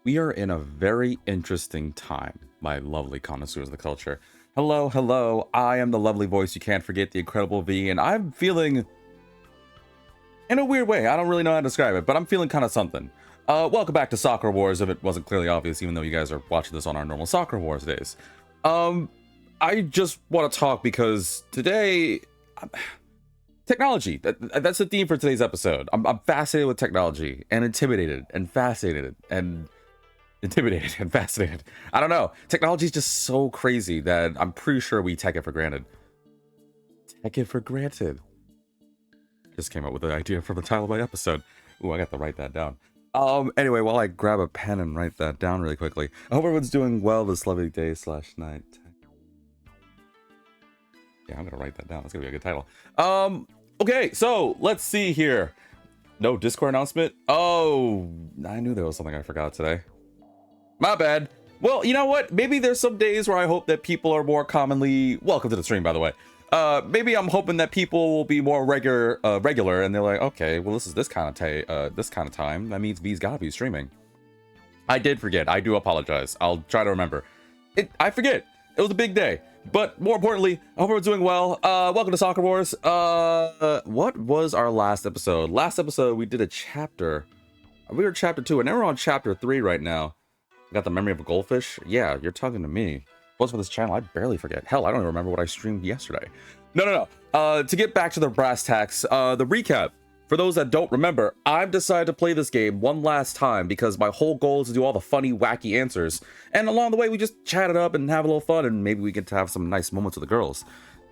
We are in a very interesting time, my lovely connoisseurs of the culture. Hello, hello. I am the lovely voice you can't forget, the incredible V, and I'm feeling in a weird way. I don't really know how to describe it, but I'm feeling kind of something. Welcome back to Soccer Wars, if it wasn't clearly obvious, even though you guys are watching this on our normal Soccer Wars days. I just want to talk because today, technology. That's the theme for today's episode. I'm fascinated with technology and intimidated and fascinated and intimidated and fascinated. I don't know. Technology is just so crazy that I'm pretty sure we take it for granted. Take it for granted. Just came up with the idea for the title of my episode. Ooh, I got to write that down. Anyway, while I grab a pen and write that down really quickly, I hope everyone's doing well this lovely day / night. Yeah, I'm gonna write that down. That's gonna be a good title. Okay, so let's see here. No Discord announcement. Oh, I knew there was something I forgot today. My bad. Well, you know what? Maybe there's some days where I hope that people are more commonly welcome to the stream, by the way. Maybe I'm hoping that people will be more regular, and they're like, okay, well, this is this kind of time. That means V's gotta be streaming. I did forget. I do apologize. I'll try to remember. I forget. It was a big day. But more importantly, I hope we're doing well. Welcome to Soccer Wars. What was our last episode? Last episode, we did a chapter. We were chapter 2, and now we're on chapter 3 right now. Got the memory of a goldfish? Yeah, you're talking to me. What's for this channel? I barely forget. Hell, I don't even remember what I streamed yesterday. No. To get back to the brass tacks, the recap. For those that don't remember, I've decided to play this game one last time because my whole goal is to do all the funny, wacky answers. And along the way, we just chat it up and have a little fun, and maybe we get to have some nice moments with the girls.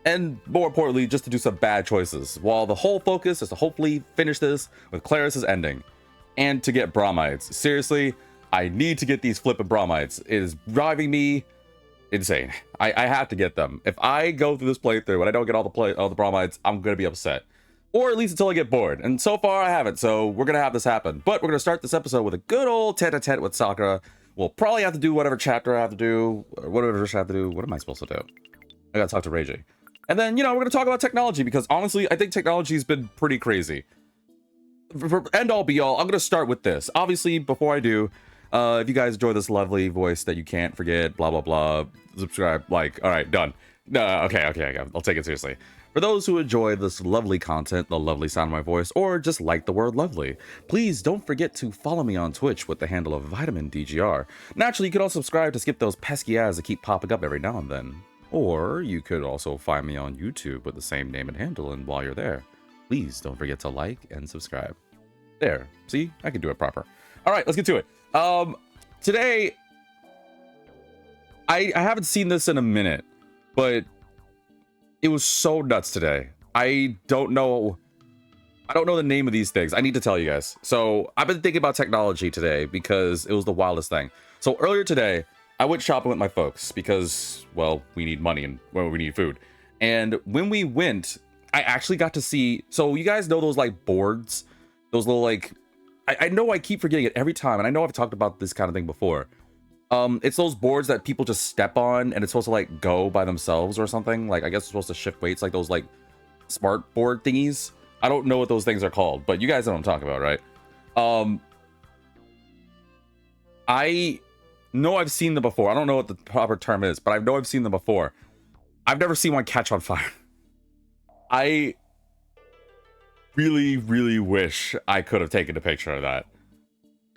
And more importantly, just to do some bad choices, while the whole focus is to hopefully finish this with Claris's ending. And to get bromides. Seriously, I need to get these flippin' bromides. It is driving me insane. I have to get them. If I go through this playthrough and I don't get all the bromides, I'm gonna be upset. Or at least until I get bored. And so far I haven't, so we're gonna have this happen. But we're gonna start this episode with a good old tete-a-tete with Sakura. We'll probably have to do whatever chapter I have to do, or whatever I have to do. What am I supposed to do? I gotta talk to Reiji. And then, we're gonna talk about technology, because honestly, I think technology's been pretty crazy. For end all be all, I'm gonna start with this. Obviously, before I do, if you guys enjoy this lovely voice that you can't forget, blah blah blah, subscribe, like. All right, done. No, okay, I'll take it seriously. For those who enjoy this lovely content, the lovely sound of my voice, or just like the word lovely, please don't forget to follow me on Twitch with the handle of VitaminDGR. Naturally, you could also subscribe to skip those pesky ads that keep popping up every now and then. Or you could also find me on YouTube with the same name and handle, and while you're there, please don't forget to like and subscribe. There, see, I can do it proper. All right, let's get to it. Today, I haven't seen this in a minute, but it was so nuts today. I don't know the name of these things. I need to tell you guys. So I've been thinking about technology today because it was the wildest thing. So earlier today, I went shopping with my folks because, well, we need money and we need food. And when we went, I actually got to see, so you guys know those like boards, those little like, I know I keep forgetting it every time, and I know I've talked about this kind of thing before. It's those boards that people just step on, and it's supposed to like go by themselves or something. Like, I guess it's supposed to shift weights, like those like smart board thingies. I don't know what those things are called, but you guys know what I'm talking about, right? I know I've seen them before. I don't know what the proper term is, but I know I've seen them before. I've never seen one catch on fire. I really wish I could have taken a picture of that.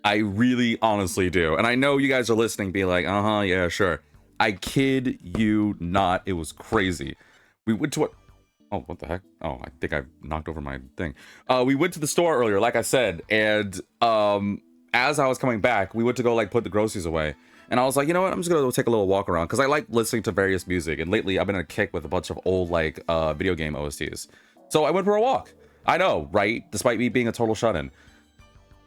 I really honestly do. And I know you guys are listening, be like, yeah, sure. I kid you not. It was crazy. We went to what? Oh, what the heck? Oh, I think I knocked over my thing. We went to the store earlier, like I said, and as I was coming back, we went to go like put the groceries away. And I was like, you know what? I'm just gonna go take a little walk around because I like listening to various music. And lately, I've been in a kick with a bunch of old like video game OSTs. So I went for a walk. I know, right? Despite me being a total shut-in.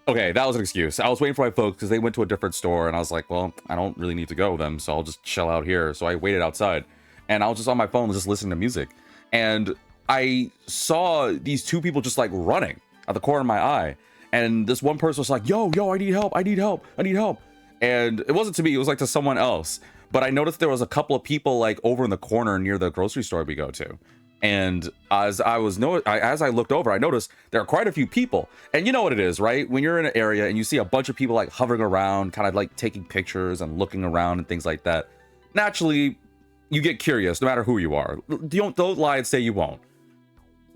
Okay, that was an excuse. I was waiting for my folks because they went to a different store, and I was like, well, I don't really need to go with them, so I'll just chill out here. So I waited outside, and I was just on my phone just listening to music. And I saw these two people just like running at the corner of my eye. And this one person was like, yo, I need help. And it wasn't to me, it was like to someone else. But I noticed there was a couple of people like over in the corner near the grocery store we go to. And as I looked over, I noticed there are quite a few people. And you know what it is, right? When you're in an area and you see a bunch of people like hovering around, kind of like taking pictures and looking around and things like that, naturally, you get curious no matter who you are. Don't lie and say you won't.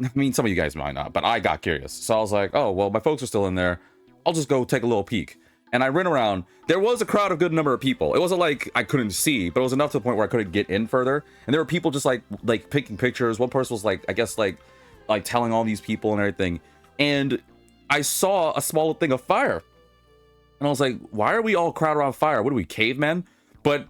I mean, some of you guys might not, but I got curious. So I was like, oh, well, my folks are still in there. I'll just go take a little peek. And I ran around. There was a crowd of good number of people. It wasn't like I couldn't see, but it was enough to the point where I couldn't get in further. And there were people just like picking pictures. One person was like, I guess like telling all these people and everything. And I saw a small thing of fire. And I was like, why are we all crowded around fire? What are we, cavemen? But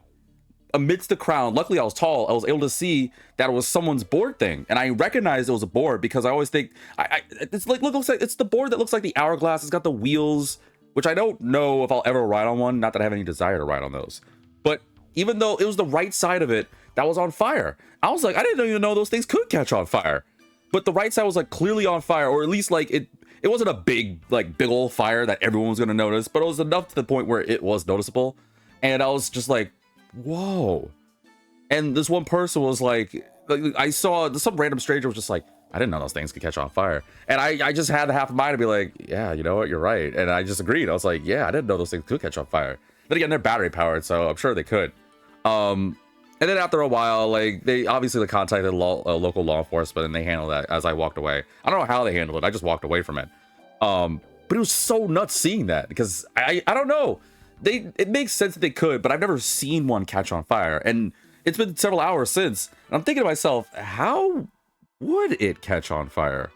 amidst the crowd, luckily I was tall, I was able to see that it was someone's board thing. And I recognized it was a board because I always think, it's like, looks like it's the board that looks like the hourglass. It's got the wheels, which I don't know if I'll ever ride on one. Not that I have any desire to ride on those. But even though it was the right side of it that was on fire, I was like, I didn't even know those things could catch on fire. But the right side was like clearly on fire, or at least like it wasn't a big old fire that everyone was going to notice, but it was enough to the point where it was noticeable. And I was just like, whoa. And this one person was like I saw some random stranger was just like, I didn't know those things could catch on fire. And I just had the half of mind to be like, yeah, you know what, you're right. And I just agreed. I was like, yeah, I didn't know those things could catch on fire. Then again, they're battery powered, so I'm sure they could. And then after a while, like, they obviously contacted local law enforcement, and they handled that as I walked away. I don't know how they handled it. I just walked away from it. But it was so nuts seeing that, because I don't know. It makes sense that they could, but I've never seen one catch on fire. And it's been several hours since. And I'm thinking to myself, how would it catch on fire?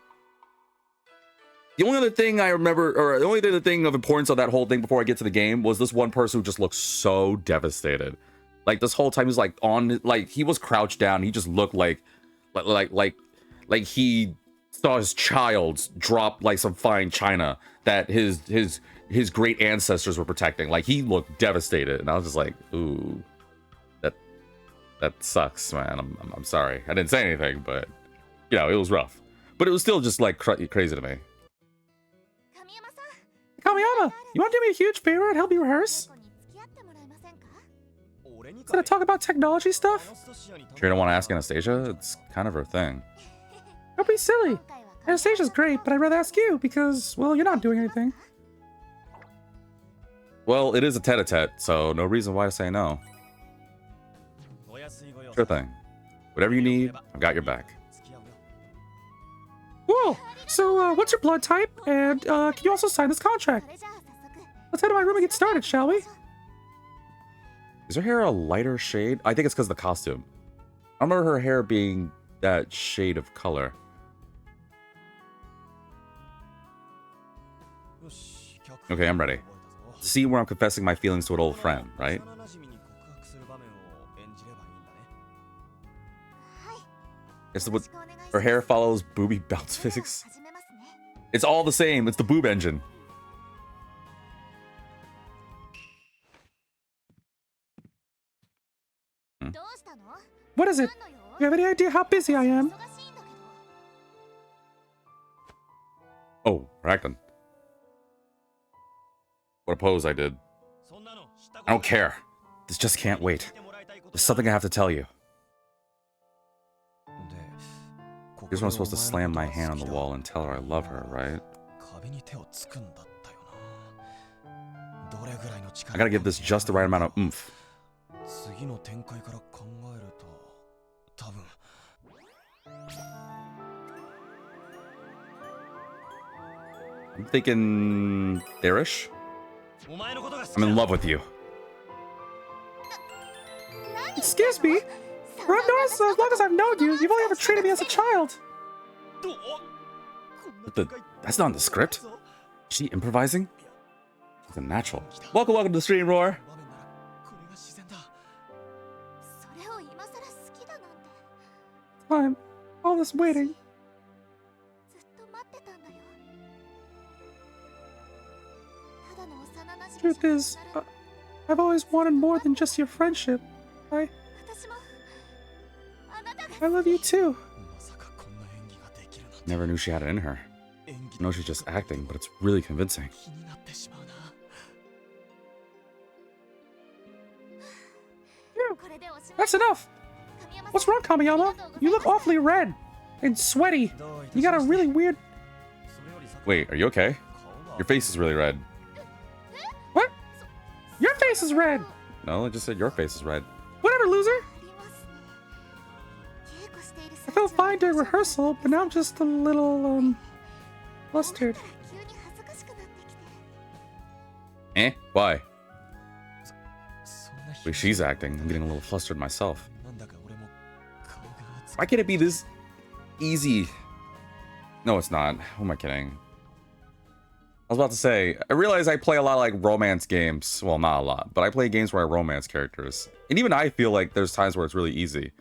The only other thing I remember, or the only other thing of importance of that whole thing before I get to the game, was this one person who just looked so devastated. Like, this whole time he was like on, like, he was crouched down. He just looked like he saw his child drop like some fine china that his great ancestors were protecting. Like, he looked devastated, and I was just like, ooh, that sucks, man. I'm sorry. I didn't say anything, but you know, it was rough. But it was still just like crazy to me. Kamiyama, you want to do me a huge favor and help me rehearse? Instead of talk about technology stuff? Sure you don't want to ask Anastasia? It's kind of her thing. Don't be silly. Anastasia's great, but I'd rather ask you because, well, you're not doing anything. Well, it is a tete-a-tete, so no reason why to say no. Sure thing. Whatever you need, I've got your back. Cool. So, what's your blood type? And, can you also sign this contract? Let's head to my room and get started, shall we? Is her hair a lighter shade? I think it's because of the costume. I remember her hair being that shade of color. Okay, I'm ready. See where I'm confessing my feelings to an old friend, right? It's what her hair follows booby bounce physics. It's all the same. It's the boob engine. What is it? You have any idea how busy I am? Oh, Raglan. What a pose I did. I don't care. This just can't wait. There's something I have to tell you. Here's when I'm supposed to slam my hand on the wall and tell her I love her, right? I gotta give this just the right amount of oomph. I'm thinking there-ish. I'm in love with you. Excuse me? For I've noticed as long as I've known you, you've only ever treated me as a child. That's not in the script. Is she improvising? It's a natural. Welcome to the stream, Roar. Time. All this waiting. Truth is, I've always wanted more than just your friendship. I love you too. Never knew she had it in her. I know she's just acting, but it's really convincing. Phew, that's enough. What's wrong, Kamiyama? You look awfully red. and sweaty. You got a really weird... Wait, are you okay? Your face is really red. What? Your face is red! No, I just said your face is red. Whatever, loser! I felt fine during rehearsal, but now I'm just a little, flustered. Eh? Why? Wait, she's acting. I'm getting a little flustered myself. Why can't it be this easy? No, it's not. Who am I kidding? I was about to say, I realize I play a lot of like romance games. Well, not a lot, but I play games where I romance characters. And even I feel like there's times where it's really easy.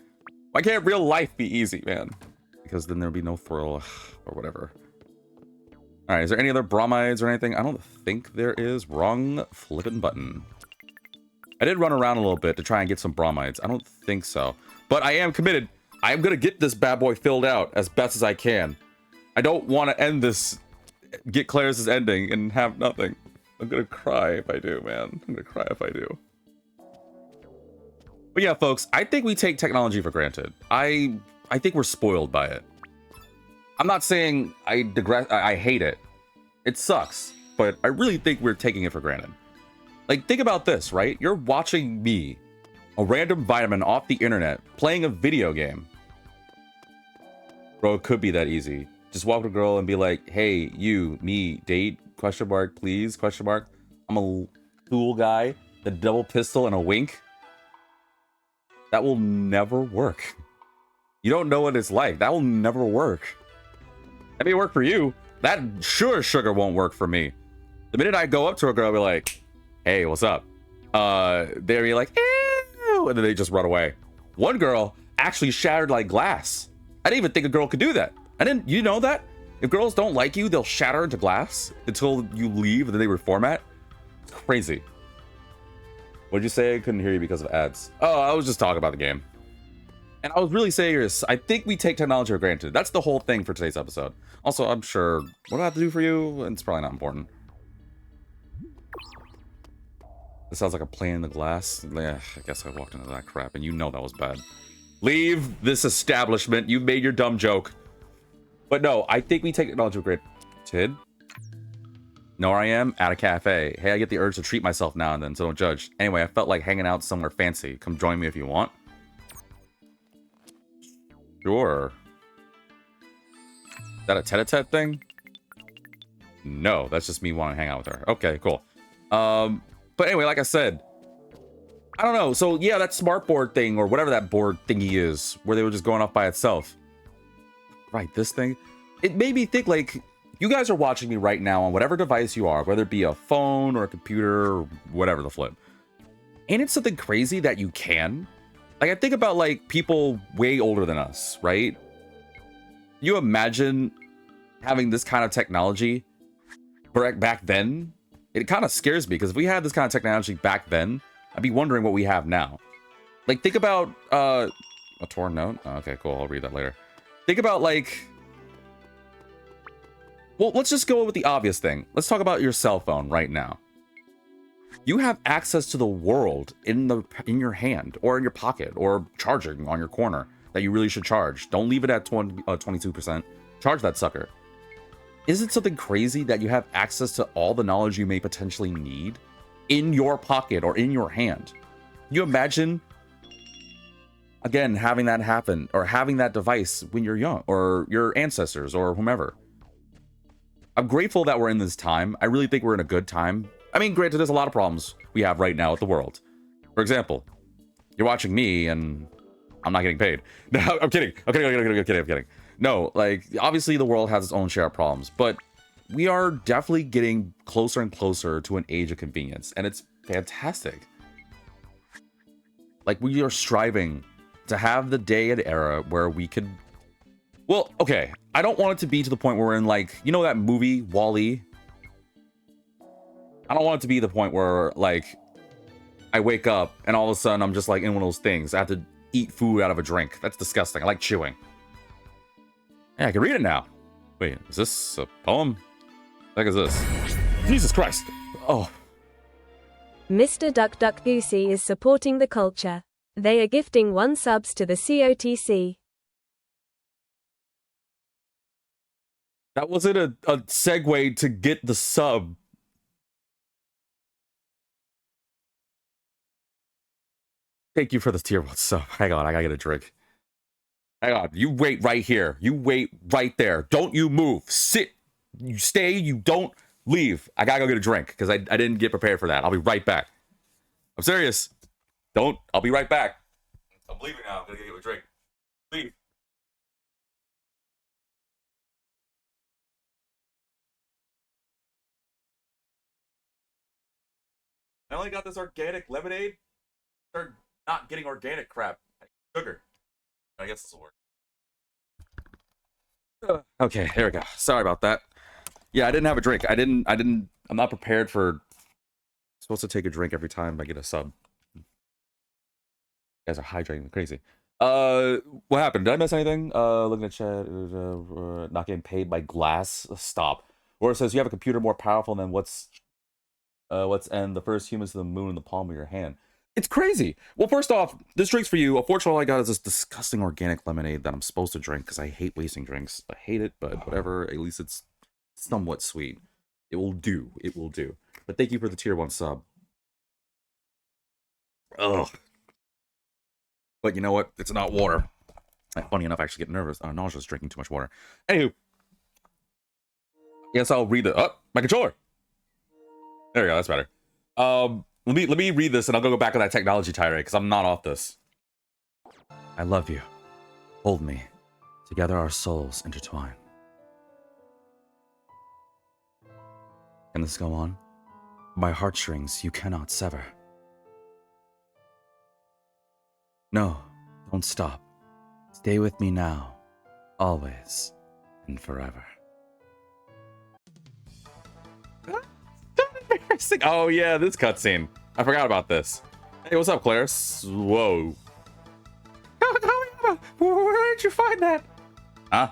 Why can't real life be easy, man? Because then there'd be no thrill or whatever. All right, is there any other bromides or anything? I don't think there is. Wrong flipping button. I did run around a little bit to try and get some bromides. I don't think so. But I am committed. I'm going to get this bad boy filled out as best as I can. I don't want to end this, get Claris' ending and have nothing. I'm going to cry if I do, man. I'm going to cry if I do. But yeah, folks, I think we take technology for granted. I think we're spoiled by it. I'm not saying I hate it. It sucks, but I really think we're taking it for granted. Like, think about this, right? You're watching me, a random vitamin off the internet, playing a video game. Bro, it could be that easy. Just walk to a girl and be like, hey, you, me, date, question mark, please, question mark. I'm a cool guy, the double pistol and a wink. That will never work. You don't know what it's like. That will never work. That may work for you. That sure sugar won't work for me. The minute I go up to a girl, I'll be like, hey, what's up? They'll be like, ew, and then they just run away. One girl actually shattered like glass. I didn't even think a girl could do that. You know that? If girls don't like you, they'll shatter into glass until you leave and then they reformat. It's crazy. What'd you say? I couldn't hear you because of ads. Oh, I was just talking about the game. And I was really serious. I think we take technology for granted. That's the whole thing for today's episode. Also, I'm sure, what do I have to do for you? It's probably not important. This sounds like a plane in the glass. Yeah, I guess I walked into that crap, and you know that was bad. Leave this establishment. You've made your dumb joke. But no, I think we take technology for granted. Know where I am? At a cafe. Hey, I get the urge to treat myself now and then, so don't judge. Anyway, I felt like hanging out somewhere fancy. Come join me if you want. Sure. Is that a tete-a-tete thing? No, that's just me wanting to hang out with her. Okay, cool. But anyway, like I said, I don't know. So yeah, that smartboard thing or whatever that board thingy is, where they were just going off by itself. Right, this thing. It made me think, like, you guys are watching me right now on whatever device you are, whether it be a phone or a computer or whatever the flip. Ain't it something crazy that you can? Like, I think about, like, people way older than us, right? You imagine having this kind of technology back then? It kind of scares me, because if we had this kind of technology back then, I'd be wondering what we have now. Like, think about, a torn note? Oh, okay, cool, I'll read that later. Think about, like... Well, let's just go with the obvious thing. Let's talk about your cell phone right now. You have access to the world in your hand, or in your pocket, or charging on your corner that you really should charge. Don't leave it at 22%. Charge that sucker. Is it something crazy that you have access to all the knowledge you may potentially need in your pocket or in your hand? Can you imagine, again, having that happen, or having that device when you're young, or your ancestors, or whomever? I'm grateful that we're in this time. I really think we're in a good time. I mean, granted, there's a lot of problems we have right now with the world. For example, you're watching me and I'm not getting paid. No, I'm kidding. I'm kidding. No, like, obviously the world has its own share of problems, but we are definitely getting closer and closer to an age of convenience, and it's fantastic. Like, we are striving to have the day and era where we could... Well, okay, I don't want it to be to the point where we're in, like, you know that movie, WALL-E? I don't want it to be the point where, like, I wake up and all of a sudden I'm just, like, in one of those things. I have to eat food out of a drink. That's disgusting. I like chewing. Yeah, I can read it now. Wait, is this a poem? What the heck is this? Jesus Christ! Oh. Mr. Duck Duck Goosey is supporting the culture. They are gifting 1 subs to the COTC. That wasn't a segue to get the sub. Thank you for the tier 1 sub. Hang on, I gotta get a drink. Hang on, you wait right here. You wait right there. Don't you move. Sit. You stay. You don't leave. I gotta go get a drink because I didn't get prepared for that. I'll be right back. I'm serious. Don't. I'll be right back. I'm leaving now. I'm gonna get a drink. Leave. I only got this organic lemonade. Start not getting organic crap. Sugar. I guess this will work. Okay, there we go. Sorry about that. Yeah, I didn't have a drink. I'm not prepared for. I'm supposed to take a drink every time I get a sub. You guys are hydrating crazy. What happened? Did I miss anything? Looking at chat, not getting paid by glass. Stop. Or it says you have a computer more powerful than what's and the first humans to the moon in the palm of your hand. It's crazy. Well, first off, this drink's for you. Unfortunately, all I got is this disgusting organic lemonade that I'm supposed to drink because I hate wasting drinks. I hate it, but whatever. At least it's somewhat sweet. It will do. It will do. But thank you for the tier 1 sub. Ugh. But you know what? It's not water. Funny enough, I actually get nervous. Nauseous drinking too much water. Anywho. Yes, I'll read the... Oh, my controller. There we go. That's better. Let me read this and I'll go back on that technology tirade because I'm not off this. I love you. Hold me. Together our souls intertwine. Can this go on? My heartstrings you cannot sever. No, don't stop. Stay with me now, always, and forever. Oh yeah, this cutscene. I forgot about this. Hey, what's up, Claris? Whoa. Where did you find that? Huh?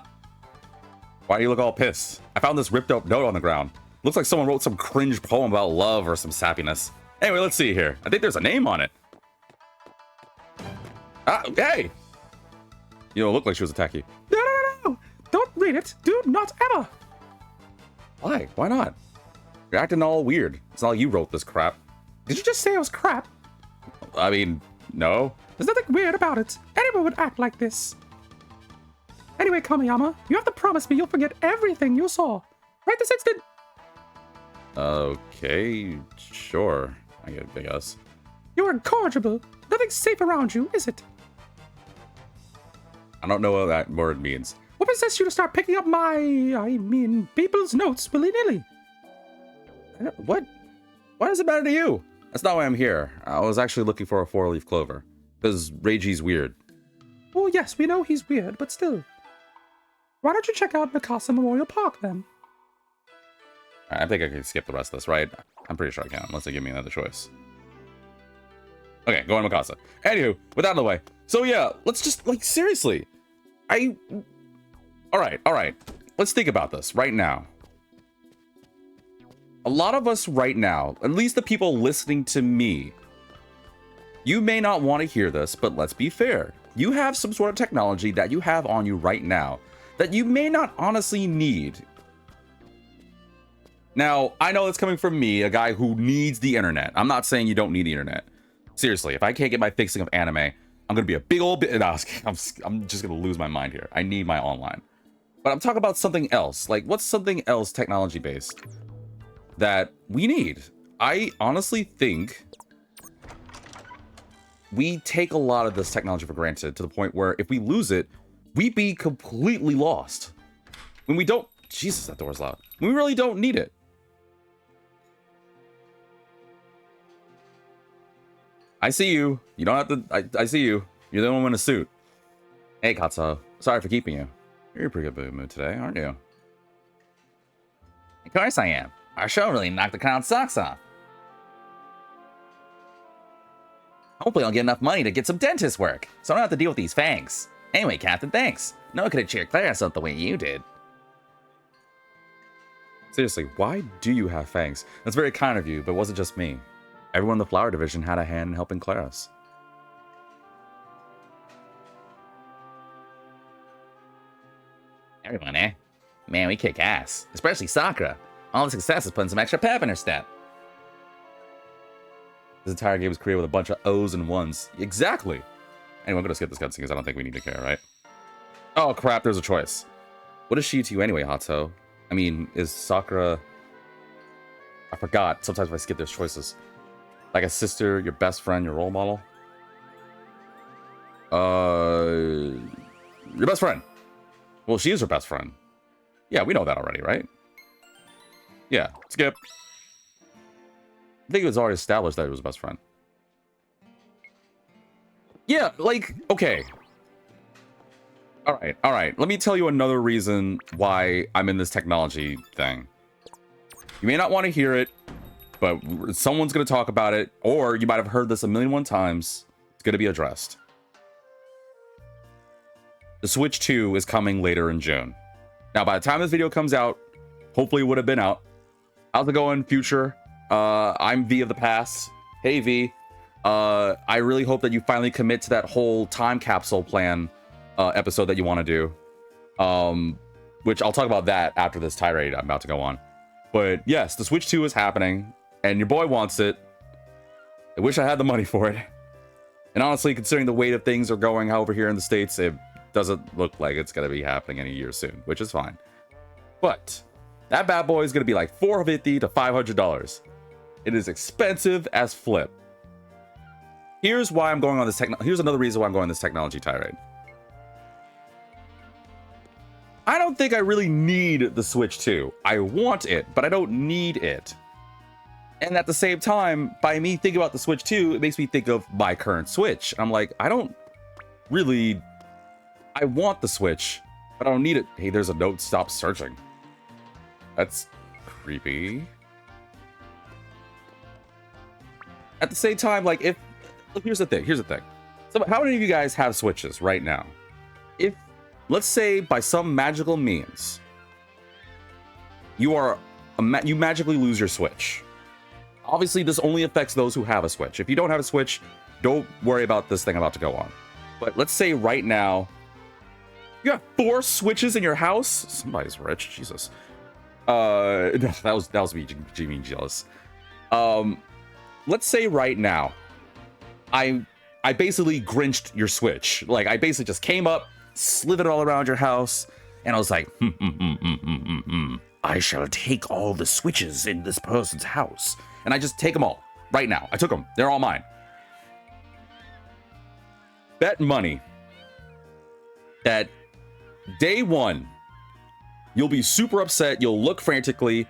Why do you look all pissed? I found this ripped up note on the ground. Looks like someone wrote some cringe poem about love or some sappiness. Anyway, let's see here. I think there's a name on it. Ah, hey! You don't look like she was attacking you. No. Don't read it. Do not ever. Why? Why not? You're acting all weird. It's not like you wrote this crap. Did you just say it was crap? I mean, no. There's nothing weird about it. Anyone would act like this. Anyway, Kamiyama, you have to promise me you'll forget everything you saw. Right this instant. Okay, sure. I guess. You're incorrigible. Nothing's safe around you, is it? I don't know what that word means. What possessed you to start picking up people's notes willy-nilly? What? Why does it matter to you? That's not why I'm here. I was actually looking for a 4-leaf clover. Because Reiji's weird. Well, yes, we know he's weird, but still. Why don't you check out Mikasa Memorial Park, then? I think I can skip the rest of this, right? I'm pretty sure I can, unless they give me another choice. Okay, go on Mikasa. Anywho, with that out of the way. So yeah, let's just, like, seriously. Alright. Let's think about this right now. A lot of us right now, at least the people listening to me, you may not want to hear this, but let's be fair. You have some sort of technology that you have on you right now that you may not honestly need. Now, I know it's coming from me, a guy who needs the internet. I'm not saying you don't need the internet. Seriously, if I can't get my fixing of anime, I'm gonna be a big old bit. No, I'm just gonna lose my mind here. I need my online. But I'm talking about something else. Like, what's something else technology based that we need? I honestly think we take a lot of this technology for granted to the point where if we lose it, we'd be completely lost. When we don't, Jesus, that door's loud. We really don't need it. I see you. You don't have to, I see you. You're the only one in a suit. Hey, Katsuo. Sorry for keeping you. You're in a pretty good mood today, aren't you? Of course I am. Our show really knocked the crowd's socks off. Hopefully I'll get enough money to get some dentist work, so I don't have to deal with these fangs. Anyway, Captain, thanks. No one could have cheered Claris up the way you did. Seriously, why do you have fangs? That's very kind of you, but it wasn't just me. Everyone in the flower division had a hand in helping Claris. Everyone, eh? Man, we kick ass. Especially Sakura. All the success is putting some extra pep in her step. This entire game was created with a bunch of O's and 1s. Exactly. Anyway, I'm gonna skip this cutscene because I don't think we need to care, right? Oh crap, there's a choice. What is she to you anyway, Hato? I mean, is Sakura... I forgot. Sometimes if I skip, there's choices. Like a sister, your best friend, your role model? Your best friend. Well, she is her best friend. Yeah, we know that already, right? Yeah, skip. I think it was already established that it was a best friend. Yeah, like, okay. All right. Let me tell you another reason why I'm in this technology thing. You may not want to hear it, but someone's going to talk about it, or you might have heard this a million and one times. It's going to be addressed. The Switch 2 is coming later in June. Now, by the time this video comes out, hopefully it would have been out. How's it going, future? I'm V of the past. Hey, V. I really hope that you finally commit to that whole time capsule plan episode that you want to do. Which I'll talk about that after this tirade I'm about to go on. But yes, the Switch 2 is happening, and your boy wants it. I wish I had the money for it. And honestly, considering the weight of things are going over here in the States, it doesn't look like it's going to be happening any year soon, which is fine. But that bad boy is going to be like $450 to $500. It is expensive as flip. Here's why I'm going on this Here's another reason why I'm going on this technology tirade. I don't think I really need the Switch 2. I want it, but I don't need it. And at the same time, by me thinking about the Switch 2, it makes me think of my current Switch. I'm like, I don't really... I want the Switch, but I don't need it. Hey, there's a note, stop searching. That's creepy. At the same time, like, if... Look, here's the thing. So how many of you guys have Switches right now? If, let's say, by some magical means, you magically lose your Switch. Obviously, this only affects those who have a Switch. If you don't have a Switch, don't worry about this thing about to go on. But let's say right now, you have 4 Switches in your house? Somebody's rich, Jesus. No, that was me being jealous. Let's say right now, I basically Grinched your Switch. Like, I basically just came up, slithered all around your house, and I was like, I shall take all the Switches in this person's house. And I just take them all, right now. I took them. They're all mine. Bet money that day one, you'll be super upset, you'll look frantically,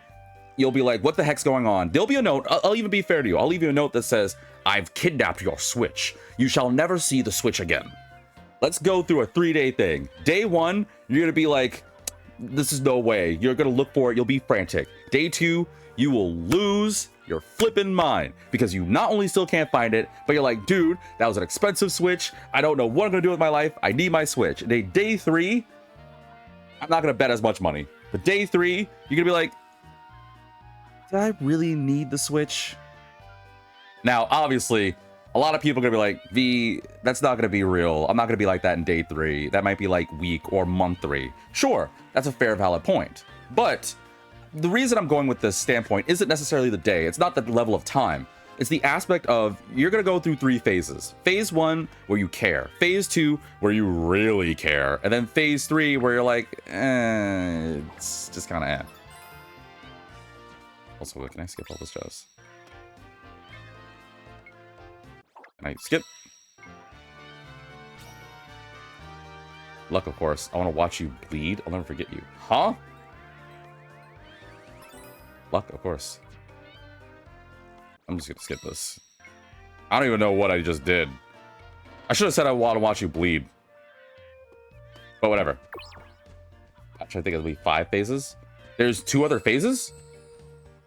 you'll be like, what the heck's going on? There'll be a note, I'll even be fair to you, I'll leave you a note that says, I've kidnapped your Switch. You shall never see the Switch again. Let's go through a 3-day thing. Day one, you're gonna be like, this is no way. You're gonna look for it, you'll be frantic. Day 2, you will lose your flippin' mind because you not only still can't find it, but you're like, dude, that was an expensive Switch. I don't know what I'm gonna do with my life. I need my Switch. And day 3, I'm not gonna bet as much money. But day 3, you're gonna be like, did I really need the Switch? Now, obviously, a lot of people are gonna be like, V, that's not gonna be real. I'm not gonna be like that in day 3. That might be like week or month 3. Sure, that's a fair, valid point. But the reason I'm going with this standpoint isn't necessarily the day. It's not the level of time. It's the aspect of you're going to go through 3 phases. Phase 1, where you care. Phase 2, where you really care. And then phase 3, where you're like, it's just kind of eh. Also, can I skip all this jazz? Can I skip? Luck, of course. I want to watch you bleed. I'll never forget you. Huh? Luck, of course. I'm just gonna skip this. I don't even know what I just did. I should have said I want to watch you bleed. But whatever. Actually, I think it'll be 5 phases. There's 2 other phases?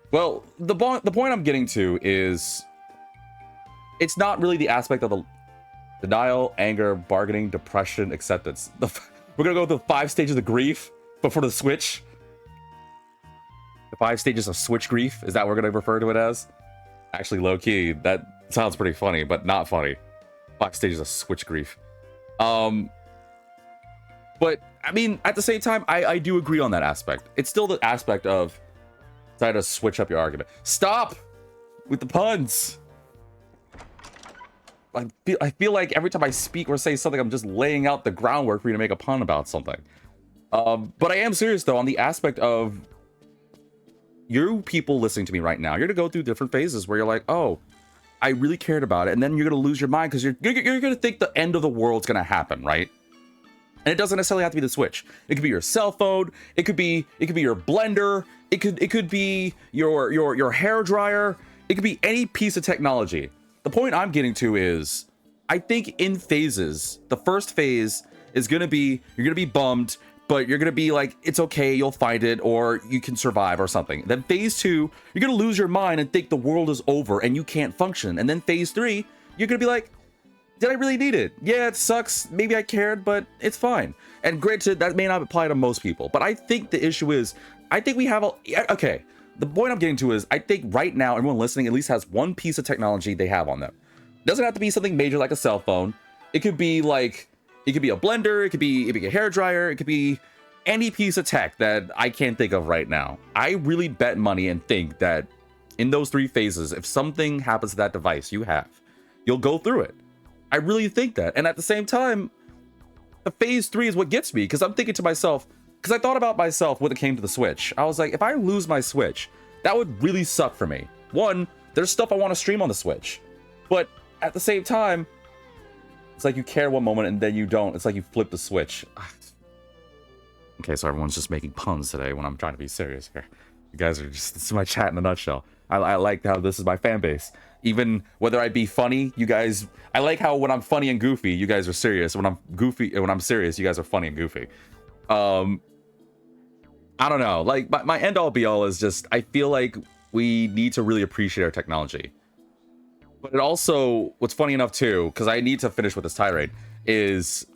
Well, the point I'm getting to is... It's not really the aspect of the denial, anger, bargaining, depression, acceptance. We're gonna go through the 5 stages of grief, but for the Switch. The 5 stages of Switch grief, is that what we're going to refer to it as? Actually, low-key, that sounds pretty funny, but not funny. 5 stages of Switch grief. But I mean, at the same time, I do agree on that aspect. It's still the aspect of try to switch up your argument. Stop with the puns. I feel like every time I speak or say something, I'm just laying out the groundwork for you to make a pun about something. But I am serious though on the aspect of you people listening to me right now. You're gonna go through different phases where you're like, oh, I really cared about it, and then you're gonna lose your mind because you're gonna think the end of the world's gonna happen, right? And it doesn't necessarily have to be the Switch. It could be your cell phone. It could be your blender. It could be your hair dryer. It could be any piece of technology. The point I'm getting to is, I think in phases, the first phase is gonna be you're gonna be bummed, but you're gonna be like, it's okay, you'll find it, or you can survive or something. Then phase 2, you're gonna lose your mind and think the world is over and you can't function. And then phase 3, you're gonna be like, did I really need it? Yeah, it sucks. Maybe I cared, but it's fine. And granted, that may not apply to most people, but I think the issue is, I think we have okay. The point I'm getting to is, I think right now, everyone listening at least has one piece of technology they have on them. It doesn't have to be something major like a cell phone. It could be like, it could be a blender, it could be a hair dryer, it could be any piece of tech that I can't think of right now. I really bet money and think that in those 3 phases, if something happens to that device you have, you'll go through it. I really think that. And at the same time, the phase 3 is what gets me, because I'm thinking to myself, because I thought about myself when it came to the Switch. I was like, if I lose my Switch, that would really suck for me. One, there's stuff I want to stream on the Switch, but at the same time, it's like you care one moment and then you don't. It's like you flip the switch. Okay, so everyone's just making puns today when I'm trying to be serious here. You guys are just, this is my chat in a nutshell. I like how this is my fan base. Even whether I be funny, you guys, I like how when I'm funny and goofy, you guys are serious. When I'm goofy, when I'm serious, you guys are funny and goofy. I don't know. Like, my end all be all is just, I feel like we need to really appreciate our technology. But it also, what's funny enough too, because I need to finish with this tirade, is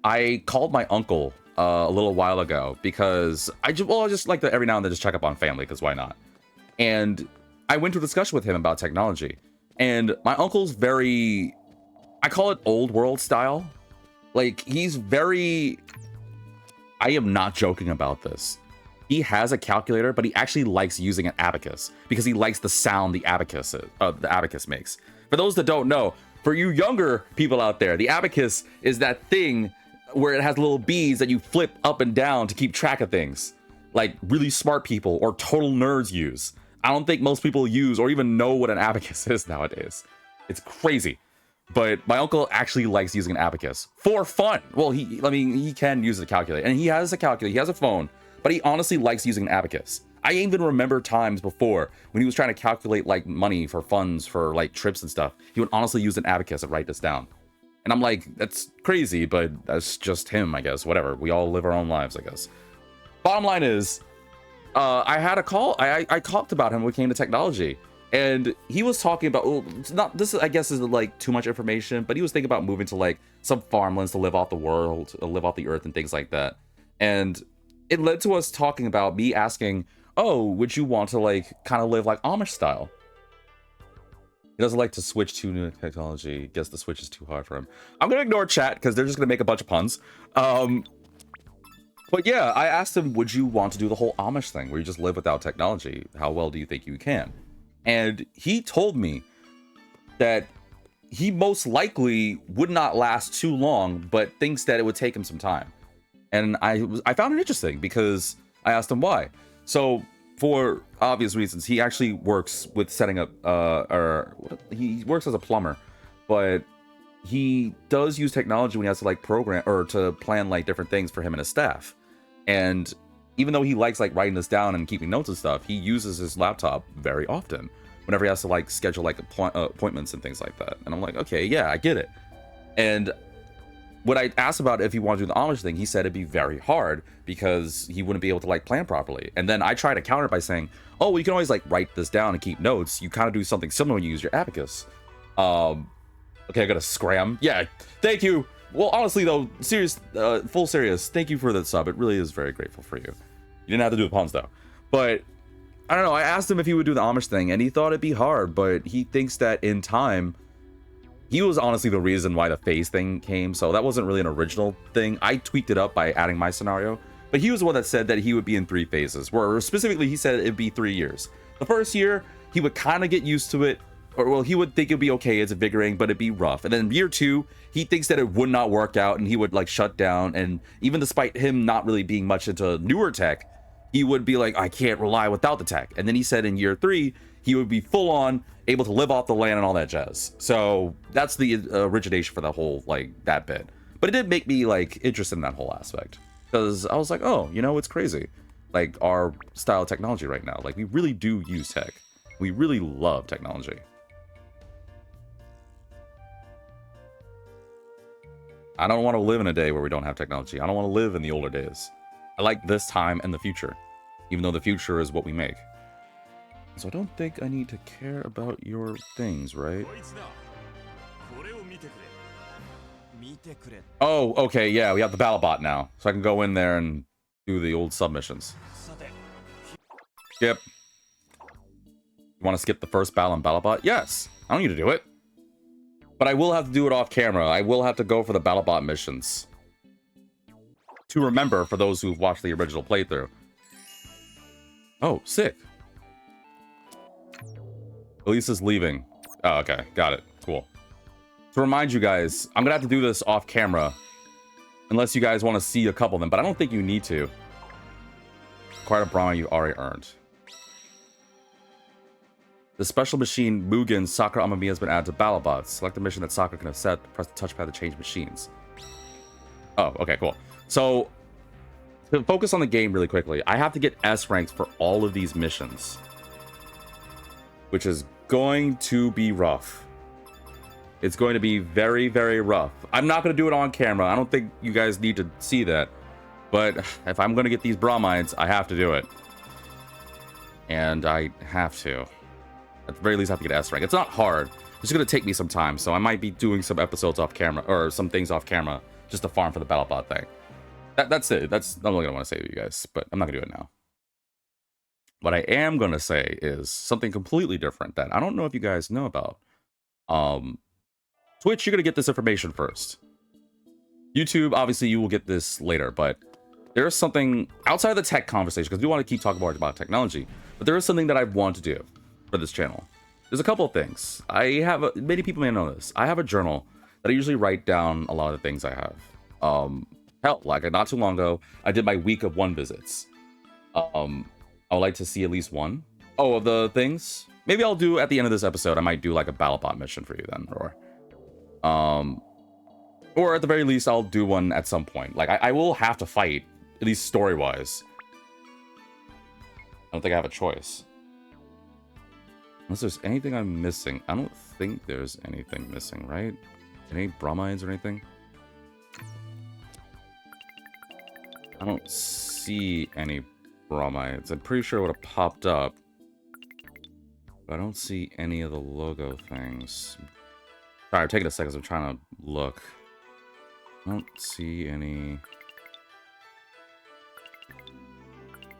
I called my uncle a little while ago because I just like to every now and then just check up on family, because why not? And I went to a discussion with him about technology, and my uncle's very, I call it old world style. Like, he's very, I am not joking about this. He has a calculator, but he actually likes using an abacus because he likes the sound the abacus makes. For those that don't know, for you younger people out there, the abacus is that thing where it has little beads that you flip up and down to keep track of things, like really smart people or total nerds use. I don't think most people use or even know what an abacus is nowadays. It's crazy. But my uncle actually likes using an abacus for fun. Well, he can use a calculator, and he has a calculator, he has a phone, but he honestly likes using an abacus. I even remember times before when he was trying to calculate like money for funds for like trips and stuff. He would honestly use an abacus and write this down. And I'm like, that's crazy, but that's just him, I guess. Whatever. We all live our own lives, I guess. Bottom line is, I had a call. I talked about him when it came to technology, and he was talking about, well, it's not this. I guess is like too much information, but he was thinking about moving to like some farmlands to live off the world, live off the earth, and things like that. And it led to us talking about me asking, oh, would you want to like kind of live like Amish style? He doesn't like to switch to new technology. Guess the Switch is too hard for him. I'm gonna ignore chat because they're just gonna make a bunch of puns. But yeah, I asked him, would you want to do the whole Amish thing where you just live without technology? How well do you think you can? And he told me that he most likely would not last too long, but thinks that it would take him some time. And I found it interesting because I asked him why. So for obvious reasons, he actually works with setting up, he works as a plumber, but he does use technology when he has to like program or to plan like different things for him and his staff. And even though he likes like writing this down and keeping notes and stuff, he uses his laptop very often whenever he has to like schedule like appointments and things like that. And I'm like, okay, yeah, I get it. And when I asked about if he wanted to do the Amish thing, he said it'd be very hard because he wouldn't be able to like plan properly. And then I tried to counter by saying, oh, well, you can always like write this down and keep notes. You kind of do something similar when you use your abacus. Okay, I gotta scram. Yeah, thank you. Well, honestly though, full serious, thank you for the sub. It really is very grateful for you. You didn't have to do the puns though. But I don't know, I asked him if he would do the Amish thing and he thought it'd be hard, but he thinks that in time he was honestly the reason why the phase thing came, so that wasn't really an original thing. I tweaked it up by adding my scenario, but he was the one that said that he would be in 3 phases, where specifically he said it'd be 3 years. The first year, he would kind of get used to it, or well, he would think it'd be okay, it's invigorating, but it'd be rough. And then year 2, he thinks that it would not work out, and he would like shut down, and even despite him not really being much into newer tech, he would be like, I can't rely without the tech. And then he said in year 3, he would be full on able to live off the land and all that jazz. So that's the origination for the whole, like, that bit. But it did make me like interested in that whole aspect, because I was like, oh, you know, it's crazy, like our style of technology right now. Like, we really do use tech. We really love technology. I don't want to live in a day where we don't have technology. I don't want to live in the older days. I like this time and the future, even though the future is what we make. So I don't think I need to care about your things, right? Oh, okay, yeah, we have the battle bot now. So I can go in there and do the old submissions. Skip. You want to skip the first battle in battle bot? Yes. I don't need to do it. But I will have to do it off camera. I will have to go for the battle bot missions. To remember for those who've watched the original playthrough. Oh, sick. Elisa's leaving. Oh, okay. Got it. Cool. To remind you guys, I'm gonna have to do this off camera. Unless you guys want to see a couple of them, but I don't think you need to. Quite a Brahma you've already earned. The special machine Mugen Sakura Amamiya has been added to BattleBots. Select the mission that Sakura can have set. Press the touchpad to change machines. Oh, okay, cool. So, to focus on the game really quickly, I have to get S ranks for all of these missions. Which is going to be rough. It's going to be very, very rough. I'm not going to do it on camera. I don't think you guys need to see that. But if I'm going to get these bromides, I have to do it. And I have to. At the very least, I have to get S rank. It's not hard. It's just going to take me some time. So I might be doing some episodes off camera, or some things off camera, just to farm for the BattleBot thing. That's it. That's all I'm going to want to say to you guys. But I'm not going to do it now. What I am going to say is something completely different that I don't know if you guys know about. Twitch, you're going to get this information first. YouTube, obviously, you will get this later, but there's something outside of the tech conversation, because we want to keep talking more about technology, but there is something that I want to do for this channel. There's a couple of things. Many people may know this. I have a journal that I usually write down a lot of the things I have. Hell, like not too long ago, I did my week of 1 visits. I would like to see at least one. Oh, of the things? Maybe I'll do at the end of this episode, I might do like a BattleBot mission for you then, or at the very least, I'll do one at some point. Like, I will have to fight, at least story-wise. I don't think I have a choice. Unless there's anything I'm missing. I don't think there's anything missing, right? Any bromides or anything? I don't see any bromides. I'm pretty sure it would have popped up. But I don't see any of the logo things. Sorry, I'm taking a second. I'm trying to look. I don't see any.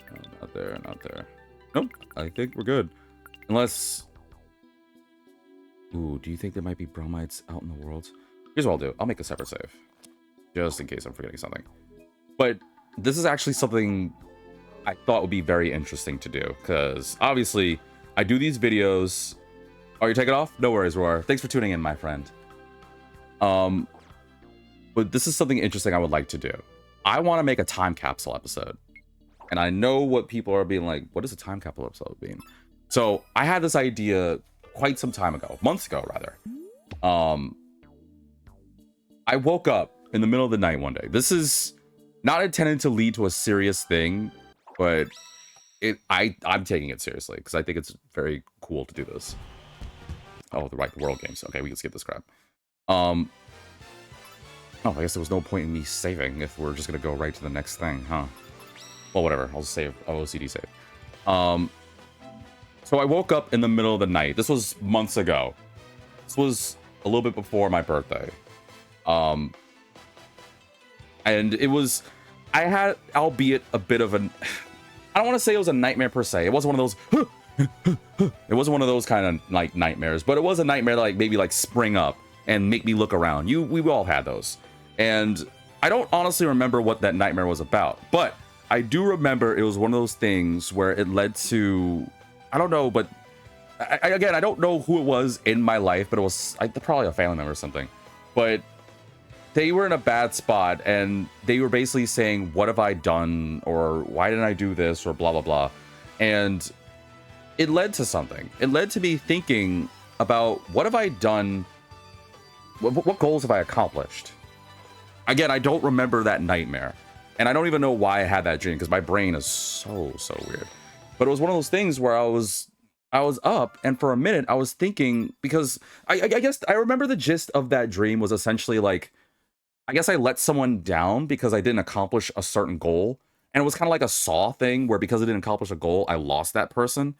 No, not there, not there. Nope, I think we're good. Unless... Ooh, do you think there might be bromides out in the world? Here's what I'll do. I'll make a separate save. Just in case I'm forgetting something. But this is actually something I thought would be very interesting to do. Because, obviously, I do these videos... Oh, you're taking off? No worries, Roar. Thanks for tuning in, my friend. But this is something interesting I would like to do. I want to make a time capsule episode. And I know what people are being like, what is a time capsule episode being? So I had this idea quite some time ago, months ago, rather. I woke up in the middle of the night one day. This is not intended to lead to a serious thing, but I'm taking it seriously because I think it's very cool to do this. Oh, the world games. Okay, we can skip this crap. Oh, I guess there was no point in me saving if we're just gonna go right to the next thing, huh? Well, whatever. I'll just save. OCD save. So I woke up in the middle of the night. This was months ago. This was a little bit before my birthday. And it was... I had, albeit a bit of an... I don't want to say it was a nightmare per se. It wasn't one of those... It wasn't one of those kind of like nightmares, but it was a nightmare that like maybe like spring up and make me look around. We all had those. And I don't honestly remember what that nightmare was about, but I do remember it was one of those things where it led to, I don't know, but again, I don't know who it was in my life, but it was probably a family member or something. But they were in a bad spot, and they were basically saying, what have I done? Or why didn't I do this? Or blah, blah, blah. And it led to something. It led to me thinking about, what have I done? What goals have I accomplished? Again, I don't remember that nightmare. And I don't even know why I had that dream, because my brain is so weird. But it was one of those things where I was up, and for a minute I was thinking, because I guess I remember the gist of that dream was essentially like, I guess I let someone down because I didn't accomplish a certain goal. And it was kind of like a Saw thing where, because I didn't accomplish a goal, I lost that person.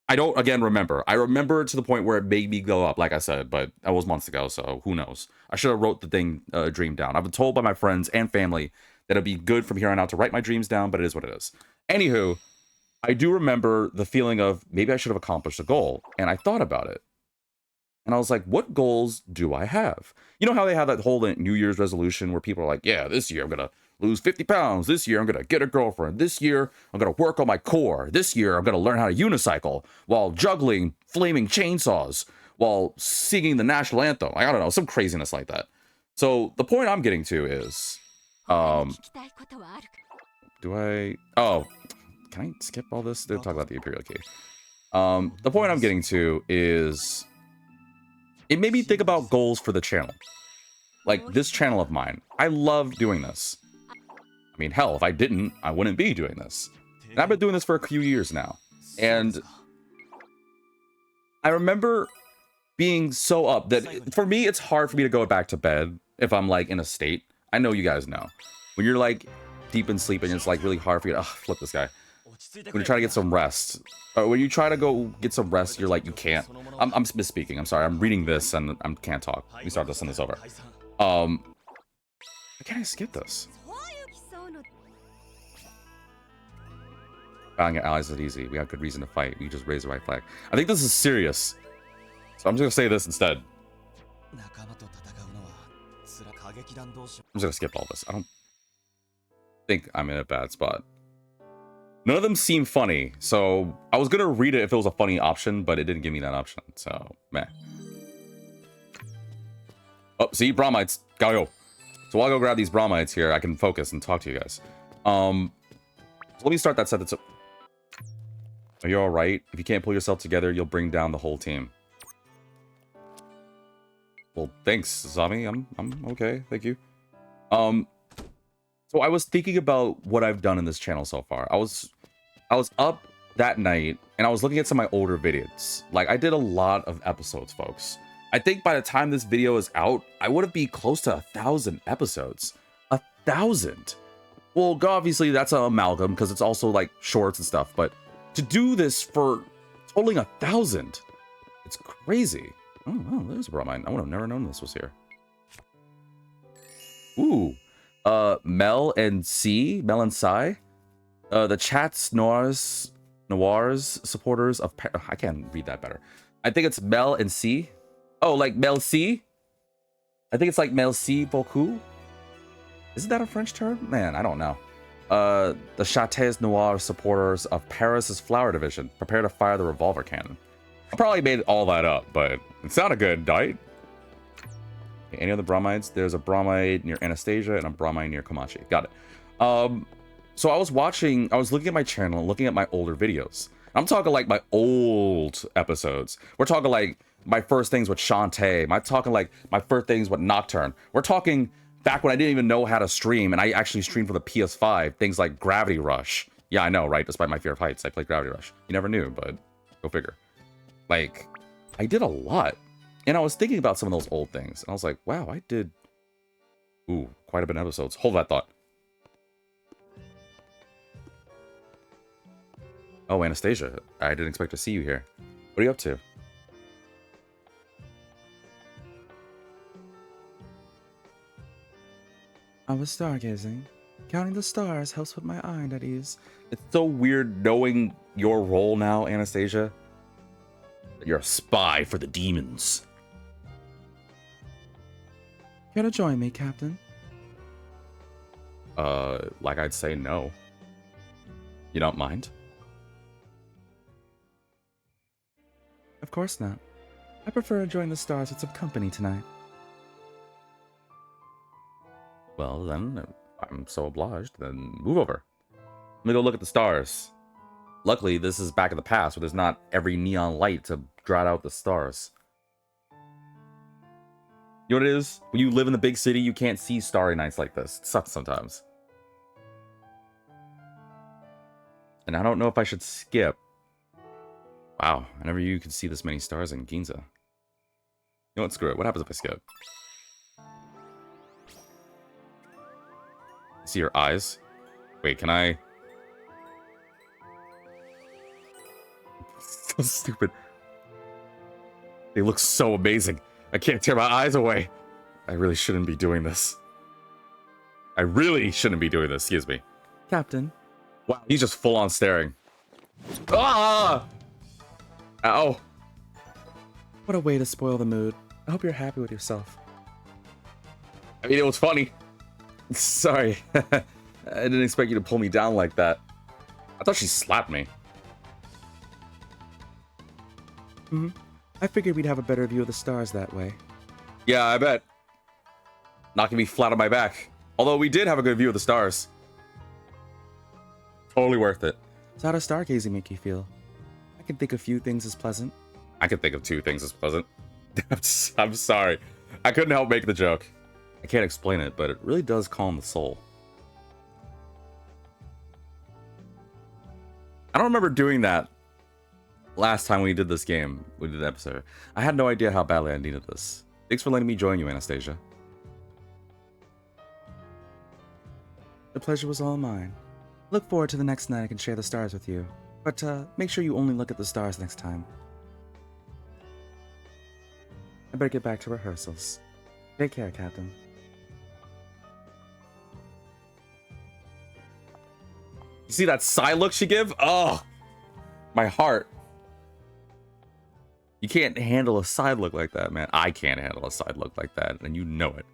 I don't, again, remember. I remember to the point where it made me go up, like I said, but that was months ago, so who knows. I should have wrote the dream down. I've been told by my friends and family that it'd be good from here on out to write my dreams down, but it is what it is. Anywho, I do remember the feeling of, maybe I should have accomplished a goal, and I thought about it. And I was like, what goals do I have? You know how they have that whole New Year's resolution where people are like, yeah, this year I'm going to lose 50 pounds. This year I'm going to get a girlfriend. This year I'm going to work on my core. This year I'm going to learn how to unicycle while juggling flaming chainsaws while singing the national anthem. I don't know, some craziness like that. So the point I'm getting to is, do I, oh, can I skip all this? They'll talk about the Imperial Key. The point I'm getting to is, it made me think about goals for the channel. Like this channel of mine. I love doing this. I mean, hell, if I didn't, I wouldn't be doing this. And I've been doing this for a few years now. And I remember being so up that, for me, it's hard for me to go back to bed if I'm like in a state. I know you guys know. When you're like deep in sleep and it's like really hard for you to, flip this guy. When you try to get some rest, or when you try to go get some rest, you're like, you can't. I'm misspeaking. I'm sorry. I'm reading this and I can't talk. Let me start to send this over. Why can't I skip this? Finding your allies is easy. We have good reason to fight. We just raise the right flag. I think this is serious. So I'm just gonna say this instead. I'm just gonna skip all this. I don't think I'm in a bad spot. None of them seem funny, so I was gonna read it if it was a funny option, but it didn't give me that option, so meh. Oh, see, bromides, gotta go. So while I go grab these bromides here, I can focus and talk to you guys. So let me start that sentence. Are you all right? If you can't pull yourself together, you'll bring down the whole team. Well, thanks, Zami. I'm okay, thank you. So I was thinking about what I've done in this channel so far. I was up that night and I was looking at some of my older videos. Like, I did a lot of episodes, folks. I think by the time this video is out, I would have been close to 1,000 episodes. 1,000. Well, obviously that's an amalgam because it's also like shorts and stuff, but to do this for totaling 1,000, it's crazy. Oh, wow, there's a bromine. I would have never known this was here. Ooh. Mel and Sai. The chat's Noirs supporters of I can't read that better. I think it's Mel and C. Oh, like Mel C? I think it's like Merci beaucoup. Isn't that a French term? Man, I don't know. The Châteaux Noir supporters of Paris's Flower Division. Prepare to fire the revolver cannon. I probably made all that up, but it sounded good, right? Any other bromides? There's a bromide near Anastasia and a bromide near Komachi. Got it. So I was looking at my channel, looking at my older videos. I'm talking like my old episodes. We're talking like my first things with Shantae. I'm talking like my first things with Nocturne. We're talking back when I didn't even know how to stream, and I actually streamed for the PS5. Things like Gravity Rush. Yeah, I know, right? Despite my fear of heights, I played Gravity Rush. You never knew, but go figure. Like, I did a lot. And I was thinking about some of those old things. And I was like, wow, I did... Ooh, quite a bit of episodes. Hold that thought. Oh, Anastasia. I didn't expect to see you here. What are you up to? I was stargazing. Counting the stars helps put my mind at ease. It's so weird knowing your role now, Anastasia. You're a spy for the demons. Care to join me, Captain? Like I'd say no. You don't mind? Of course not. I prefer enjoying the stars with some company tonight. Well, then, I'm so obliged, then move over. Let me go look at the stars. Luckily, this is back in the past, where there's not every neon light to drat out the stars. You know what it is? When you live in the big city, you can't see starry nights like this. It sucks sometimes. And I don't know if I should skip. Wow, I never knew you could see this many stars in Ginza. You know what? Screw it. What happens if I skip? See your eyes? Wait, can I? So stupid. They look so amazing. I can't tear my eyes away. I really shouldn't be doing this. I really shouldn't be doing this. Excuse me. Captain. Wow, he's just full on staring. Ah! Ow. What a way to spoil the mood. I hope you're happy with yourself. I mean, it was funny. Sorry. I didn't expect you to pull me down like that. I thought she slapped me. I figured we'd have a better view of the stars that way. Yeah, I bet. Knocking me flat on my back. Although we did have a good view of the stars. Totally worth it. So how does stargazing make you feel? I can think a few things as pleasant. I can think of two things as pleasant. I'm sorry. I couldn't help making the joke. I can't explain it, but it really does calm the soul. I don't remember doing that last time we did this game. We did the episode. I had no idea how badly I needed this. Thanks for letting me join you, Anastasia. The pleasure was all mine. Look forward to the next night I can share the stars with you. But make sure you only look at the stars next time. I better get back to rehearsals. Take care, Captain. You see that side look she give? Oh, my heart. You can't handle a side look like that, man. I can't handle a side look like that, and you know it.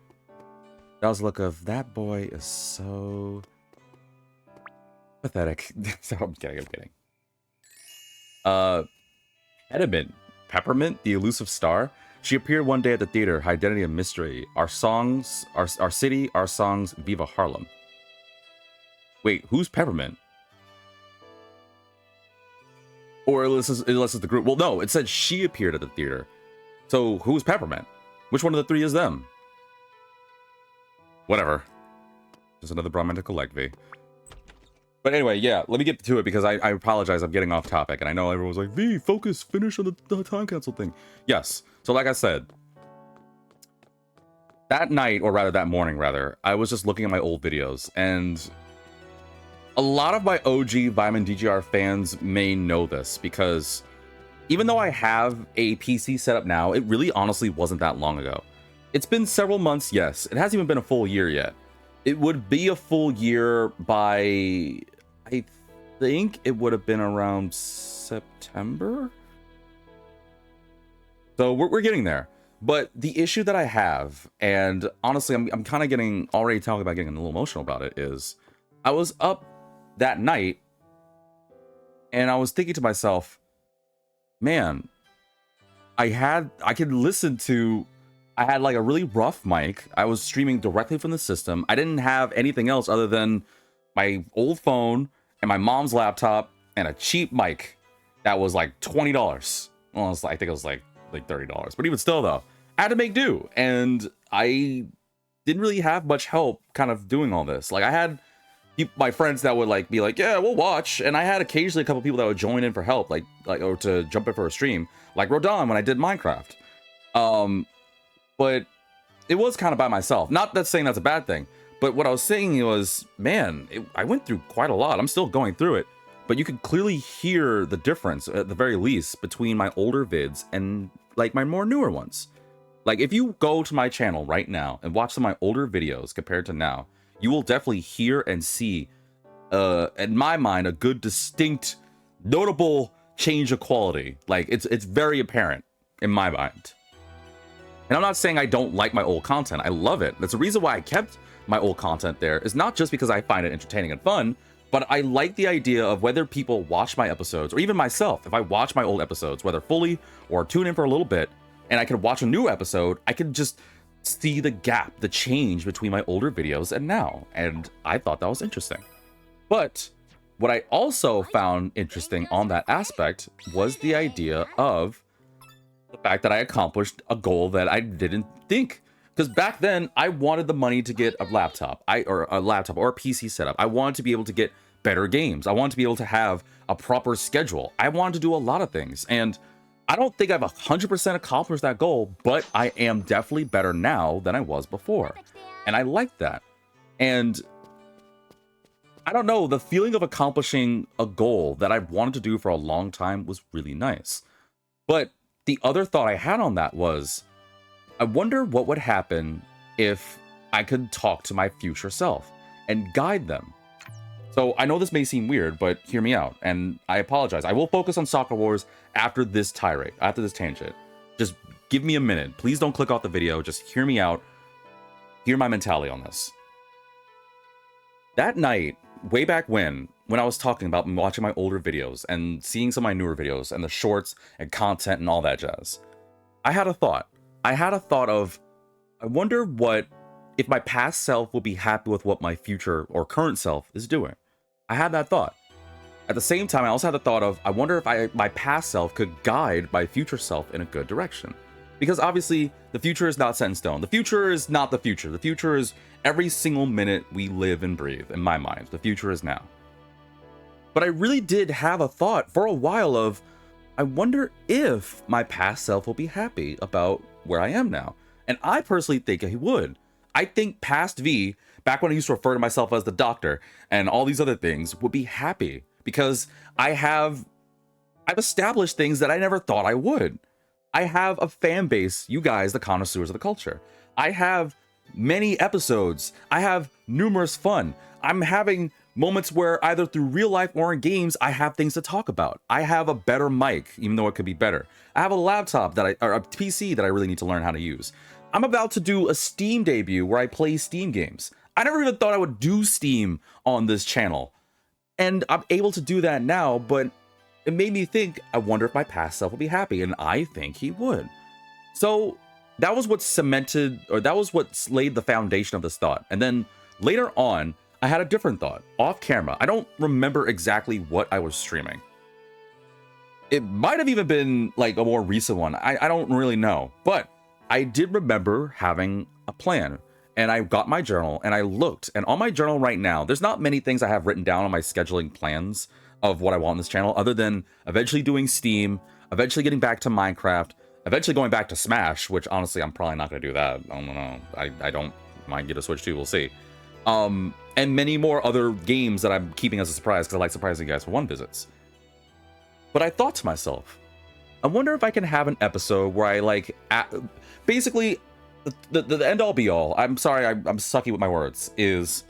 That was a look of, that boy is so pathetic. So I'm kidding. Pediment. Peppermint, the elusive star. She appeared one day at the theater, Identity and Mystery. Our songs, our city, our songs, Viva Harlem. Wait, who's Peppermint? Or unless it's the group. Well, no, it said she appeared at the theater. So who's Peppermint? Which one of the three is them? Whatever. Just another Brahmin to collect, V. But anyway, yeah, let me get to it because I apologize, I'm getting off topic. And I know everyone's like, V, focus, finish on the time capsule thing. Yes. So like I said, that night, or rather that morning, rather, I was just looking at my old videos. And a lot of my OG Vitamin DGR fans may know this because even though I have a PC set up now, it really honestly wasn't that long ago. It's been several months, yes. It hasn't even been a full year yet. It would be a full year by, I think it would have been around September. So we're getting there. But the issue that I have, and honestly, I'm kind of already talking about getting a little emotional about it, is I was up that night and I was thinking to myself, man, I had like a really rough mic. I was streaming directly from the system. I didn't have anything else other than my old phone and my mom's laptop and a cheap mic that was like $20. Well, I think it was like $30. But even still, though, I had to make do. And I didn't really have much help kind of doing all this. Like, I had my friends that would like be like, yeah, we'll watch. And I had occasionally a couple people that would join in for help, like or to jump in for a stream, like Rodan when I did Minecraft. But it was kind of by myself. Not that saying that's a bad thing, but what I was saying was, man, I went through quite a lot. I'm still going through it, but you could clearly hear the difference, at the very least, between my older vids and like my more newer ones. Like if you go to my channel right now and watch some of my older videos compared to now, you will definitely hear and see, in my mind, a good, distinct, notable change of quality. Like it's very apparent in my mind. And I'm not saying I don't like my old content. I love it. That's the reason why I kept my old content there, is not just because I find it entertaining and fun, but I like the idea of whether people watch my episodes, or even myself, if I watch my old episodes, whether fully or tune in for a little bit, and I can watch a new episode, I can just see the gap, the change between my older videos and now. And I thought that was interesting. But what I also found interesting on that aspect was the idea of the fact that I accomplished a goal that I didn't think. Because back then, I wanted the money to get a laptop, or a PC setup. I wanted to be able to get better games. I wanted to be able to have a proper schedule. I wanted to do a lot of things. And I don't think I've 100% accomplished that goal, but I am definitely better now than I was before. And I like that. And I don't know, the feeling of accomplishing a goal that I've wanted to do for a long time was really nice. But the other thought I had on that was, I wonder what would happen if I could talk to my future self and guide them. So I know this may seem weird, but hear me out, and I apologize. I will focus on Sakura Wars after this tirade, after this tangent. Just give me a minute. Please don't click off the video. Just hear me out. Hear my mentality on this. That night, way back when I was talking about watching my older videos and seeing some of my newer videos and the shorts and content and all that jazz, I had a thought. I had a thought of, I wonder what if my past self will be happy with what my future or current self is doing. I had that thought. At the same time, I also had the thought of, I wonder if my past self could guide my future self in a good direction. Because obviously, the future is not set in stone. The future is not the future. The future is every single minute we live and breathe, in my mind. The future is now. But I really did have a thought for a while of, I wonder if my past self will be happy about where I am now. And I personally think he would. I think past V, back when I used to refer to myself as the doctor and all these other things, would be happy because I've established things that I never thought I would. I have a fan base, you guys, the connoisseurs of the culture. I have many episodes. I have numerous fun. I'm having moments where either through real life or in games, I have things to talk about. I have a better mic, even though it could be better. I have a laptop or a PC that I really need to learn how to use. I'm about to do a Steam debut where I play Steam games. I never even thought I would do Steam on this channel. And I'm able to do that now, but it made me think, I wonder if my past self will be happy, and I think he would. So that was what cemented, or that was what laid the foundation of this thought. And then later on, I had a different thought, off camera. I don't remember exactly what I was streaming. It might have even been like a more recent one. I don't really know, but I did remember having a plan, and I got my journal and I looked, and on my journal right now, there's not many things I have written down on my scheduling plans of what I want on this channel, other than eventually doing Steam, eventually getting back to Minecraft, eventually going back to Smash, which honestly, I'm probably not going to do that. I don't know. I don't mind get a Switch too. We'll see. And many more other games that I'm keeping as a surprise because I like surprising you guys for one visits. But I thought to myself, I wonder if I can have an episode where I basically the end all be all. I'm sorry, I'm sucky with my words. Is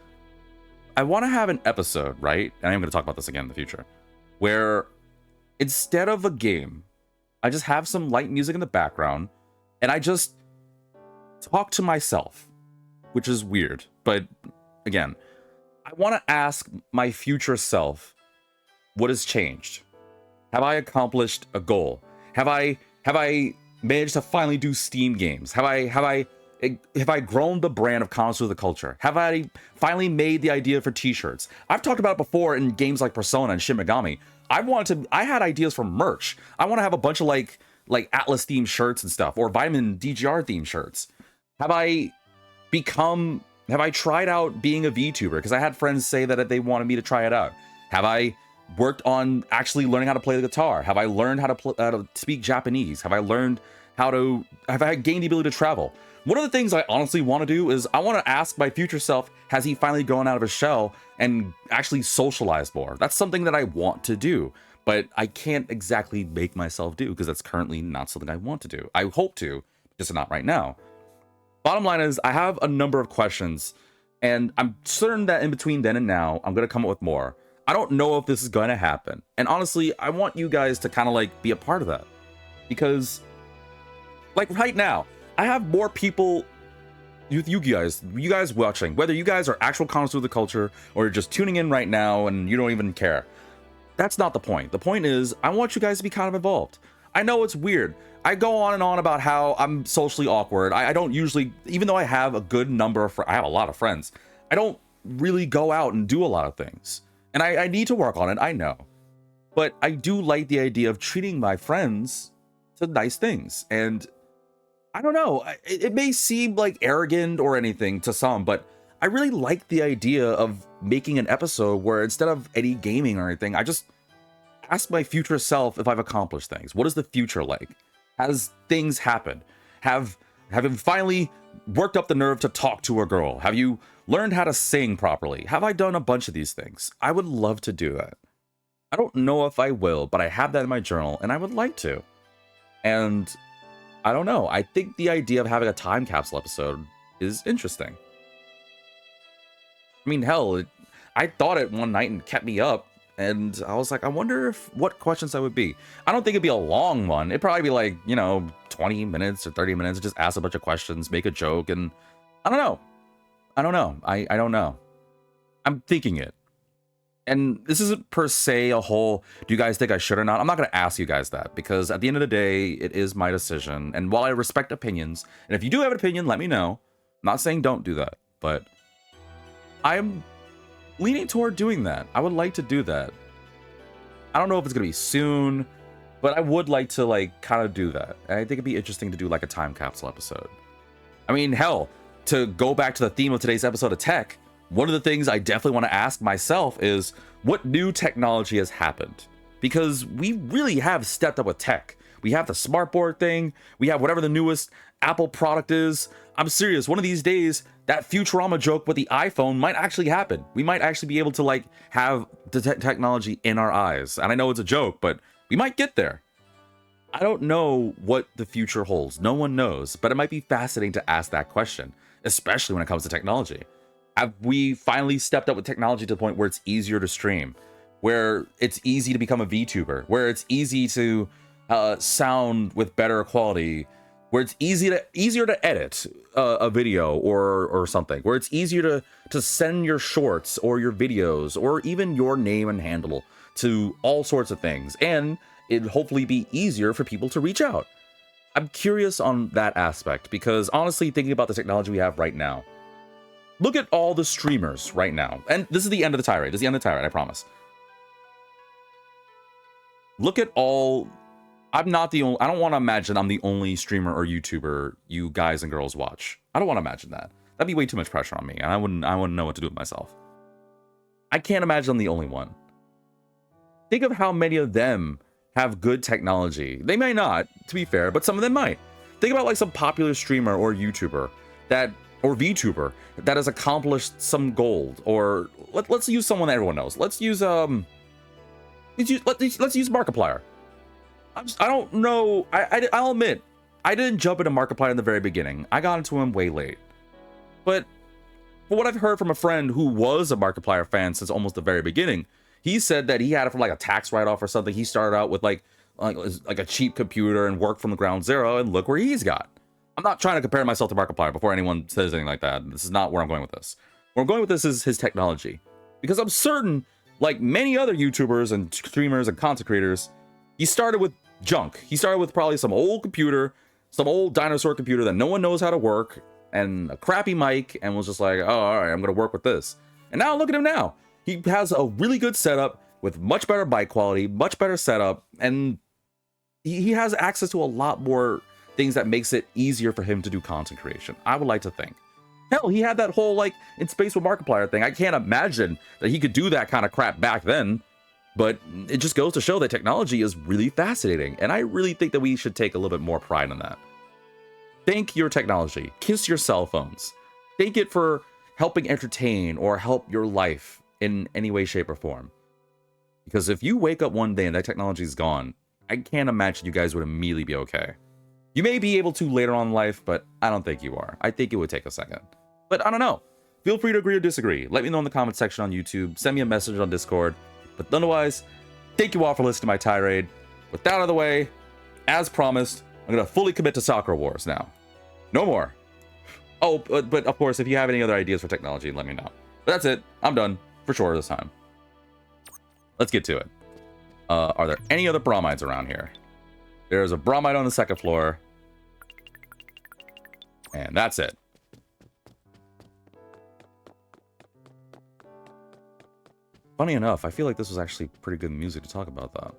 I want to have an episode, right? And I'm going to talk about this again in the future, where instead of a game, I just have some light music in the background, and I just talk to myself, which is weird. But again, I want to ask my future self, what has changed? Have I accomplished a goal? Have I managed to finally do Steam games? Have I grown the brand of connoisseur of the culture? Have I finally made the idea for t-shirts? I've talked about it before in games like Persona and Shin Megami. I had ideas for merch. I want to have a bunch of like Atlas themed shirts and stuff, or Vitamin DGR themed shirts. Have I tried out being a VTuber? Because I had friends say that they wanted me to try it out. Have I worked on actually learning how to play the guitar? Have I learned how to speak Japanese? Have I gained the ability to travel? One of the things I honestly want to do is I want to ask my future self, has he finally grown out of his shell and actually socialized more? That's something that I want to do, but I can't exactly make myself do because that's currently not something I want to do. I hope to, just not right now. Bottom line is, I have a number of questions, and I'm certain that in between then and now, I'm going to come up with more. I don't know if this is going to happen. And honestly, I want you guys to kind of be a part of that. Because, right now, I have more people, you guys watching, whether you guys are actual connoisseurs of the culture or you're just tuning in right now and you don't even care. That's not the point. The point is, I want you guys to be kind of involved. I know it's weird. I go on and on about how I'm socially awkward. I don't usually, even though I have a good number of, I have a lot of friends, I don't really go out and do a lot of things. And I need to work on it, I know. But I do like the idea of treating my friends to nice things. And I don't know, it may seem like arrogant or anything to some, but I really like the idea of making an episode where instead of any gaming or anything, I just ask my future self if I've accomplished things. What is the future like? Has things happened? Have you finally worked up the nerve to talk to a girl? Have you learned how to sing properly? Have I done a bunch of these things? I would love to do that. I don't know if I will, but I have that in my journal and I would like to. And I don't know. I think the idea of having a time capsule episode is interesting. I mean, hell, I thought it one night and kept me up. And I was like, I wonder what questions that would be. I don't think it'd be a long one. It'd probably be like, 20 minutes or 30 minutes. Just ask a bunch of questions, make a joke, and I don't know. I don't know. I'm thinking it. And this isn't per se a whole, do you guys think I should or not? I'm not going to ask you guys that because at the end of the day, it is my decision. And while I respect opinions, and if you do have an opinion, let me know. I'm not saying don't do that, but I'm leaning toward doing that. I would like to do that. I don't know if it's going to be soon, but I would like to kind of do that. And I think it'd be interesting to do like a time capsule episode. I mean, hell, to go back to the theme of today's episode of tech, one of the things I definitely want to ask myself is what new technology has happened? Because we really have stepped up with tech. We have the smartboard thing. We have whatever the newest Apple product is. I'm serious. One of these days, that Futurama joke with the iPhone might actually happen. We might actually be able to have the technology in our eyes. And I know it's a joke, but we might get there. I don't know what the future holds. No one knows, but it might be fascinating to ask that question, especially when it comes to technology. Have we finally stepped up with technology to the point where it's easier to stream, where it's easy to become a VTuber, where it's easy to sound with better quality, where it's easier to edit a video or something, where it's easier to send your shorts or your videos or even your name and handle to all sorts of things, and it'd hopefully be easier for people to reach out. I'm curious on that aspect because honestly, thinking about the technology we have right now, look at all the streamers right now, and this is the end of the tirade. This is the end of the tirade, I promise. Look at all. I'm not the only. I don't want to imagine I'm the only streamer or YouTuber you guys and girls watch. I don't want to imagine that. That'd be way too much pressure on me, and I wouldn't know what to do with myself. I can't imagine I'm the only one. Think of how many of them have good technology. They may not, to be fair, but some of them might. Think about some popular streamer or YouTuber or VTuber that has accomplished some gold. Or let's use someone that everyone knows. Let's use Markiplier. I don't know. I'll admit, I didn't jump into Markiplier in the very beginning. I got into him way late. But from what I've heard from a friend who was a Markiplier fan since almost the very beginning, he said that he had it from a tax write-off or something. He started out with like a cheap computer and worked from the ground zero, and look where he's got. I'm not trying to compare myself to Markiplier before anyone says anything like that. This is not where I'm going with this. Where I'm going with this is his technology. Because I'm certain, like many other YouTubers and streamers and content creators, he started with junk. He started with probably some old computer, some old dinosaur computer that no one knows how to work, and a crappy mic, and was just like, oh, all right, I'm going to work with this. And now look at him now. He has a really good setup with much better mic quality, much better setup, and he has access to a lot more things that makes it easier for him to do content creation. I would like to think. Hell, he had that whole in space with Markiplier thing. I can't imagine that he could do that kind of crap back then, but it just goes to show that technology is really fascinating, and I really think that we should take a little bit more pride in that. Thank your technology. Kiss your cell phones. Thank it for helping entertain or help your life in any way, shape, or form. Because if you wake up one day and that technology is gone, I can't imagine you guys would immediately be okay. You may be able to later on in life, but I don't think you are. I think it would take a second. But I don't know. Feel free to agree or disagree. Let me know in the comment section on YouTube. Send me a message on Discord. But otherwise, thank you all for listening to my tirade. With that out of the way, as promised, I'm going to fully commit to Sakura Wars now. No more. Oh, but of course, if you have any other ideas for technology, let me know. But that's it. I'm done for sure this time. Let's get to it. Are there any other bromides around here? There's a bromide on the second floor. And that's it. Funny enough, I feel like this was actually pretty good music to talk about that.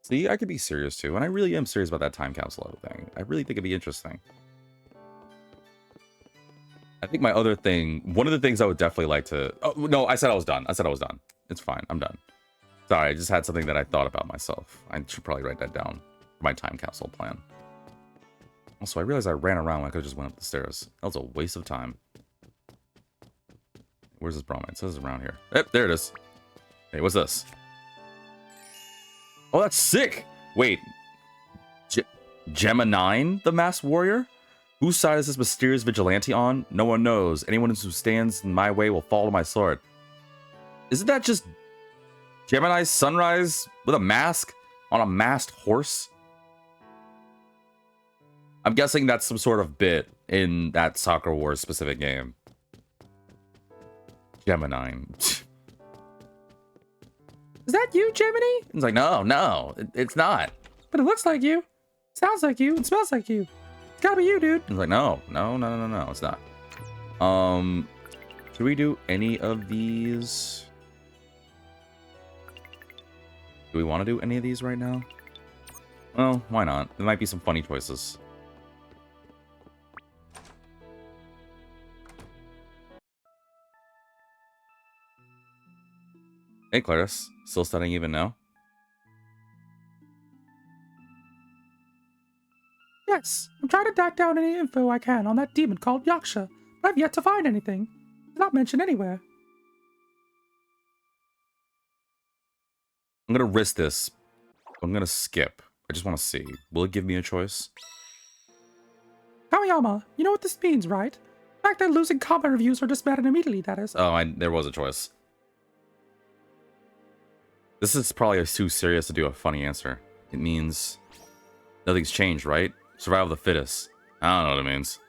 See, I could be serious too, and I really am serious about that time capsule thing. I really think it'd be interesting. I think my other thing, one of the things I would definitely like to... Oh, no, I said I was done. I said I was done. It's fine. I'm done. Sorry, I just had something that I thought about myself. I should probably write that down for my time capsule plan. Also, I realized I ran around when I could have just went up the stairs. That was a waste of time. Where's this bromide? It says it's around here. Yep, there it is. Hey, what's this? Oh, that's sick! Wait. Gemini, the masked warrior? Whose side is this mysterious vigilante on? No one knows. Anyone who stands in my way will fall to my sword. Isn't that just Gemini's sunrise with a mask on a masked horse? I'm guessing that's some sort of bit in that Sakura Wars specific game. Gemini. Is that you, Gemini? It's like, no, it's not. But it looks like you. Sounds like you. It smells like you. It's gotta be you, dude. It's like, no, it's not. Should we do any of these? Do we want to do any of these right now? Well, why not? There might be some funny choices. Hey, Claris. Still studying even now? Yes, I'm trying to track down any info I can on that demon called Yaksha, but I've yet to find anything. It's not mentioned anywhere. I'm gonna risk this. I'm gonna skip. I just want to see. Will it give me a choice? Kawayama, you know what this means, right? The fact that losing combat reviews are disbanded immediately, that is. Oh, there was a choice. This is probably too serious to do a funny answer. It means nothing's changed, right? Survival of the fittest. I don't know what it means.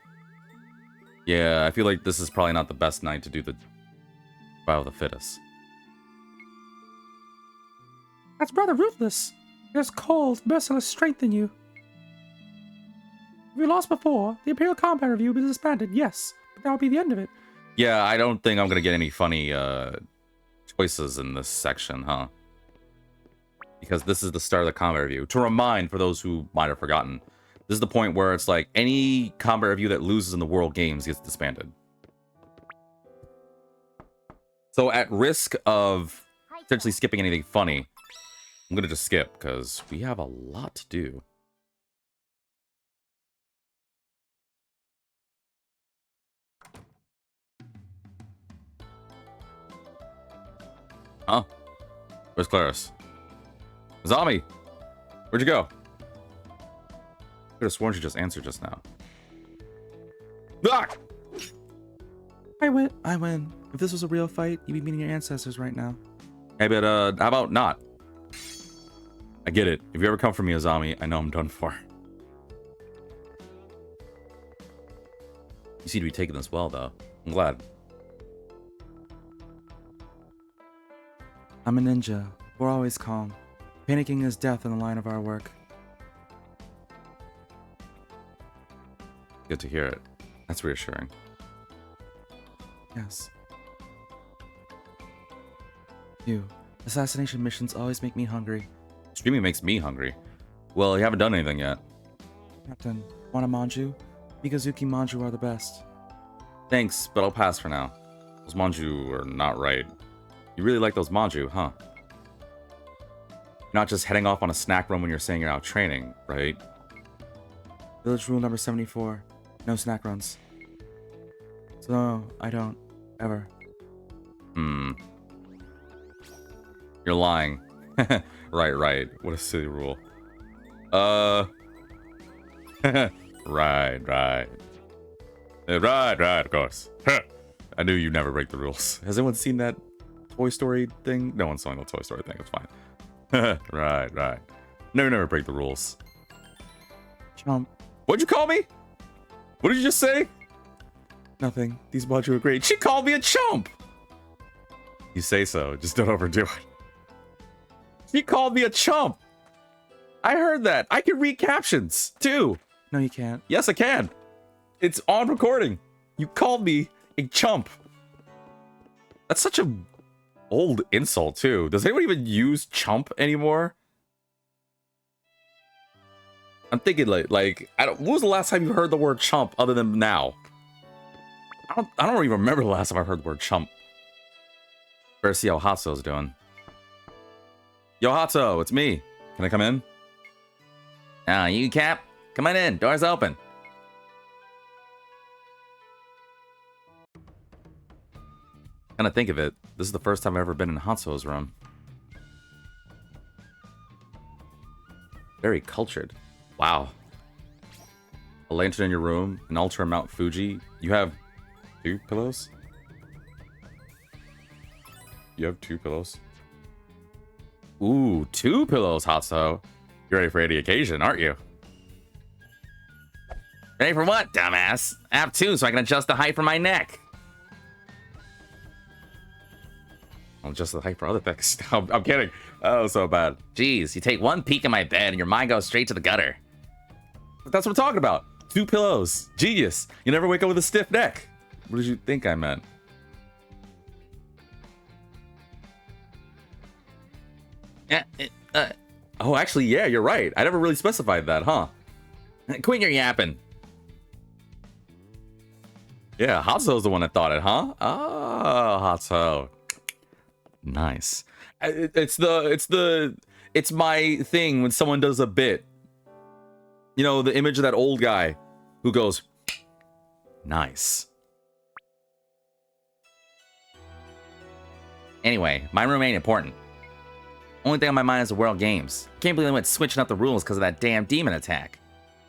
Yeah, I feel like this is probably not the best night to do the survival of the fittest. That's rather ruthless. There's cold, merciless strength in you. If we lost before, the Imperial Combat Review would be disbanded, yes, but that would be the end of it. Yeah, I don't think I'm gonna get any funny choices in this section, huh? Because this is the start of the combat review. To remind, for those who might have forgotten, this is the point where it's like any combat review that loses in the World Games gets disbanded. So at risk of potentially skipping anything funny, I'm gonna just skip because we have a lot to do. Huh? Where's Claris? Zami! Where'd you go? I could have sworn she just answered just now. Ah! I win. If this was a real fight, you'd be meeting your ancestors right now. Hey, but how about not? I get it. If you ever come for me, Azami, I know I'm done for. You seem to be taking this well, though. I'm glad. I'm a ninja. We're always calm. Panicking is death in the line of our work. Good to hear it. That's reassuring. Yes. You. Assassination missions always make me hungry. Streaming makes me hungry. Well, you haven't done anything yet. Captain, want a manju? Mikazuki manju are the best. Thanks, but I'll pass for now. Those manju are not right. You really like those manju, huh? You're not just heading off on a snack run when you're saying you're out training, right? Village rule number 74. No snack runs. So, no, I don't. Ever. You're lying. Right. What a silly rule. Right. Right, of course. I knew you never break the rules. Has anyone seen that Toy Story thing? No one's seen the Toy Story thing, it's fine. Right. Never break the rules. Chump, What'd you call me? What did you just say? Nothing. These baju are great. She called me a chump. You say so. Just don't overdo it. She called me a chump. I heard that. I can read captions too. No, you can't. Yes, I can. It's on recording. You called me a chump. That's such a old insult too. Does anyone even use chump anymore? I'm thinking like when was the last time you heard the word chump other than now? I don't even remember the last time I heard the word chump. Better see how Hatsu's doing. Yo, Hatsu, it's me. Can I come in? Ah, you Cap? Come on in. Door's open. Kind of think of it, this is the first time I've ever been in Hatsu's room. Very cultured. Wow. A lantern in your room, an altar on Mount Fuji. You have 2 pillows? You have 2 pillows? Ooh, 2 pillows, Hatsu. You're ready for any occasion, aren't you? Ready for what, dumbass? I have 2 so I can adjust the height for my neck. I'll adjust the height for other things. I'm kidding. Oh, so bad. Jeez, you take one peek at my bed and your mind goes straight to the gutter. But that's what I'm talking about. 2 pillows. Genius. You never wake up with a stiff neck. What did you think I meant? Oh, actually, yeah, you're right. I never really specified that, huh? Quit your yapping. Yeah, Hatsu's the one that thought it, huh? Oh, Hatsu. Nice. It's my thing when someone does a bit. You know, the image of that old guy who goes, nice. Anyway, my room ain't important. Only thing on my mind is the World Games. Can't believe they went switching up the rules because of that damn demon attack.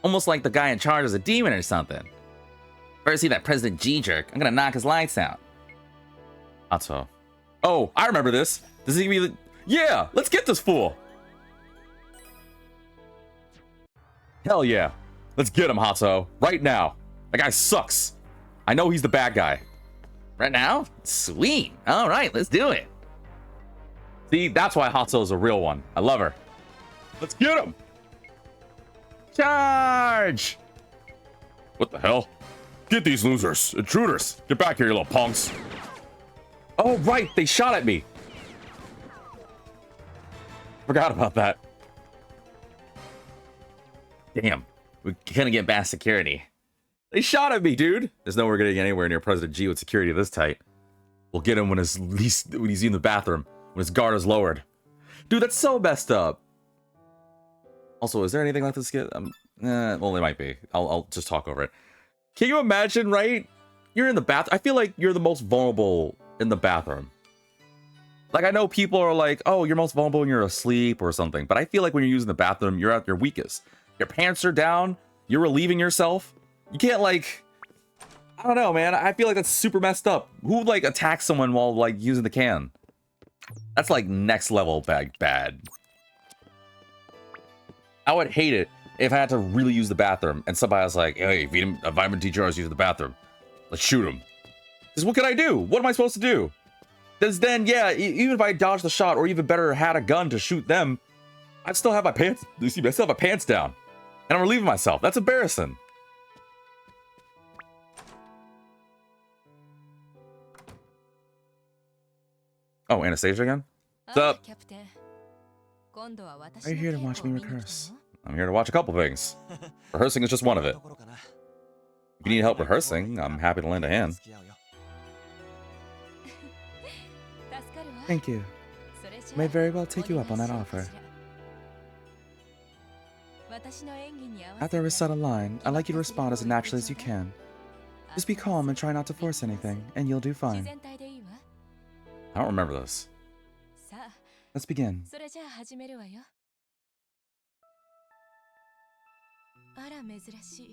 Almost like the guy in charge is a demon or something. If I ever see that President G jerk, I'm gonna knock his lights out. Hatsu. Oh, I remember this. Does he really? Yeah, let's get this fool. Hell yeah. Let's get him, Hatsu. Right now. That guy sucks. I know he's the bad guy. Right now? Sweet. All right, let's do it. See, that's why Hatsu is a real one. I love her. Let's get him. Charge. What the hell? Get these losers. Intruders. Get back here, you little punks. Oh, right. They shot at me. Forgot about that. Damn. We couldn't get past security. They shot at me, dude. There's no way we're getting anywhere near President G with security this tight. We'll get him when he's in the bathroom, when his guard is lowered. Dude, that's so messed up. Also, is there anything like this skit? Well, it might be. I'll just talk over it. Can you imagine, right? You're in the bath. I feel like you're the most vulnerable in the bathroom. Like, I know people are like, oh, you're most vulnerable when you're asleep or something. But I feel like when you're using the bathroom, you're at your weakest. Your pants are down. You're relieving yourself. You can't, like... I don't know, man. I feel like that's super messed up. Who would, like, attack someone while, like, using the can? That's, like, next level bad. I would hate it if I had to really use the bathroom and somebody was like, hey, a vitamin teacher is using the bathroom. Let's shoot him. Because what can I do? What am I supposed to do? Because then, yeah, even if I dodge the shot or even better had a gun to shoot them, I'd still have my pants. You see me? I still have my pants down. And I'm relieving myself. That's embarrassing. Oh, Anastasia again? What's up? Are you here to watch me rehearse? I'm here to watch a couple things. Rehearsing is just one of it. If you need help rehearsing, I'm happy to lend a hand. Thank you. I may very well take you up on that offer. After I recite a line, I'd like you to respond as naturally as you can. Just be calm and try not to force anything, and you'll do fine. I don't remember this. Let's begin.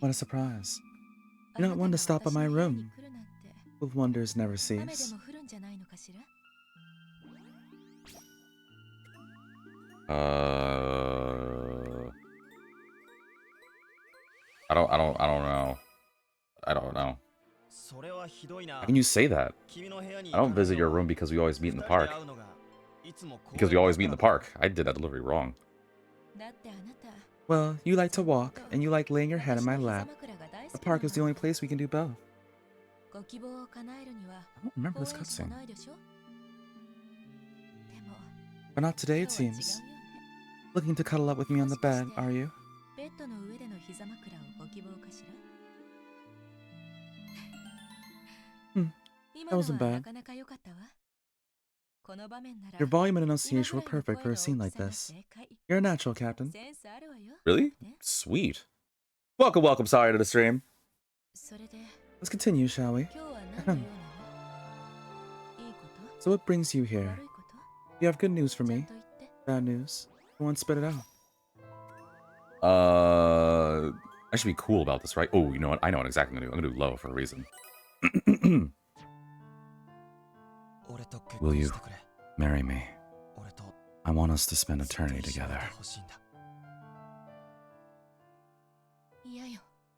What a surprise. You're not one to stop by my room. Will wonders never cease? I don't know. I don't know. How can you say that? I don't visit your room because we always meet in the park. Because we always meet in the park. I did that delivery wrong. Well, you like to walk, and you like laying your head in my lap. The park is the only place we can do both. I don't remember this cutscene. But not today, it seems. Looking to cuddle up with me on the bed, are you? That wasn't bad. Your volume and enunciation were perfect for a scene like this. You're a natural, Captain. Really? Sweet. Welcome, welcome, sorry to the stream. Let's continue, shall we? So what brings you here? You have good news for me? Bad news? Go on, spit it out. I should be cool about this, right? Oh, you know what? I know what exactly I'm gonna do. I'm gonna do low for a reason. Will you marry me? I want us to spend eternity together.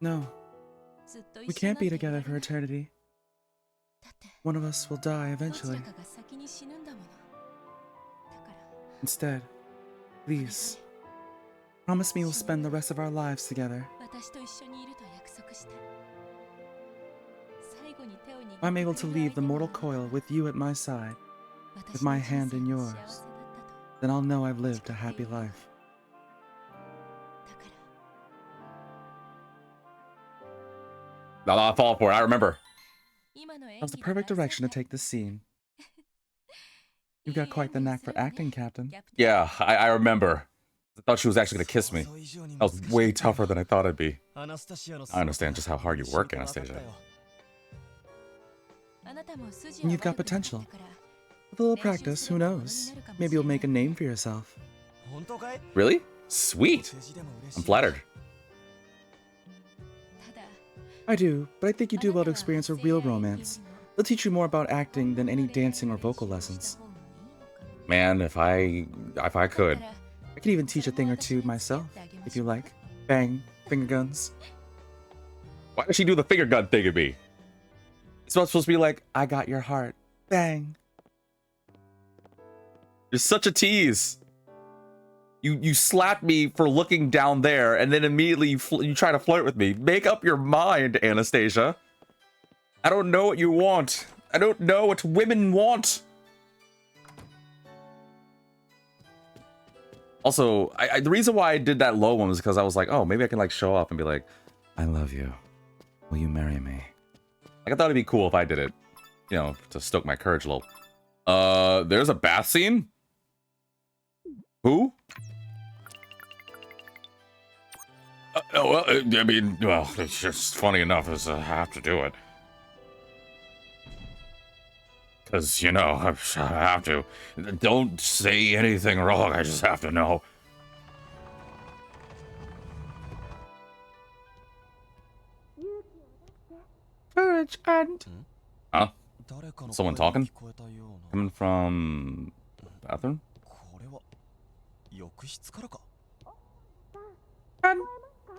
No, we can't be together for eternity. One of us will die eventually. Instead, please, promise me we'll spend the rest of our lives together. If I'm able to leave the mortal coil with you at my side, with my hand in yours, then I'll know I've lived a happy life. I'll fall for it. I remember. That was the perfect direction to take this scene. You've got quite the knack for acting, Captain. Yeah, I remember. I thought she was actually gonna kiss me. That was way tougher than I thought it'd be. I understand just how hard you work, Anastasia. And you've got potential. With a little practice, who knows? Maybe you'll make a name for yourself. Really? Sweet. I'm flattered. I do, but I think you do well to experience a real romance. They'll teach you more about acting than any dancing or vocal lessons. Man, if I could. I could even teach a thing or two myself, if you like. Bang, finger guns. Why does she do the finger gun thing at me? It's not supposed to be like, I got your heart. Bang. You're such a tease. You slapped me for looking down there, and then immediately you try to flirt with me. Make up your mind, Anastasia. I don't know what you want. I don't know what women want. Also, the reason why I did that low one was because I was like, oh, maybe I can like show up and be like, I love you. Will you marry me? Like, I thought it'd be cool if I did it, you know, to stoke my courage a little. There's a bath scene? Who? Well, I mean, well, it's just funny enough as I have to do it. Because, you know, I have to. Don't say anything wrong, I just have to know. Courage and... Huh? Someone talking? Coming from... the bathroom? And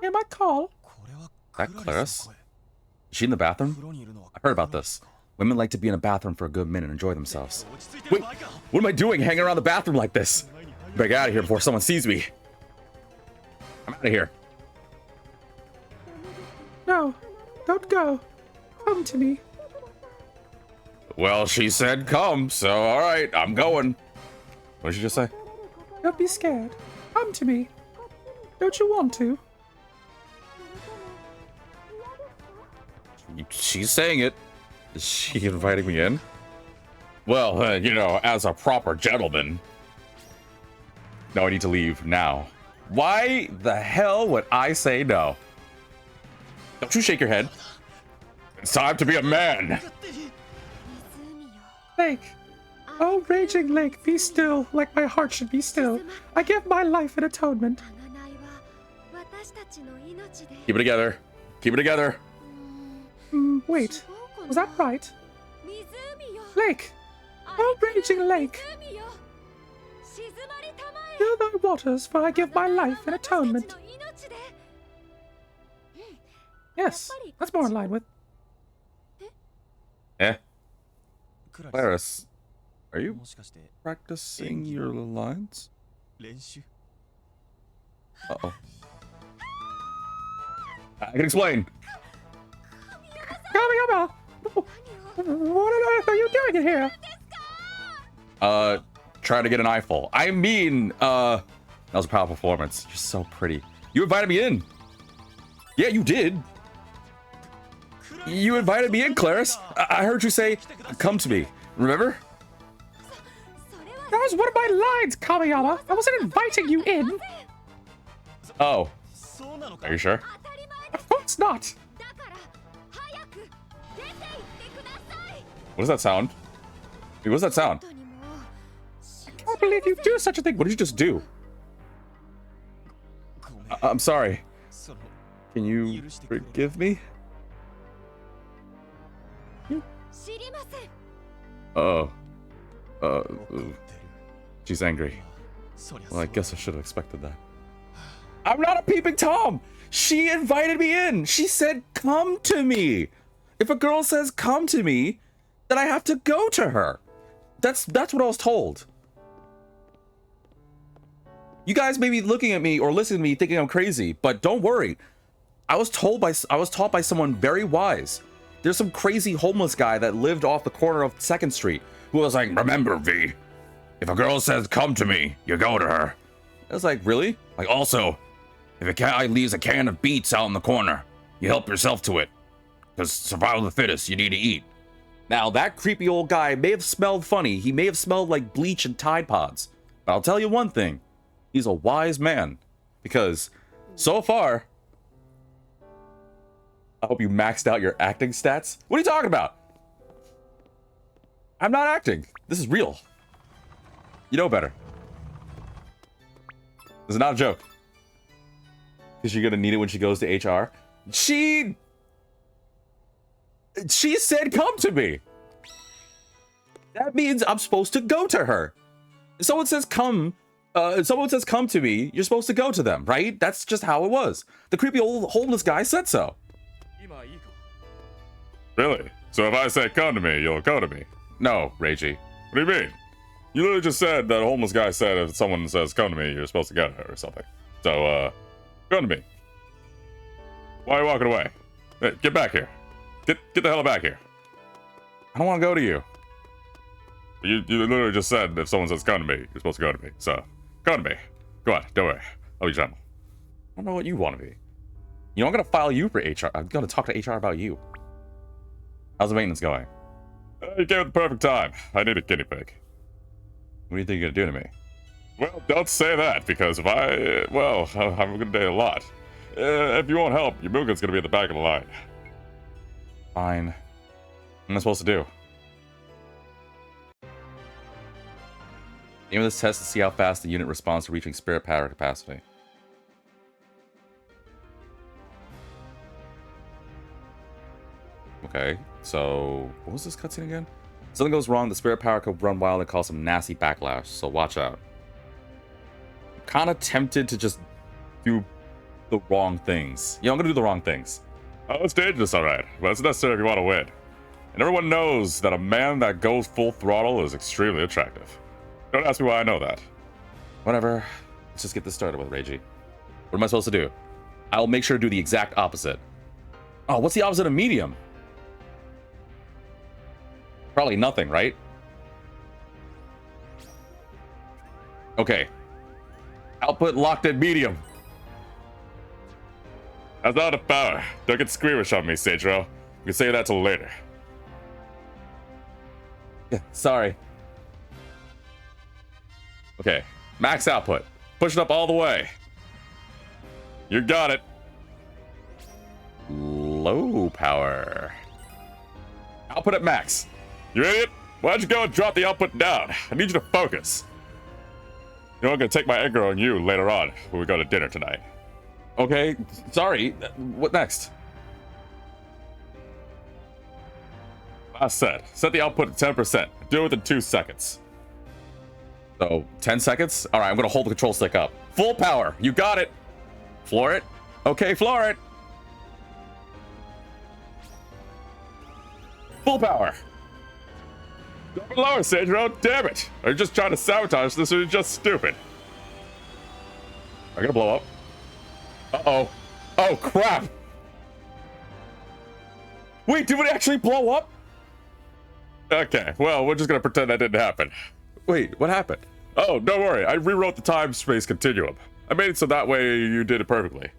hear my call. Is that Claris? Is she in the bathroom? I heard about this. Women like to be in a bathroom for a good minute and enjoy themselves. Wait, what am I doing hanging around the bathroom like this? Better get out of here before someone sees me. I'm out of here. No, don't go. Come to me. Well, she said come, so alright, I'm going. What did she just say? Don't be scared. Come to me. Don't you want to? She's saying it. Is she inviting me in? Well, you know, as a proper gentleman. No, I need to leave now. Why the hell would I say no? Don't you shake your head. It's time to be a man. Lake. Oh, raging lake, be still, like my heart should be still. I give my life in atonement. Keep it together. Keep it together. Wait, was that right? Lake. Oh, raging lake. Fill thy waters, for I give my life in atonement. Yes, that's more in line with. Eh? Claris, are you practicing your lines? Uh-oh. I can explain. Kamiyama! What on earth are you doing in here? Trying to get an eyeful. I mean, that was a powerful performance. You're so pretty. You invited me in. Yeah, you did. You invited me in, Claris. I heard you say, come to me. Remember? That was one of my lines, Kamiyama. I wasn't inviting you in. Oh. Are you sure? Of course not. What does that sound? Wait, what does that sound? I can't believe you do such a thing. What did you just do? I'm sorry. Can you forgive me? Oh. She's angry. Well, I guess I should have expected that. I'm not a peeping Tom! She invited me in! She said, come to me! If a girl says, come to me, then I have to go to her. That's what I was told. You guys may be looking at me or listening to me thinking I'm crazy, but don't worry. I was taught by someone very wise. There's some crazy homeless guy that lived off the corner of 2nd Street who was like, remember, V, if a girl says, come to me, you go to her. I was like, really? Like, also, if a guy leaves a can of beets out in the corner, you help yourself to it. Because survival of the fittest, you need to eat. Now, that creepy old guy may have smelled funny. He may have smelled like bleach and Tide Pods. But I'll tell you one thing. He's a wise man. Because, so far, I hope you maxed out your acting stats. What are you talking about? I'm not acting. This is real. You know better. This is not a joke. Because you're gonna need it when she goes to HR. She said come to me. That means I'm supposed to go to her. If someone says come to me, you're supposed to go to them, right? That's just how it was. The creepy old homeless guy said so. Really? So if I say come to me, you'll go to me? No, Reiji. What do you mean? You literally just said that a homeless guy said if someone says come to me, you're supposed to go to her or something. So, go to me. Why are you walking away? Hey, get back here. Get the hell back here. I don't want to go to you. You literally just said if someone says come to me, you're supposed to go to me. So, go to me. Go on, don't worry. I'll be gentle. I don't know what you want to be. You know, I'm gonna file you for HR. I'm gonna talk to HR about you. How's the maintenance going? You gave it the perfect time. I need a guinea pig. What do you think you're gonna do to me? Well, don't say that, because if I'm gonna do a lot. If you won't help, your Mugen's gonna be at the back of the line. Fine. What am I supposed to do? Aim of this test to see how fast the unit responds to reaching spirit power capacity. Okay, so what was this cutscene again? Something goes wrong, the spirit power could run wild and cause some nasty backlash, so watch out. I'm kind of tempted to just do the wrong things. Yeah, I'm gonna do the wrong things. Oh, it's dangerous, alright, but it's necessary if you want to win. And everyone knows that a man that goes full throttle is extremely attractive. Don't ask me why I know that. Whatever, let's just get this started with, Reiji. What am I supposed to do? I'll make sure to do the exact opposite. Oh, what's the opposite of medium? Probably nothing, right? Okay. Output locked at medium. That's not enough power. Don't get squeamish on me, Seijiro. We can save that till later. Yeah, sorry. Okay. Max output. Push it up all the way. You got it. Low power. Output at max. You idiot! Why'd you go and drop the output down? I need you to focus. You know, I'm gonna take my egg on you later on when we go to dinner tonight. Okay, sorry. What next? Last set the output to 10%. Do it within 2 seconds. So, 10 seconds? Alright, I'm gonna hold the control stick up. Full power. You got it. Floor it. Okay, floor it. Full power. Go lower, Sandro. Damn it. Are you just trying to sabotage this or are you just stupid? Are you gonna blow up? Uh-oh. Oh, crap. Wait, did it actually blow up? Okay, well, we're just gonna pretend that didn't happen. Wait, what happened? Oh, don't worry. I rewrote the time-space continuum. I made it so that way you did it perfectly.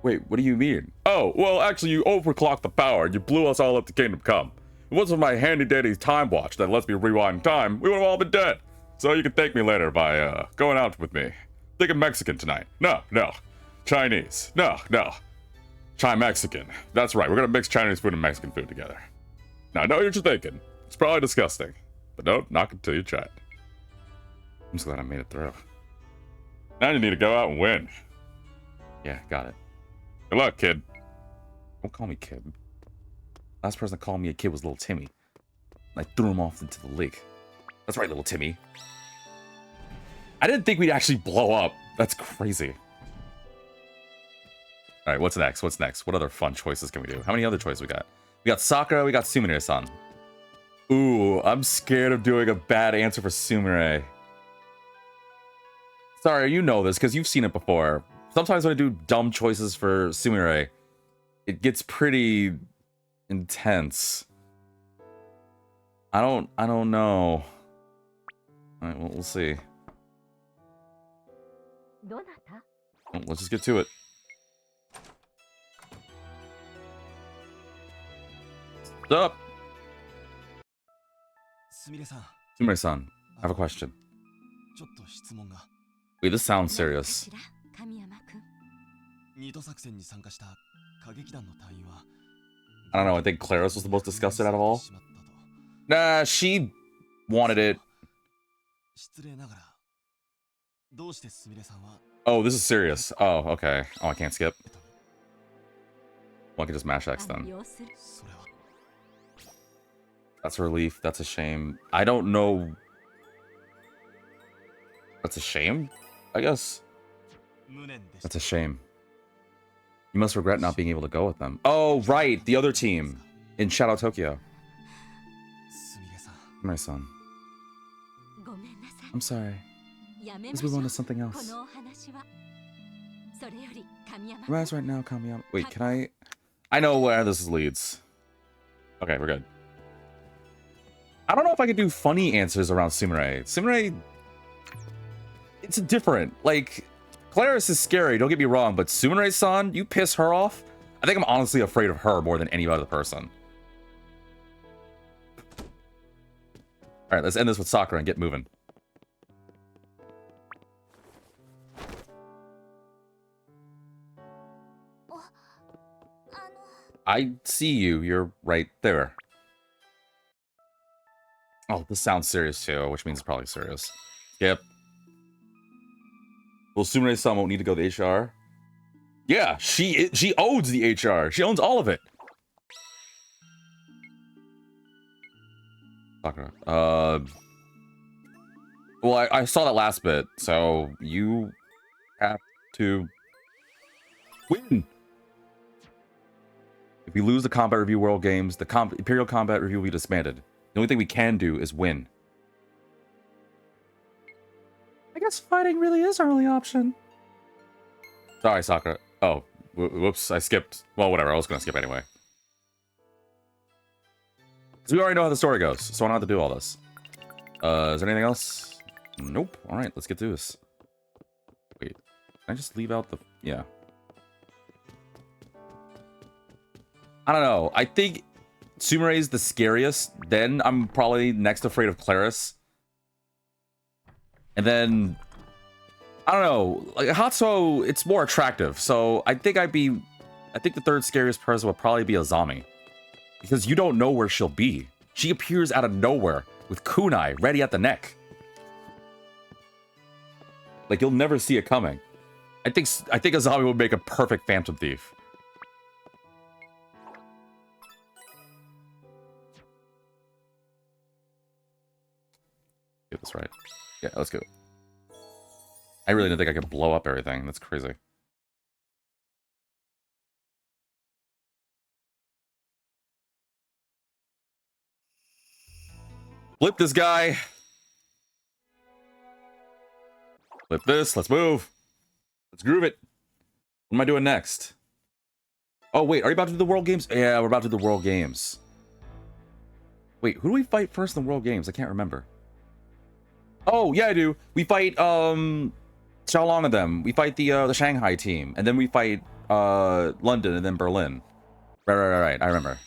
Wait, what do you mean? Oh, well, actually, you overclocked the power and you blew us all up to Kingdom Come. If it wasn't for my handy-dandy time watch that lets me rewind time, we would have all been dead. So you can thank me later by, going out with me. Think of Mexican tonight. No. Chinese. No. Chi-Mexican. That's right, we're gonna mix Chinese food and Mexican food together. Now, I know what you're thinking. It's probably disgusting. But don't knock it till you try it. I'm just glad I made it through. Now you need to go out and win. Yeah, got it. Good luck, kid. Don't call me kid. Last person that called me a kid was little Timmy. I threw him off into the lake. That's right, little Timmy. I didn't think we'd actually blow up. That's crazy. All right, what's next? What other fun choices can we do? How many other choices we got? We got Sakura, we got Sumire-san. Ooh, I'm scared of doing a bad answer for Sumire. Sorry, you know this because you've seen it before. Sometimes when I do dumb choices for Sumire, it gets pretty intense. I don't know. All right, well, we'll see. Well, let's just get to it. What's up? Sumire-san, I have a question. Wait, this sounds serious. I don't know, I think Claris was the most disgusted out of all. Nah, she wanted it. Oh, this is serious. Oh, okay. Oh, I can't skip. Well, I can just mash X then. That's a relief. That's a shame. I don't know. That's a shame, I guess. That's a shame. You must regret not being able to go with them. Oh, right. The other team in Shadow Tokyo. My son. I'm sorry. Let's move on to something else. Rise right now, Kamiyama. Wait, can I? I know where this leads. Okay, we're good. I don't know if I could do funny answers around Sumire. Sumire, it's different. Like, Claris is scary, don't get me wrong, but Sumire-san, you piss her off? I think I'm honestly afraid of her more than any other person. Alright, let's end this with Sakura and get moving. I see you, you're right there. Oh, this sounds serious too, which means it's probably serious. Yep. Well, Sumire-san won't need to go to the HR. Yeah, she owns the HR. She owns all of it. Sakura. Well, I saw that last bit, so you have to win. If we lose the Combat Review World Games, the Imperial Combat Review will be disbanded. The only thing we can do is win. I guess fighting really is our only option. Sorry, Sakura. Oh, whoops, I skipped. Well, whatever, I was gonna skip anyway. Because we already know how the story goes, so I don't have to do all this. Is there anything else? Nope. Alright, let's get to this. Wait, can I just leave out the... Yeah. I don't know. I think Sumire is the scariest. Then I'm probably next afraid of Claris. And then... I don't know. Like, Hatsuo, it's more attractive. So I think I think the third scariest person would probably be Azami. Because you don't know where she'll be. She appears out of nowhere with kunai ready at the neck. Like, you'll never see it coming. I think Azami would make a perfect Phantom Thief. Get this right. Yeah, let's go. I really didn't think I could blow up everything. That's crazy. Flip this guy. Flip this. Let's move. Let's groove it. What am I doing next? Oh, wait. Are you about to do the World Games? Yeah, we're about to do the World Games. Wait, who do we fight first in the World Games? I can't remember. Oh, yeah, I do. We fight, Xiaolong and them. We fight the Shanghai team. And then we fight, London and then Berlin. Right. I remember.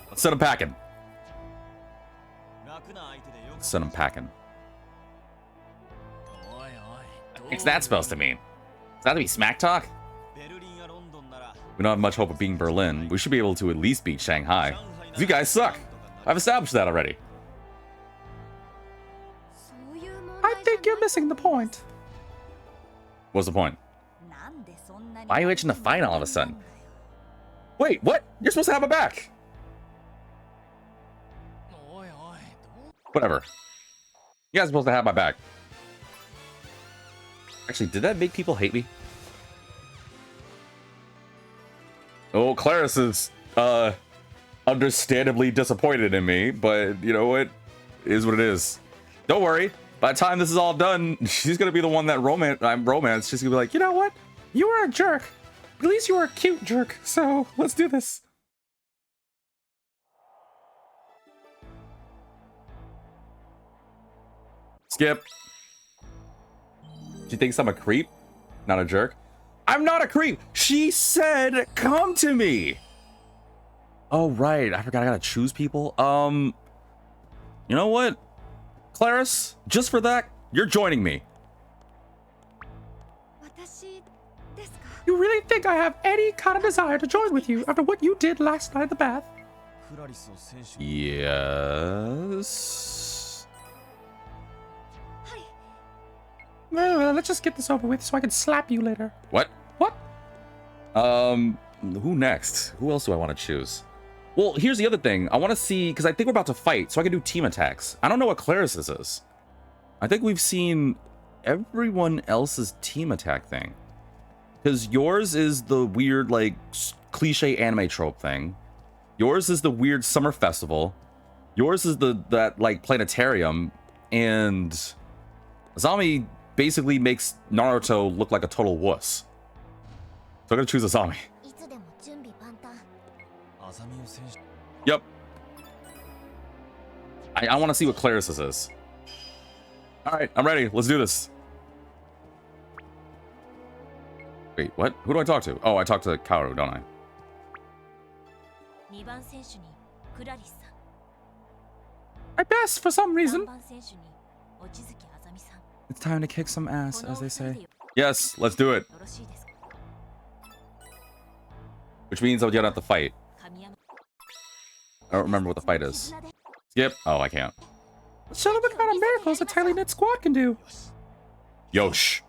Let's send him packing. Let's send him packing. What's that supposed to mean? Is that to be smack talk? We don't have much hope of beating Berlin. We should be able to at least beat Shanghai. You guys suck. I've established that already. I think you're missing the point. What's the point? Why are you itching to fight all of a sudden? Wait, what? You're supposed to have my back. Whatever. You guys are supposed to have my back. Actually, did that make people hate me? Oh, Claris is, understandably disappointed in me, but you know what? It is what it is. Don't worry. By the time this is all done, she's gonna be the one that I'm romance. She's gonna be like, you know what? You were a jerk. At least you were a cute jerk. So let's do this. Skip. She thinks I'm a creep, not a jerk. I'm not a creep. She said, come to me. Oh, right. I forgot I gotta choose people. You know what? Claris, just for that, you're joining me. You really think I have any kind of desire to join with you after what you did last night at the bath? Yes. Well, let's just get this over with so I can slap you later. What? What? Who next? Who else do I want to choose? Well, here's the other thing. I want to see, because I think we're about to fight, so I can do team attacks. I don't know what Claris's is. I think we've seen everyone else's team attack thing. Because yours is the weird, like, cliche anime trope thing. Yours is the weird summer festival. Yours is that like, planetarium. And Azami basically makes Naruto look like a total wuss. So I'm gonna choose Azami. Yep. I want to see what Claris's is. Alright, I'm ready. Let's do this. Wait, what? Who do I talk to? Oh, I talk to Kaoru, don't I? I best for some reason. It's time to kick some ass, as they say. Yes, let's do it. Which means I'll get out the fight. I don't remember what the fight is. Skip. Oh, I can't. Show them what kind of miracles a tightly knit squad can do. Yosh.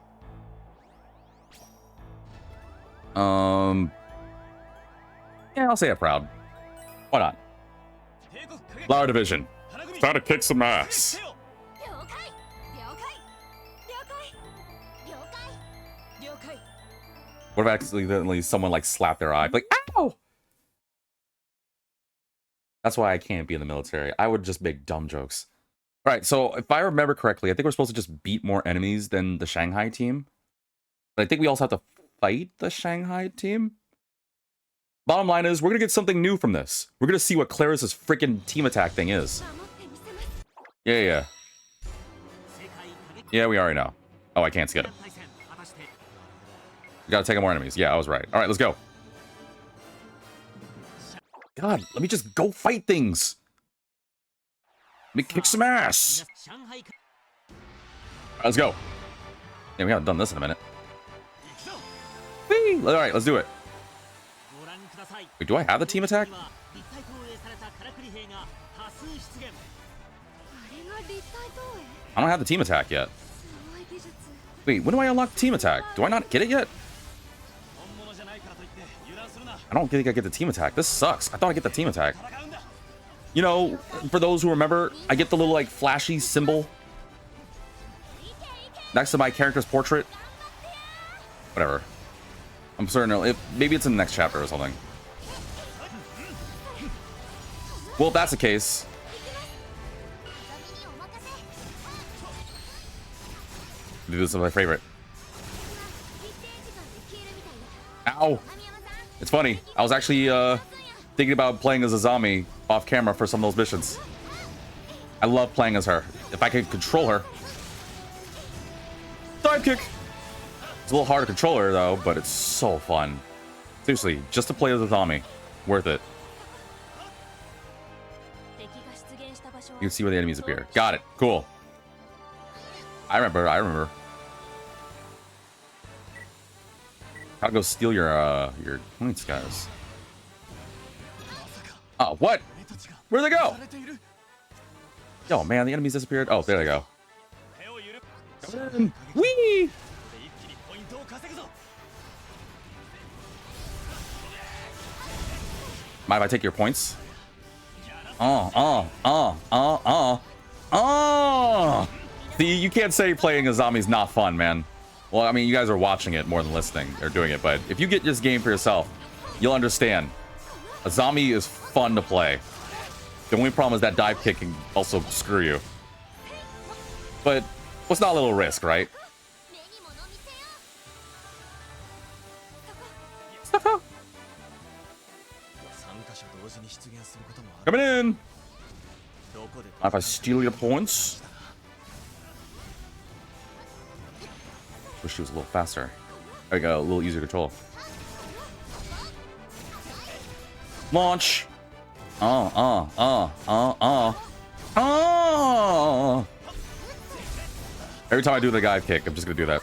Yeah, I'll say it proud. Why not? Flower Division. It's time to kick some ass. What if accidentally someone like slapped their eye? Like, ow! That's why I can't be in the military. I would just make dumb jokes. All right, so if I remember correctly, I think we're supposed to just beat more enemies than the Shanghai team. But I think we also have to fight the Shanghai team. Bottom line is, we're going to get something new from this. We're going to see what Claris's freaking team attack thing is. Yeah. Yeah, we already know. Oh, I can't skip. We gotta take out more enemies. Yeah, I was right. All right, let's go. God, let me just go fight things. Let me kick some ass. All right, let's go. Yeah, we haven't done this in a minute. Whee! All right, let's do it. Wait, do I have the team attack? I don't have the team attack yet. Wait, when do I unlock the team attack? Do I not get it yet? I don't think I get the team attack. This sucks. I thought I get the team attack. You know, for those who remember, I get the little, like, flashy symbol next to my character's portrait. Whatever. I'm certain maybe it's in the next chapter or something. Well, if that's the case. This is my favorite. Ow! It's funny. I was actually thinking about playing as Azami off camera for some of those missions. I love playing as her. If I could control her. Dive kick! It's a little hard to control her though, but it's so fun. Seriously, just to play as Azami. Worth it. You can see where the enemies appear. Got it. Cool. I remember. Gotta go steal your points, guys. Oh, what? Where'd they go? Yo, man, the enemies disappeared. Oh, there they go. Whee! Mind if I take your points? See, you can't say playing a zombie is not fun, man. Well, I mean, you guys are watching it more than listening or doing it, but if you get this game for yourself, you'll understand. A zombie is fun to play. The only problem is that dive kick can also screw you. But what's not a little risk, right? Coming in! Mind if I steal your points? Wish she was a little faster. There we go, a little easier to control. Launch! Every time I do the dive kick, I'm just gonna do that.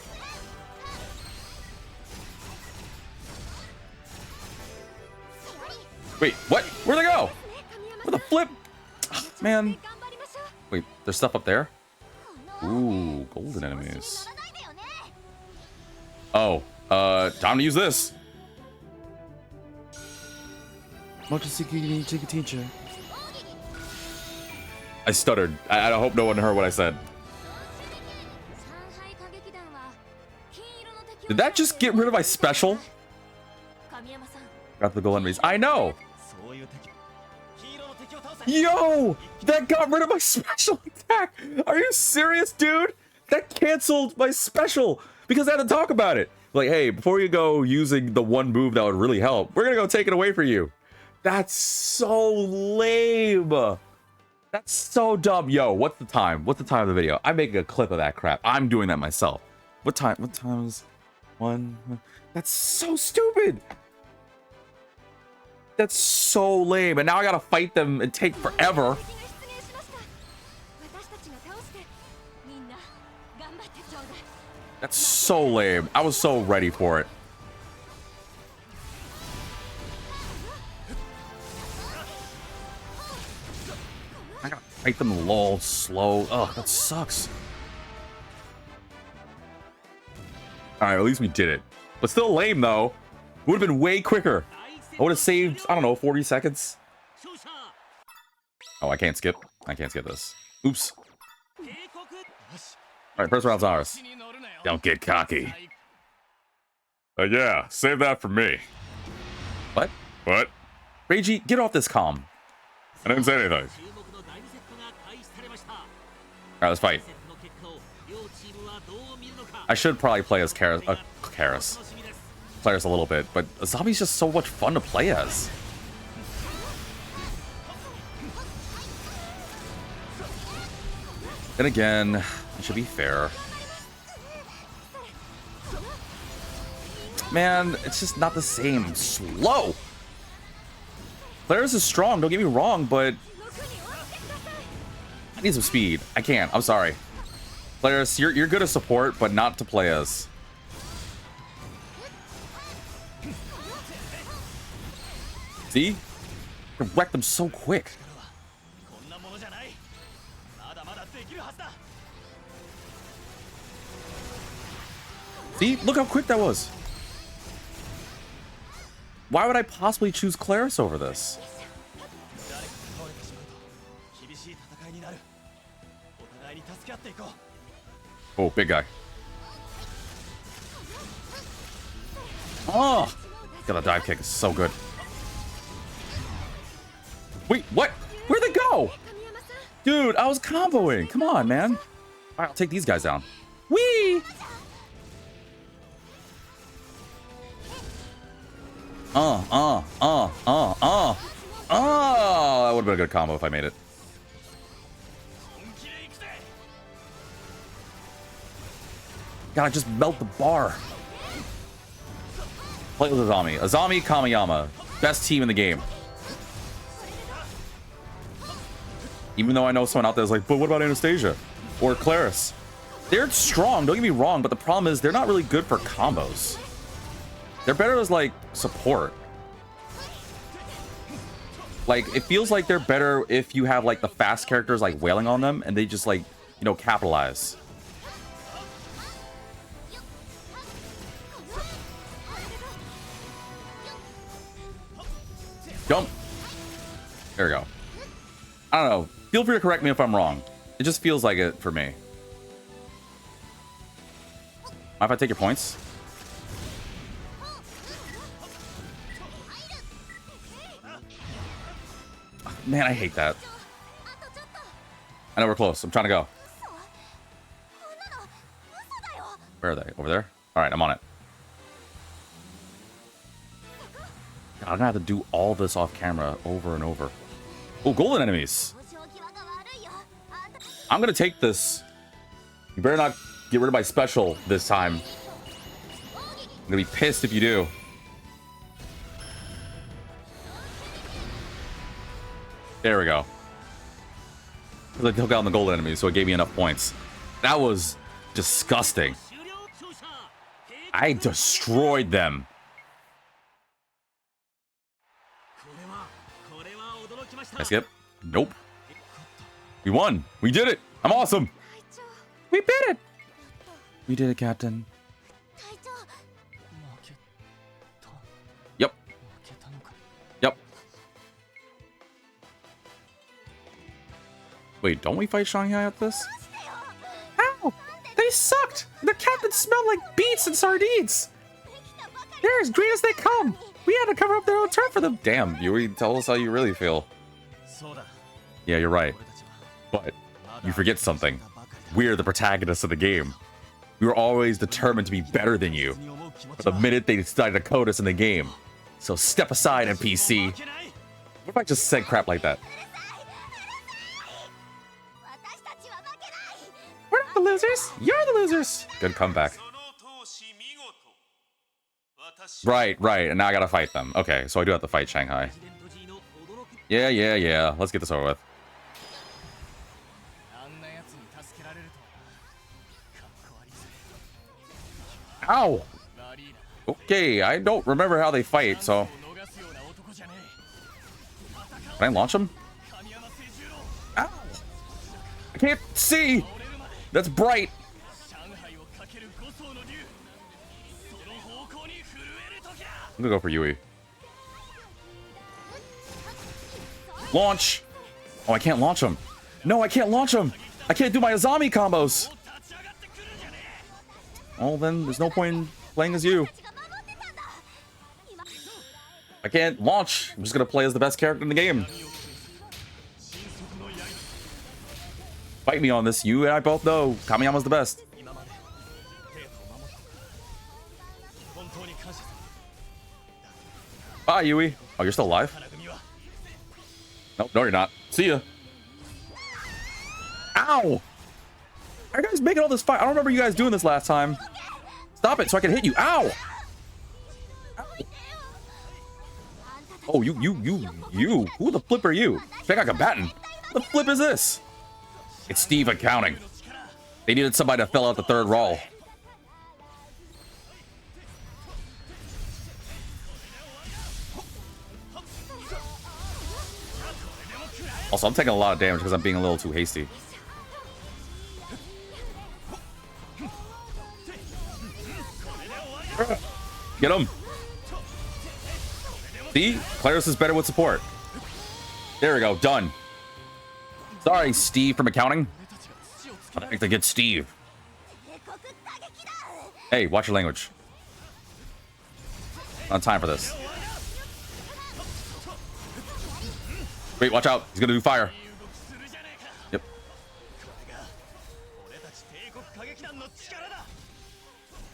Wait, what? Where'd they go? Where the flip? Oh, man. Wait, there's stuff up there? Ooh, golden enemies. Oh, time to use this. I stuttered. I hope no one heard what I said. Did that just get rid of my special? Got the golden enemies. I know! Yo! That got rid of my special attack! Are you serious, dude? That canceled my special because I had to talk about it. Like, hey, before you go using the one move that would really help, we're gonna go take it away for you. That's so lame. That's so dumb. Yo, what's the time? What's the time of the video? I'm making a clip of that crap. I'm doing that myself. What time? What time is one? That's so stupid. That's so lame. And now I gotta fight them and take forever. That's so lame. I was so ready for it. I gotta fight them lol slow. Ugh, that sucks. Alright, at least we did it. But still lame though. Would have been way quicker. I would have saved, I don't know, 40 seconds. Oh, I can't skip. I can't skip this. Oops. Alright, first round's ours. Don't get cocky. Yeah, save that for me. What? What? Reiji, get off this comm. I didn't say anything. Alright, let's fight. I should probably play as Claris. Claris a little bit, but a zombie's just so much fun to play as. Then again, I should be fair. Man, it's just not the same. Slow! Claris is strong, don't get me wrong, but I need some speed. I can't, I'm sorry. Claris, you're good at support, but not to play as. See? You can wreck them so quick. See? Look how quick that was. Why would I possibly choose Claris over this? Oh, big guy. Oh, got a dive kick. It's so good. Wait, what? Where'd they go? Dude, I was comboing. Come on, man. All right, I'll take these guys down. Whee! Oh, that would have been a good combo if I made it. Gotta just melt the bar. Play with Azami. Azami, Kamiyama. Best team in the game. Even though I know someone out there is like, but what about Anastasia? Or Claris? They're strong, don't get me wrong, but the problem is they're not really good for combos. They're better as, like, support. Like, it feels like they're better if you have, like, the fast characters, like, wailing on them, and they just, like, you know, capitalize. Jump. There we go. I don't know. Feel free to correct me if I'm wrong. It just feels like it for me. Mind if I take your points? Man, I hate that. I know we're close. I'm trying to go. Where are they? Over there? Alright, I'm on it. God, I'm gonna have to do all this off camera over and over. Oh, golden enemies. I'm gonna take this. You better not get rid of my special this time. I'm gonna be pissed if you do. There we go. Because I took out the golden enemies, so it gave me enough points. That was disgusting. I destroyed them. Can I skip? Nope. We won. We did it. I'm awesome. We did it. We did it, Captain. Yep. Yep. Wait, don't we fight Shanghai at this? Ow! They sucked. The captain smelled like beets and sardines. They're as green as they come. We had to cover up their own turf for them. Damn, Yui, tell us how you really feel. Yeah, you're right. But you forget something. We're the protagonists of the game. We were always determined to be better than you. But the minute they decided to code us in the game. So step aside, NPC. What if I just said crap like that? We're not the losers. You're the losers. Good comeback. Right, and now I gotta fight them. Okay, so I do have to fight Shanghai. Yeah. Let's get this over with. Ow! Okay, I don't remember how they fight, so... Can I launch them? Ow! I can't see! That's bright! I'm gonna go for Yui. Launch! Oh, I can't launch him. No, I can't launch him! I can't do my Azami combos! Well, then, there's no point in playing as you. I can't launch. I'm just gonna play as the best character in the game. Fight me on this. You and I both know Kamiyama's the best. Bye, Yui. Oh, you're still alive? Nope, no, you're not. See ya. Ow! Are you guys making all this fight? I don't remember you guys doing this last time. Stop it so I can hit you. Ow! Oh, you. Who the flip are you? Check out combatant. What the flip is this? It's Steve accounting. They needed somebody to fill out the third role. Also, I'm taking a lot of damage because I'm being a little too hasty. Get him. See? Claris is better with support. There we go. Done. Sorry, Steve from accounting. I think to get Steve. Hey, watch your language. On time for this. Wait, watch out. He's gonna do fire. Yep.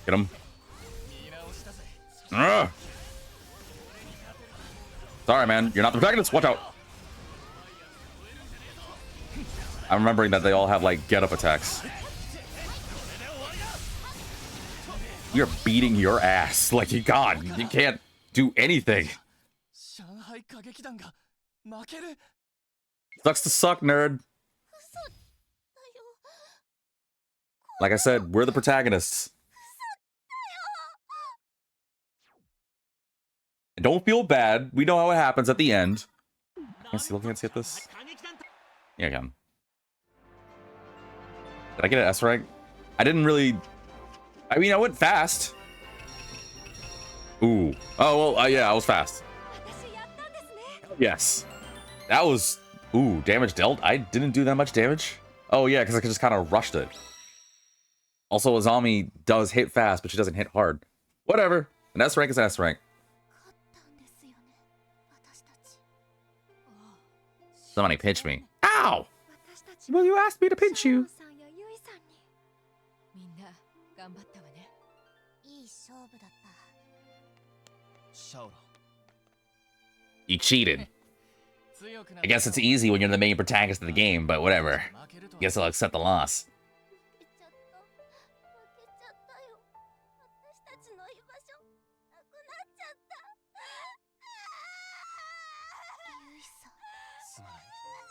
Get him. Ugh. Sorry, man. You're not the protagonist. Watch out. I'm remembering that they all have, like, get-up attacks. We are beating your ass. Like, God, you can't do anything. Sucks to suck, nerd. Like I said, we're the protagonists. And don't feel bad. We know how it happens at the end. Can't see this. Yeah, I can. Did I get an S rank? I didn't really. I mean, I went fast. Ooh. Oh, well, yeah, I was fast. Yes. That was. Ooh, damage dealt. I didn't do that much damage. Oh, yeah, because I just kind of rushed it. Also, Azami does hit fast, but she doesn't hit hard. Whatever. An S rank is an S rank. Somebody pinch me. Ow! Well, you asked me to pinch you. You cheated. I guess it's easy when you're the main protagonist of the game, but whatever. Guess I'll accept the loss.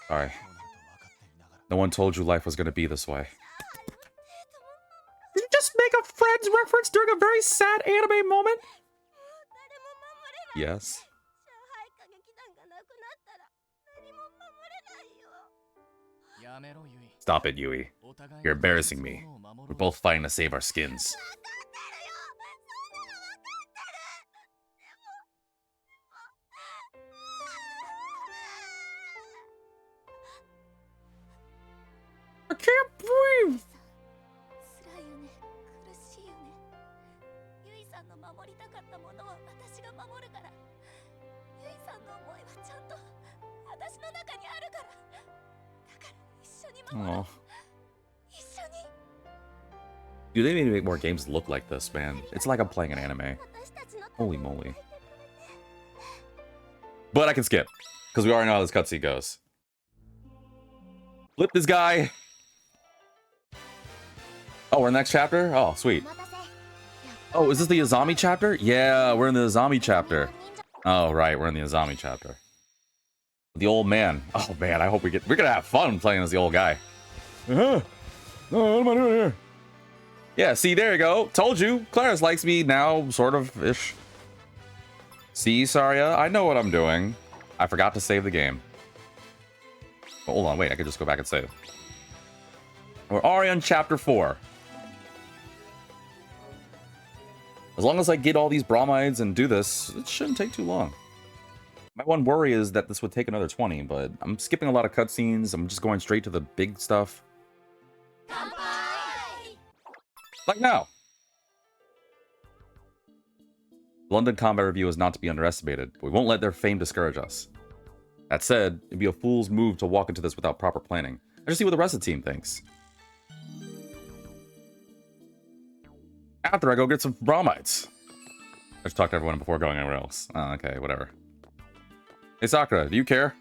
Sorry. No one told you life was gonna be this way. Did you just make a Friends reference during a very sad anime moment? Yes. Stop it, Yui. You're embarrassing me. We're both fighting to save our skins. I can't breathe. Oh. Dude, they need to make more games look like this, man. It's like I'm playing an anime. Holy moly. But I can skip, because we already know how this cutscene goes. Flip this guy. Oh, we're in the next chapter? Oh, sweet. Oh, is this the Azami chapter? Yeah, we're in the Azami chapter. Oh, right, we're in the Azami chapter. The old man. Oh, man, I hope we're gonna have fun playing as the old guy. Oh, what am I doing here? Yeah, see, there you go. Told you. Claris likes me now, sort of-ish. See, Saria, I know what I'm doing. I forgot to save the game. Oh, hold on, wait, I could just go back and save. We're already on chapter 4. As long as I get all these bromides and do this, it shouldn't take too long. My one worry is that this would take another 20, but I'm skipping a lot of cutscenes. I'm just going straight to the big stuff. Like now. London Combat Review is not to be underestimated, but we won't let their fame discourage us. That said, it'd be a fool's move to walk into this without proper planning. I just see what the rest of the team thinks. After I go get some bromides. I just talked to everyone before going anywhere else. Oh, okay, whatever. Hey Sakura, do you care?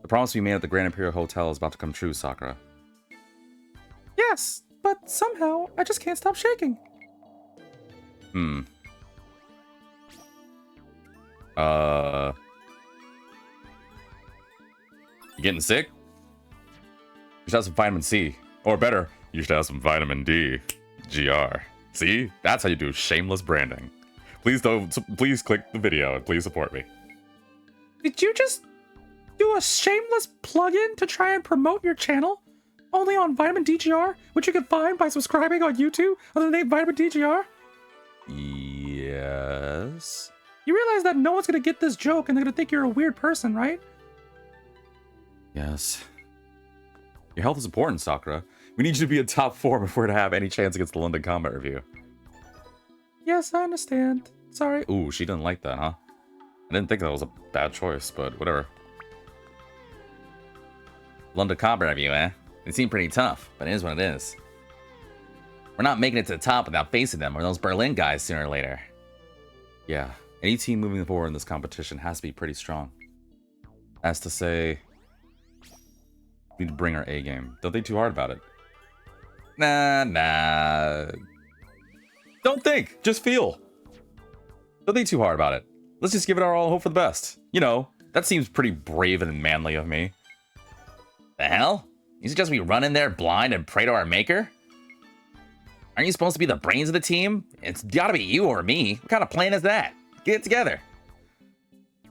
The promise we made at the Grand Imperial Hotel is about to come true, Sakura. Yes, but somehow I just can't stop shaking. You getting sick? You should have some vitamin C. Or better, you should have some vitamin D. GR. See? That's how you do shameless branding. Please click the video and please support me. Did you just do a shameless plug-in to try and promote your channel? Only on Vitamin DGR, which you can find by subscribing on YouTube under the name Vitamin DGR? Yes. You realize that no one's gonna get this joke and they're gonna think you're a weird person, right? Yes. Your health is important, Sakura. We need you to be in top 4 before to have any chance against the London Combat Review. Yes, I understand. Sorry. Ooh, she didn't like that, huh? I didn't think that was a bad choice, but whatever. London Combat Review, eh? It seemed pretty tough, but it is what it is. We're not making it to the top without facing them or those Berlin guys sooner or later. Yeah, any team moving forward in this competition has to be pretty strong. As to say, we need to bring our A game. Don't think too hard about it. Nah. Don't think, just feel. Don't think too hard about it. Let's just give it our all, hope for the best. You know, that seems pretty brave and manly of me. The hell? You suggest we run in there blind and pray to our maker? Aren't you supposed to be the brains of the team? It's gotta be you or me. What kind of plan is that? Get it together.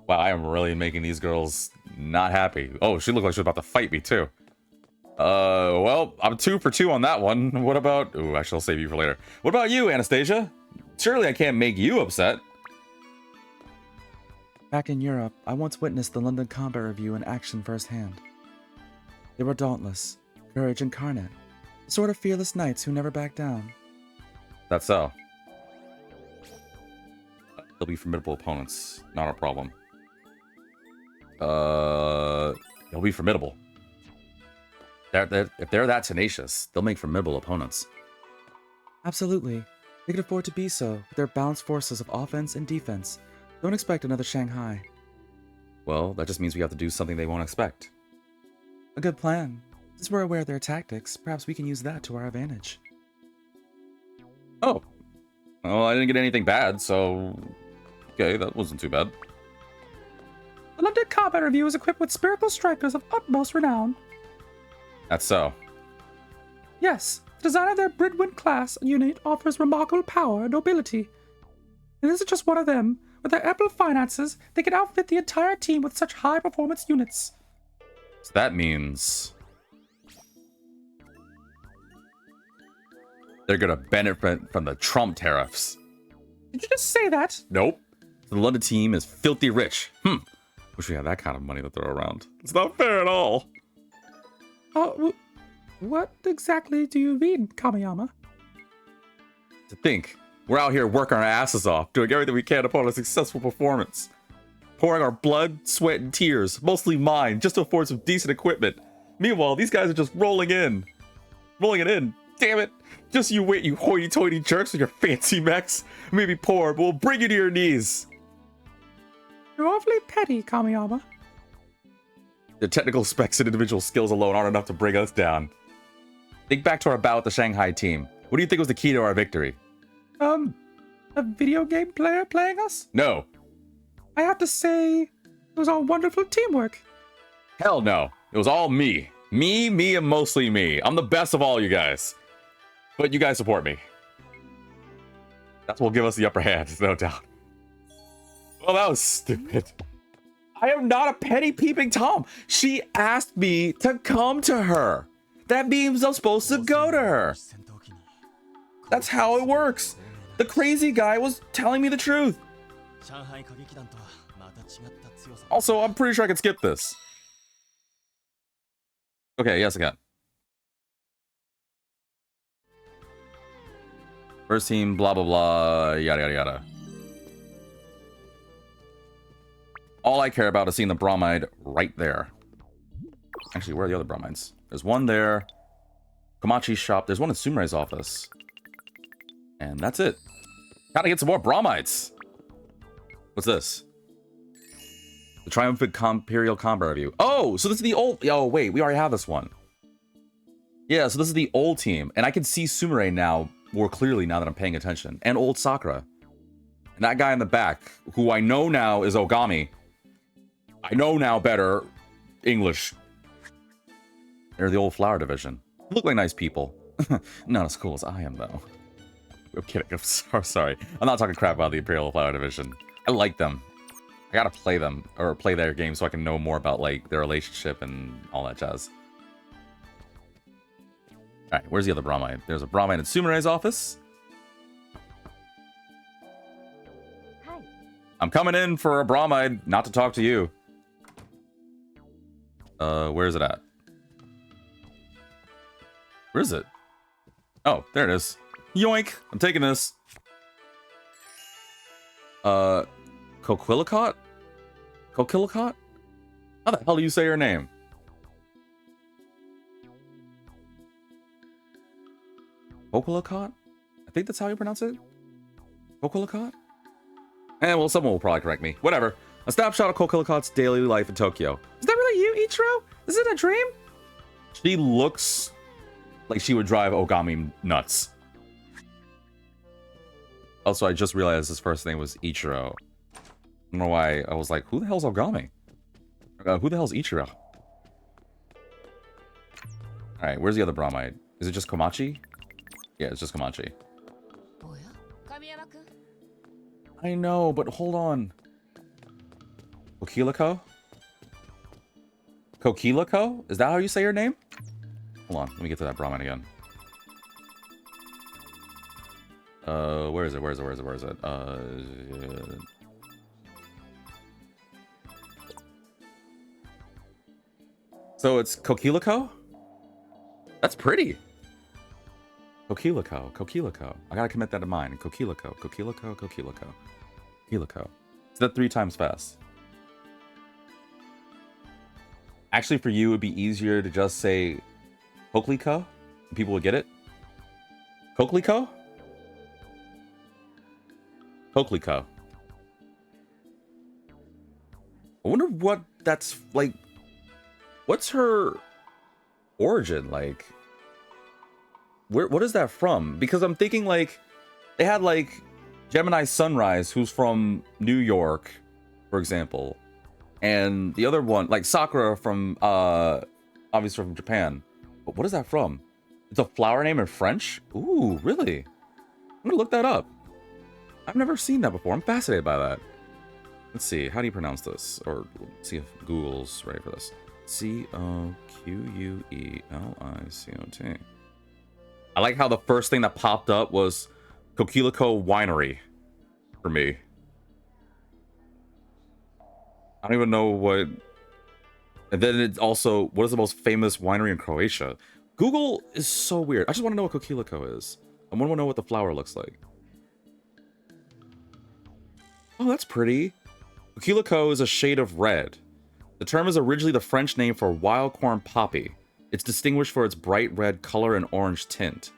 Wow, I am really making these girls not happy. Oh, she looked like she was about to fight me too. Well, I'm 2 for 2 on that one. What about... Ooh, actually, I'll save you for later. What about you, Anastasia? Surely I can't make you upset. Back in Europe, I once witnessed the London Combat Review in action firsthand. They were dauntless, courage incarnate, the sort of fearless knights who never back down. That's so. They'll be formidable opponents. Not a problem. They'll be formidable. If they're that tenacious, they'll make formidable opponents. Absolutely. They could afford to be so, with their balanced forces of offense and defense. Don't expect another Shanghai. Well, that just means we have to do something they won't expect. A good plan. Since we're aware of their tactics, perhaps we can use that to our advantage. Oh. Well, I didn't get anything bad, so... Okay, that wasn't too bad. The London Combat Review is equipped with spiritual strikers of utmost renown. That's so. Yes, the design of their Bridwin class unit offers remarkable power and nobility. And this is just one of them. With their ample finances, they can outfit the entire team with such high-performance units. So that means... they're gonna benefit from the Trump tariffs. Did you just say that? Nope. The London team is filthy rich. Wish we had that kind of money to throw around. It's not fair at all. What exactly do you mean, Kamiyama? To think, we're out here working our asses off, doing everything we can upon a successful performance. Pouring our blood, sweat, and tears, mostly mine, just to afford some decent equipment. Meanwhile, these guys are just rolling it in. Damn it. Just you wait, you hoity-toity jerks with your fancy mechs. Maybe poor, but we'll bring you to your knees. You're awfully petty, Kamiyama. The technical specs and individual skills alone aren't enough to bring us down. Think back to our bout with the Shanghai team. What do you think was the key to our victory? A video game player playing us? No. I have to say, it was all wonderful teamwork. Hell no. It was all me. Me, and mostly me. I'm the best of all you guys. But you guys support me. That's what will give us the upper hand, no doubt. Well, that was stupid. I am not a petty peeping Tom. She asked me to come to her. That means I'm supposed to go to her. That's how it works. The crazy guy was telling me the truth. Also, I'm pretty sure I can skip this. Okay, yes, I can. First team, blah, blah, blah, yada, yada, yada. All I care about is seeing the bromide right there. Actually, where are the other bromides? There's one there. Komachi's shop. There's one in Sumerai's office. And that's it. Gotta get some more bromides. What's this? The Triumphant Imperial Combat Review. Oh, so this is the old... Oh, wait. We already have this one. Yeah, so this is the old team. And I can see Sumerai now more clearly now that I'm paying attention. And old Sakura. And that guy in the back, who I know now is Ogami. I know now better English. They're the old flower division. Look like nice people. Not as cool as I am, though. I'm kidding. I'm so sorry. I'm not talking crap about the Imperial Flower Division. I like them. I gotta play them, or play their game so I can know more about, like, their relationship and all that jazz. Alright, where's the other bromide? There's a bromide in Sumerai's office. Hi. I'm coming in for a bromide, not to talk to you. Where's it at? Where is it? Oh, there it is. Yoink! I'm taking this. Coquillicot? Coquillicot? How the hell do you say your name? Coquillicot? I think that's how you pronounce it. Coquillicot? Well, someone will probably correct me. Whatever. A snapshot of Coquillicot's daily life in Tokyo. Is that really you, Ichiro? Is it a dream? She looks like she would drive Ogami nuts. Also, I just realized his first name was Ichiro. I don't know why I was like, who the hell's Ogami? Who the hell's Ichiro? Alright, where's the other bromide? Is it just Komachi? Yeah, it's just Komachi. I know, but hold on. Kokilako? Kokilako? Is that how you say your name? Hold on, let me get to that bromide again. Where is it? So it's Kokilako? That's pretty. Kokilako. I gotta commit that to mind. Kokilako. It's that 3 times fast. Actually, for you, it'd be easier to just say Kokliko. People would get it. Kokliko? Kokliko. I wonder what that's like. What's her origin like? What is that from? Because I'm thinking like they had like Gemini Sunrise, who's from New York, for example, and the other one like Sakura from obviously from Japan. But what is that from? It's a flower name in French? Ooh, really? I'm gonna look that up. I've never seen that before. I'm fascinated by that. Let's see. How do you pronounce this? Or let's see if Google's ready for this. Coquelicot. I like how the first thing that popped up was Kokilako Winery for me. I don't even know what. And then it's also, what is the most famous winery in Croatia? Google is so weird. I just want to know what Kokilako is. I want to know what the flower looks like. Oh, that's pretty. Kokilako is a shade of red. The term is originally the French name for wild corn poppy. It's distinguished for its bright red color and orange tint.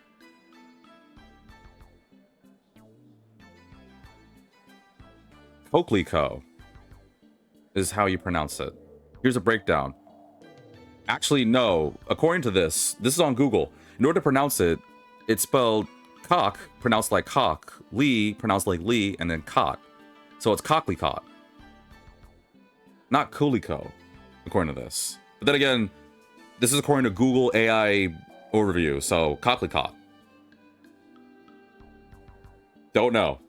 Kokliko is how you pronounce it. Here's a breakdown. Actually, no. According to this is on Google. In order to pronounce it, it's spelled cock, pronounced like cock, lee, pronounced like lee, and then cot. So it's cocklicot. Not Kuliko, according to this. But then again, this is according to Google AI overview, so cocklicot. Don't know.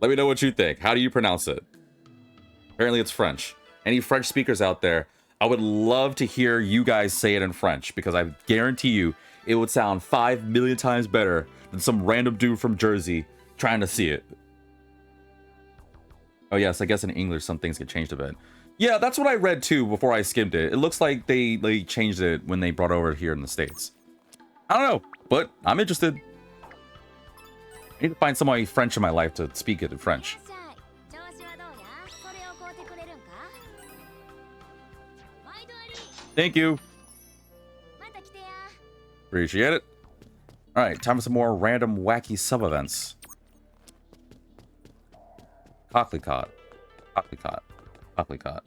Let me know what you think. How do you pronounce it? Apparently it's French. Any French speakers out there, I would love to hear you guys say it in French, because I guarantee you it would sound 5 million times better than some random dude from Jersey trying to see it. Oh yes, I guess in English some things get changed a bit. Yeah, that's what I read too before I skimmed it. It looks like they changed it when they brought it over here in the States. I don't know, but I'm interested. I need to find somebody French in my life to speak it in French. Thank you. Appreciate it. Alright, time for some more random wacky sub-events. Cocklicot. The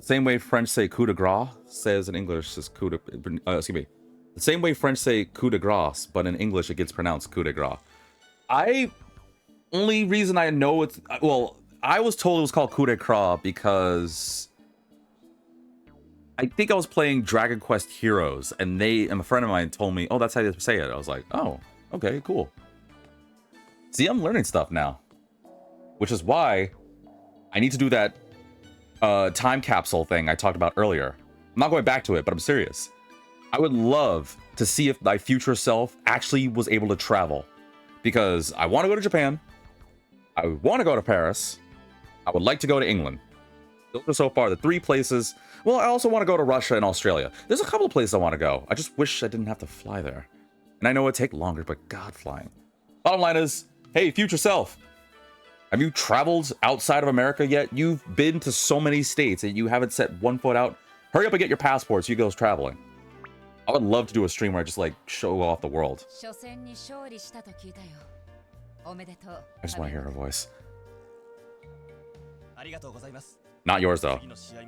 same way French say coup de grace says in English is coup de... excuse me. The same way French say coup de grace, but in English it gets pronounced coup de grace. Only reason I know it's... Well, I was told it was called coup de grace because... I think I was playing Dragon Quest Heroes, and a friend of mine told me, oh, that's how you say it. I was like, oh, okay, cool. See, I'm learning stuff now. Which is why I need to do that time capsule thing I talked about earlier. I'm not going back to it, but I'm serious. I would love to see if my future self actually was able to travel. Because I want to go to Japan. I want to go to Paris. I would like to go to England. Those are so far the 3 places. Well, I also want to go to Russia and Australia. There's a couple of places I want to go. I just wish I didn't have to fly there. And I know it'd take longer, but God, flying. Bottom line is, hey, future self. Have you traveled outside of America yet? You've been to so many states and you haven't set one foot out. Hurry up and get your passport so you go traveling. I would love to do a stream where I just like show off the world. I just want to hear her voice. Not yours though.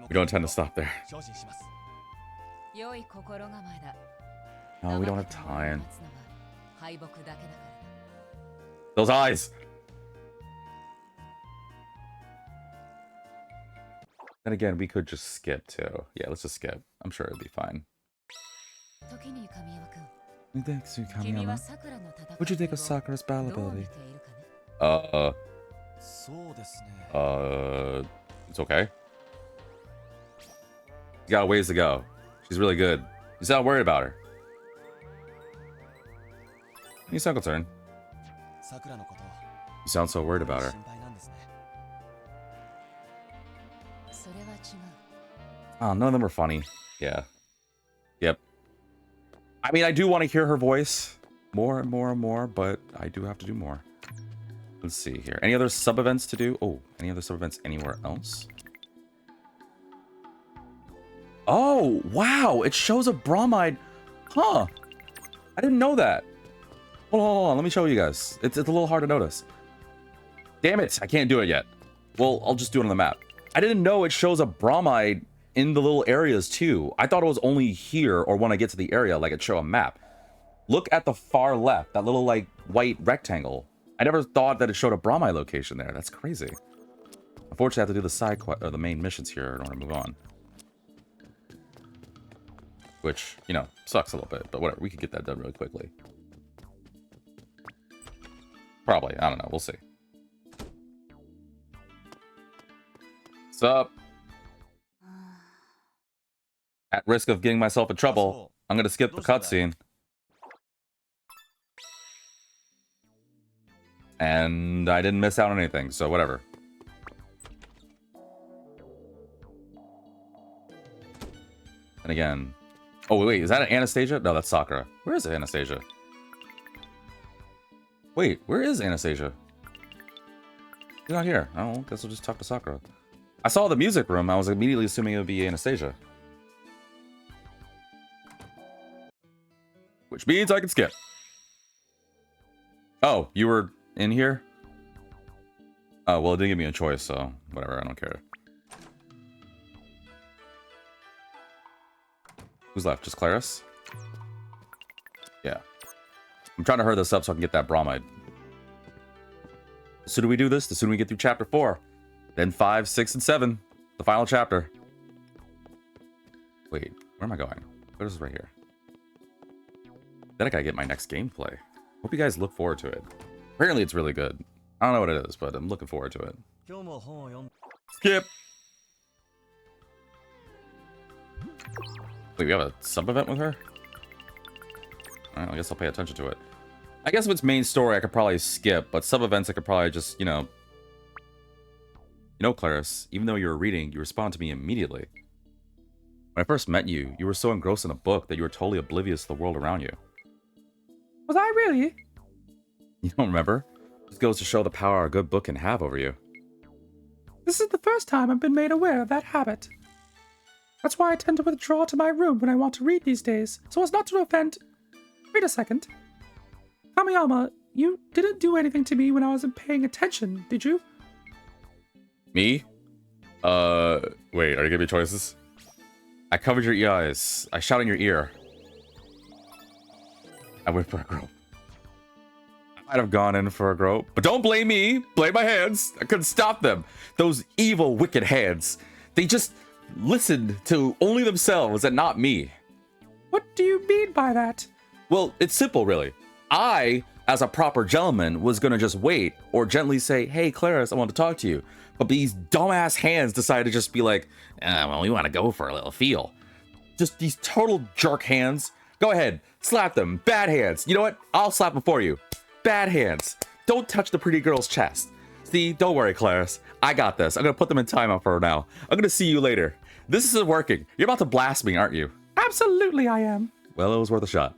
We don't intend to stop there. No, we don't have time. Those eyes! Then again, we could just skip too. Yeah, let's just skip. I'm sure it'll be fine. Thanks, Kamiyama. What'd you think of Sakura's battle ability? It's okay. She's got a ways to go. She's really good. You sound worried about her. You sound concerned. You sound so worried about her. Oh, none of them are funny. Yeah. Yep. I mean, I do want to hear her voice more and more and more, but I do have to do more. Let's see here. Any other sub-events to do? Oh, any other sub-events anywhere else? Oh, wow. It shows a bromide. Huh. I didn't know that. Hold on. Let me show you guys. It's a little hard to notice. Damn it. I can't do it yet. Well, I'll just do it on the map. I didn't know it shows a bromide in the little areas too. I thought it was only here or when I get to the area, like it show a map. Look at the far left, that little like white rectangle. I never thought that it showed a bromide location there. That's crazy. Unfortunately, I have to do the side quest or the main missions here in order to move on. Which, you know, sucks a little bit, but whatever. We could get that done really quickly. Probably. I don't know. We'll see. What's up? At risk of getting myself in trouble, I'm gonna skip the cutscene. And I didn't miss out on anything, so whatever. And again... Oh, wait, is that an Anastasia? No, that's Sakura. Where is Anastasia? Wait, where is Anastasia? She's not here. I don't know. Guess we'll just talk to Sakura. I saw the music room. I was immediately assuming it would be Anastasia. Which means I can skip. Oh, you were in here? Oh, well, it didn't give me a choice, so whatever. I don't care. Who's left? Just Claris? Yeah. I'm trying to hurry this up so I can get that bromide. The sooner we do this, the sooner we get through chapter 4. Then 5, 6, and 7. The final chapter. Wait, where am I going? What is this right here? Then I gotta get my next gameplay. Hope you guys look forward to it. Apparently it's really good. I don't know what it is, but I'm looking forward to it. Skip! Wait, we have a sub-event with her? Alright, I guess I'll pay attention to it. I guess if it's main story, I could probably skip, but sub-events I could probably just, you know... You know, Claris, even though you were reading, you responded to me immediately. When I first met you, you were so engrossed in a book that you were totally oblivious to the world around you. Was I really? You don't remember? This goes to show the power a good book can have over you. This is the first time I've been made aware of that habit. That's why I tend to withdraw to my room when I want to read these days, so as not to offend... Wait a second. Kamiyama, you didn't do anything to me when I wasn't paying attention, did you? Me? Wait, are you giving me choices? I covered your eyes. I shot in your ear. I went for a grope. I might have gone in for a grope, but don't blame me. Blame my hands. I couldn't stop them. Those evil, wicked hands. They just listened to only themselves and not me. What do you mean by that? Well, it's simple, really. I, as a proper gentleman, was gonna just wait or gently say, "Hey, Claris, I want to talk to you." But these dumbass hands decided to just be like, well, we want to go for a little feel. Just these total jerk hands. Go ahead, slap them. Bad hands. You know what? I'll slap them for you. Bad hands. Don't touch the pretty girl's chest. See, don't worry, Claris. I got this. I'm gonna put them in timeout for now. I'm gonna see you later. This isn't working. You're about to blast me, aren't you? Absolutely I am. Well, it was worth a shot.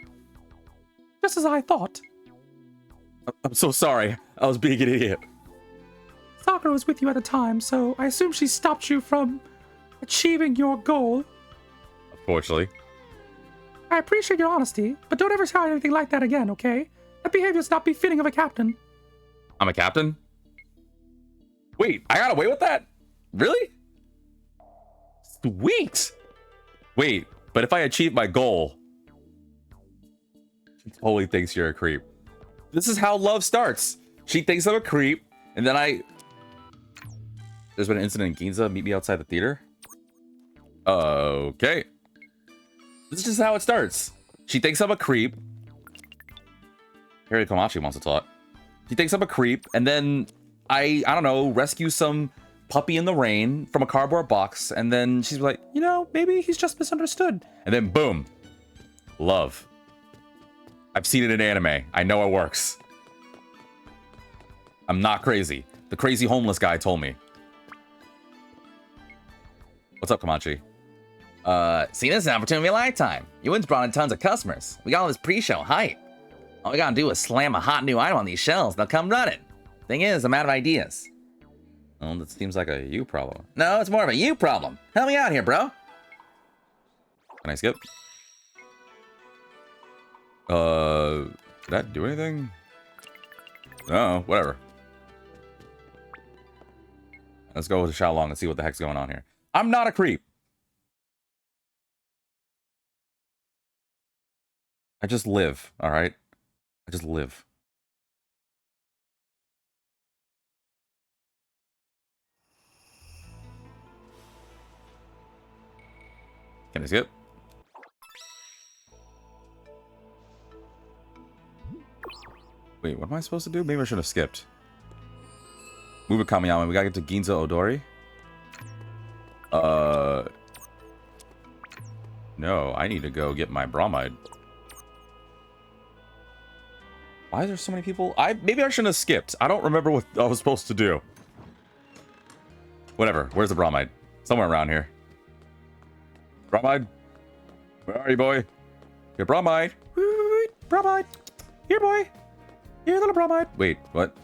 Just as I thought. I'm so sorry. I was being an idiot. Sakura was with you at the time, so I assume she stopped you from achieving your goal. Unfortunately. I appreciate your honesty, but don't ever try anything like that again, okay? That behavior's not befitting of a captain. I'm a captain? Wait, I got away with that? Really? Sweet! Wait, but if I achieve my goal, she totally thinks you're a creep. This is how love starts. She thinks I'm a creep, and then there's been an incident in Ginza. Meet me outside the theater. Okay. This is just how it starts. She thinks I'm a creep. Harry Komachi wants to talk. She thinks I'm a creep, and then I don't know, rescue some puppy in the rain from a cardboard box, and then she's like, You know, maybe he's just misunderstood. and then boom. Love. I've seen it in anime. I know it works. I'm not crazy. The crazy homeless guy told me. What's up, Komachi? See, this is an opportunity of a lifetime. You wins brought in tons of customers. We got all this pre-show hype. All we gotta do is slam a hot new item on these shelves. They'll come running. Thing is, I'm out of ideas. Oh, that seems like a you problem. No, it's more of a you problem. Help me out here, bro. Can I skip? Did I do anything? No, whatever. Let's go with Xiaolong and see what the heck's going on here. I'm not a creep. I just live, all right? I just live. Can I skip? Wait, what am I supposed to do? Maybe I should have skipped. Move it, Kamiyama. We gotta get to Ginza Odori. No, I need to go get my bromide. Why is there so many people? Maybe I shouldn't have skipped. I don't remember what I was supposed to do. Whatever. Where's the bromide? Somewhere around here. Bromide? Where are you, boy? Your bromide. Bromide. Here, boy. Here, little bromide. Wait, what?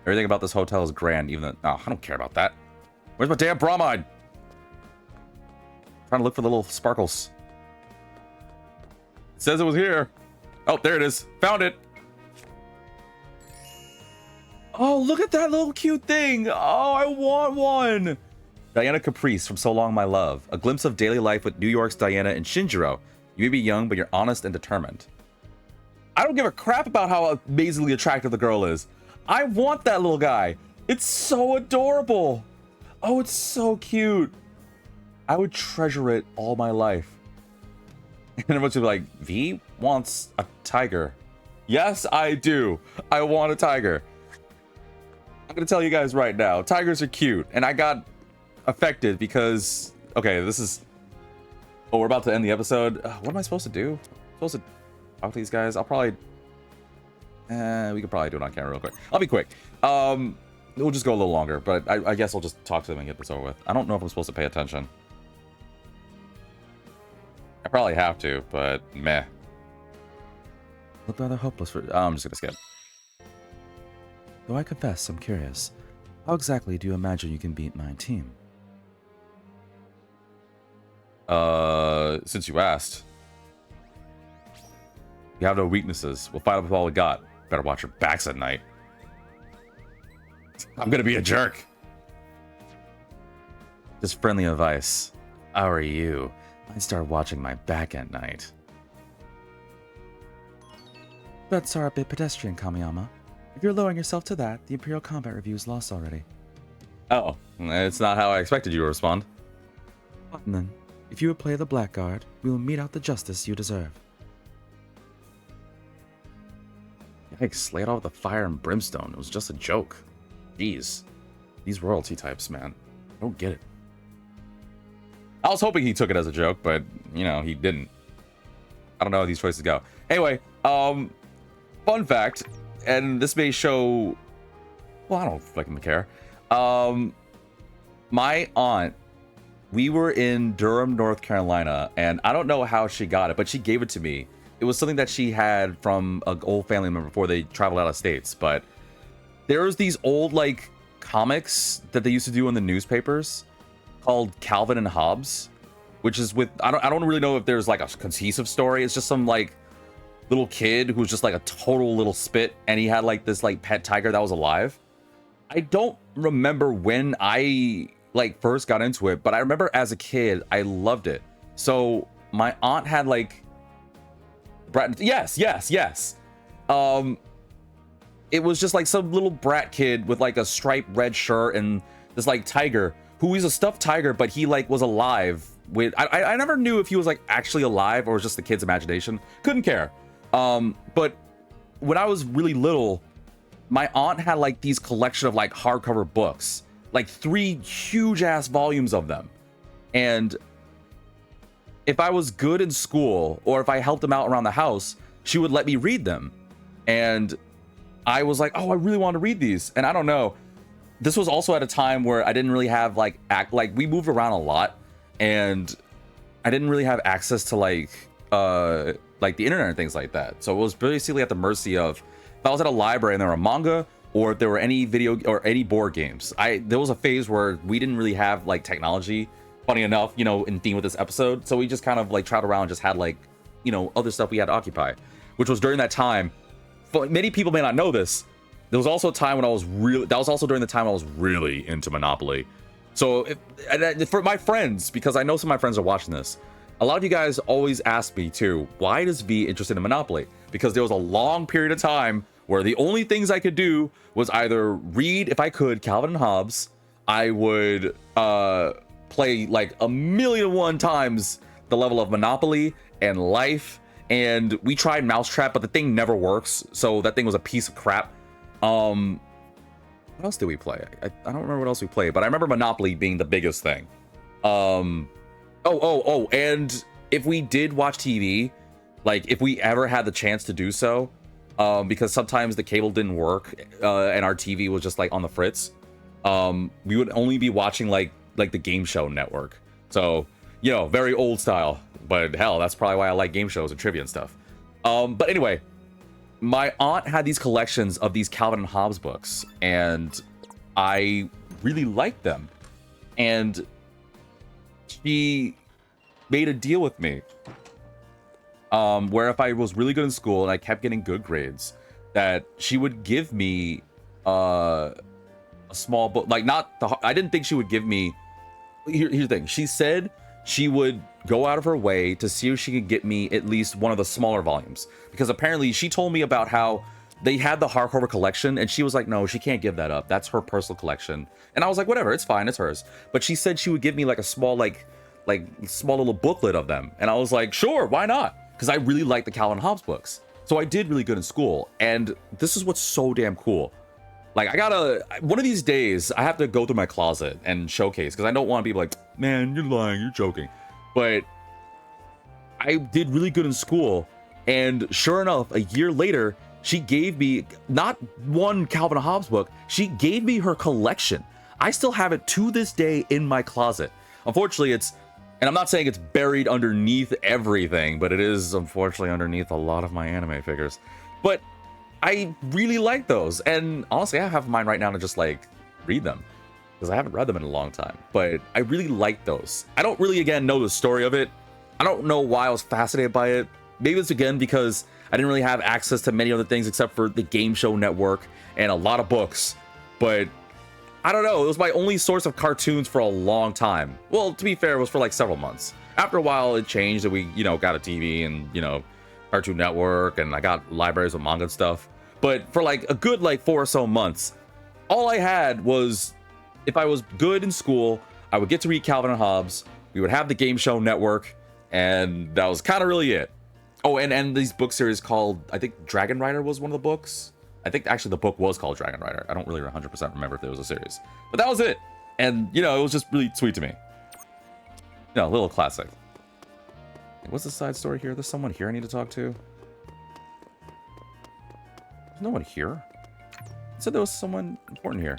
Everything about this hotel is grand, even though... Oh, I don't care about that. Where's my damn bromide? Trying to look for the little sparkles. It says it was here. Oh, there it is. Found it. Oh, look at that little cute thing. Oh, I want one. Diana Caprice from So Long My Love. A glimpse of daily life with New York's Diana and Shinjiro. You may be young, but you're honest and determined. I don't give a crap about how amazingly attractive the girl is. I want that little guy. It's so adorable. Oh, it's so cute. I would treasure it all my life. And everyone's gonna be like, V wants a tiger. Yes, I do. I want a tiger. I'm gonna tell you guys right now, tigers are cute. And I got affected because, okay, this is, oh, we're about to end the episode. What am I supposed to do? I'm supposed to talk to these guys? I'll probably, we could probably do it on camera real quick. I'll be quick. We'll just go a little longer, but I guess I'll just talk to them and get this over with. I don't know if I'm supposed to pay attention. I probably have to, but meh. Look rather hopeless for... I'm just gonna skip. Though I confess, I'm curious. How exactly do you imagine you can beat my team? Since you asked. We have no weaknesses. We'll fight up with all we got. Better watch your backs at night. I'm gonna be a jerk. Just friendly advice. How are you? I'd start watching my back at night. Bets are a bit pedestrian, Kamiyama. If you're lowering yourself to that, the Imperial Combat Review is lost already. Oh, it's not how I expected you to respond. And then, if you would play the Blackguard, we will mete out the justice you deserve. Yikes, lay it off with the fire and brimstone. It was just a joke. Jeez. These royalty types, man. I don't get it. I was hoping he took it as a joke, but, you know, he didn't. I don't know how these choices go. Anyway, fun fact, and this may show... Well, I don't fucking care. My aunt, we were in Durham, North Carolina, and I don't know how she got it, but she gave it to me. It was something that she had from an old family member before they traveled out of states, but there's these old like comics that they used to do in the newspapers called Calvin and Hobbes, which is with I don't really know if there's like a cohesive story. It's just some like little kid who's just like a total little spit, and he had like this like pet tiger that was alive. I don't remember when I like first got into it, but I remember as a kid I loved it. So my aunt had like yes. It was just like some little brat kid with like a striped red shirt and this like tiger who is a stuffed tiger, but he like was alive with I never knew if he was like actually alive or was just the kid's imagination. Couldn't care. But when I was really little, my aunt had like these collection of like hardcover books, like 3 huge ass volumes of them. And if I was good in school or if I helped them out around the house, she would let me read them. And I was like, oh, I really want to read these. And I don't know. This was also at a time where I didn't really have like we moved around a lot, and I didn't really have access to like the internet and things like that. So it was basically at the mercy of if I was at a library and there were manga or if there were any video or any board games. There was a phase where we didn't really have like technology, funny enough, you know, in theme with this episode. So we just kind of like trotted around and just had like, you know, other stuff we had to occupy, which was during that time. But many people may not know this. There was also a time when that was also during the time I was really into Monopoly. So for my friends, because I know some of my friends are watching this, a lot of you guys always ask me too, why is V interested in Monopoly? Because there was a long period of time where the only things I could do was either read, if I could, Calvin and Hobbes. I would play like 1,000,001 times the level of Monopoly and Life. And we tried Mousetrap, but the thing never works. So that thing was a piece of crap. What else did we play? I don't remember what else we played, but I remember Monopoly being the biggest thing. And if we did watch TV, like if we ever had the chance to do so, because sometimes the cable didn't work, and our TV was just like on the fritz, we would only be watching like the game show network. So, you know, very old style, but hell, that's probably why I like game shows and trivia and stuff. But anyway, my aunt had these collections of these Calvin and Hobbes books, and I really liked them. And she made a deal with me, where if I was really good in school and I kept getting good grades, that she would give me a small book. Like I didn't think she would give me. Here's the thing. She said she would go out of her way to see if she could get me at least one of the smaller volumes, because apparently she told me about how they had the hardcover collection, and she was like, no, she can't give that up. That's her personal collection. And I was like, whatever, it's fine, it's hers. But she said she would give me like a small like small little booklet of them, and I was like, sure, why not? Because I really like the Calvin Hobbes books. So I did really good in school, and this is what's so damn cool. Like, one of these days, I have to go through my closet and showcase, because I don't want people like, man, you're lying, you're joking. But I did really good in school, and sure enough, a year later, she gave me not one Calvin Hobbes book, she gave me her collection. I still have it to this day in my closet. Unfortunately, and I'm not saying it's buried underneath everything, but it is unfortunately underneath a lot of my anime figures. But I really like those, and honestly, I have mine right now to just like read them, because I haven't read them in a long time. But I really like those. I don't really, again, know the story of it. I don't know why I was fascinated by it. Maybe it's again because I didn't really have access to many other things except for the game show network and a lot of books. But I don't know, it was my only source of cartoons for a long time. Well, to be fair, it was for like several months. After a while, it changed, and we, you know, got a TV and, you know, Cartoon Network, and I got libraries with manga and stuff. But for like a good like 4 or so months, all I had was, if I was good in school, I would get to read Calvin and Hobbes, we would have the game show network, and that was kind of really it. Oh, and these book series called, I think Dragon Rider was one of the books. I think actually the book was called Dragon Rider. I don't really 100% remember if there was a series, but that was it. And, you know, it was just really sweet to me. You know, a little classic. What's the side story here? There's someone here I need to talk to. There's no one here. It said there was someone important here.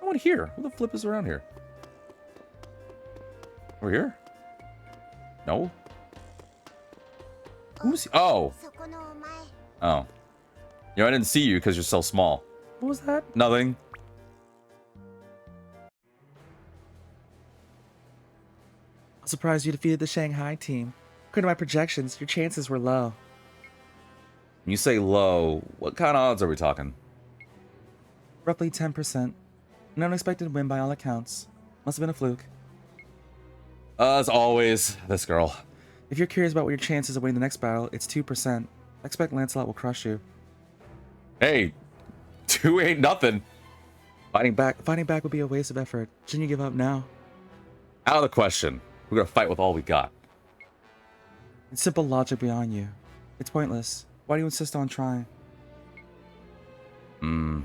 No one here. Who the flip is around here? Over here? No? Who's... Oh. Oh. You know, I didn't see you because you're so small. What was that? Nothing. I'm surprised you defeated the Shanghai team. According to my projections, your chances were low. When you say low, what kind of odds are we talking? Roughly 10%. An unexpected win by all accounts. Must have been a fluke. As always, this girl. If you're curious about what your chances of winning the next battle, it's 2%. I expect Lancelot will crush you. Hey, 2 ain't nothing. Fighting back would be a waste of effort. Shouldn't you give up now? Out of the question. We're gonna fight with all we got. It's simple logic beyond you. It's pointless. Why do you insist on trying? I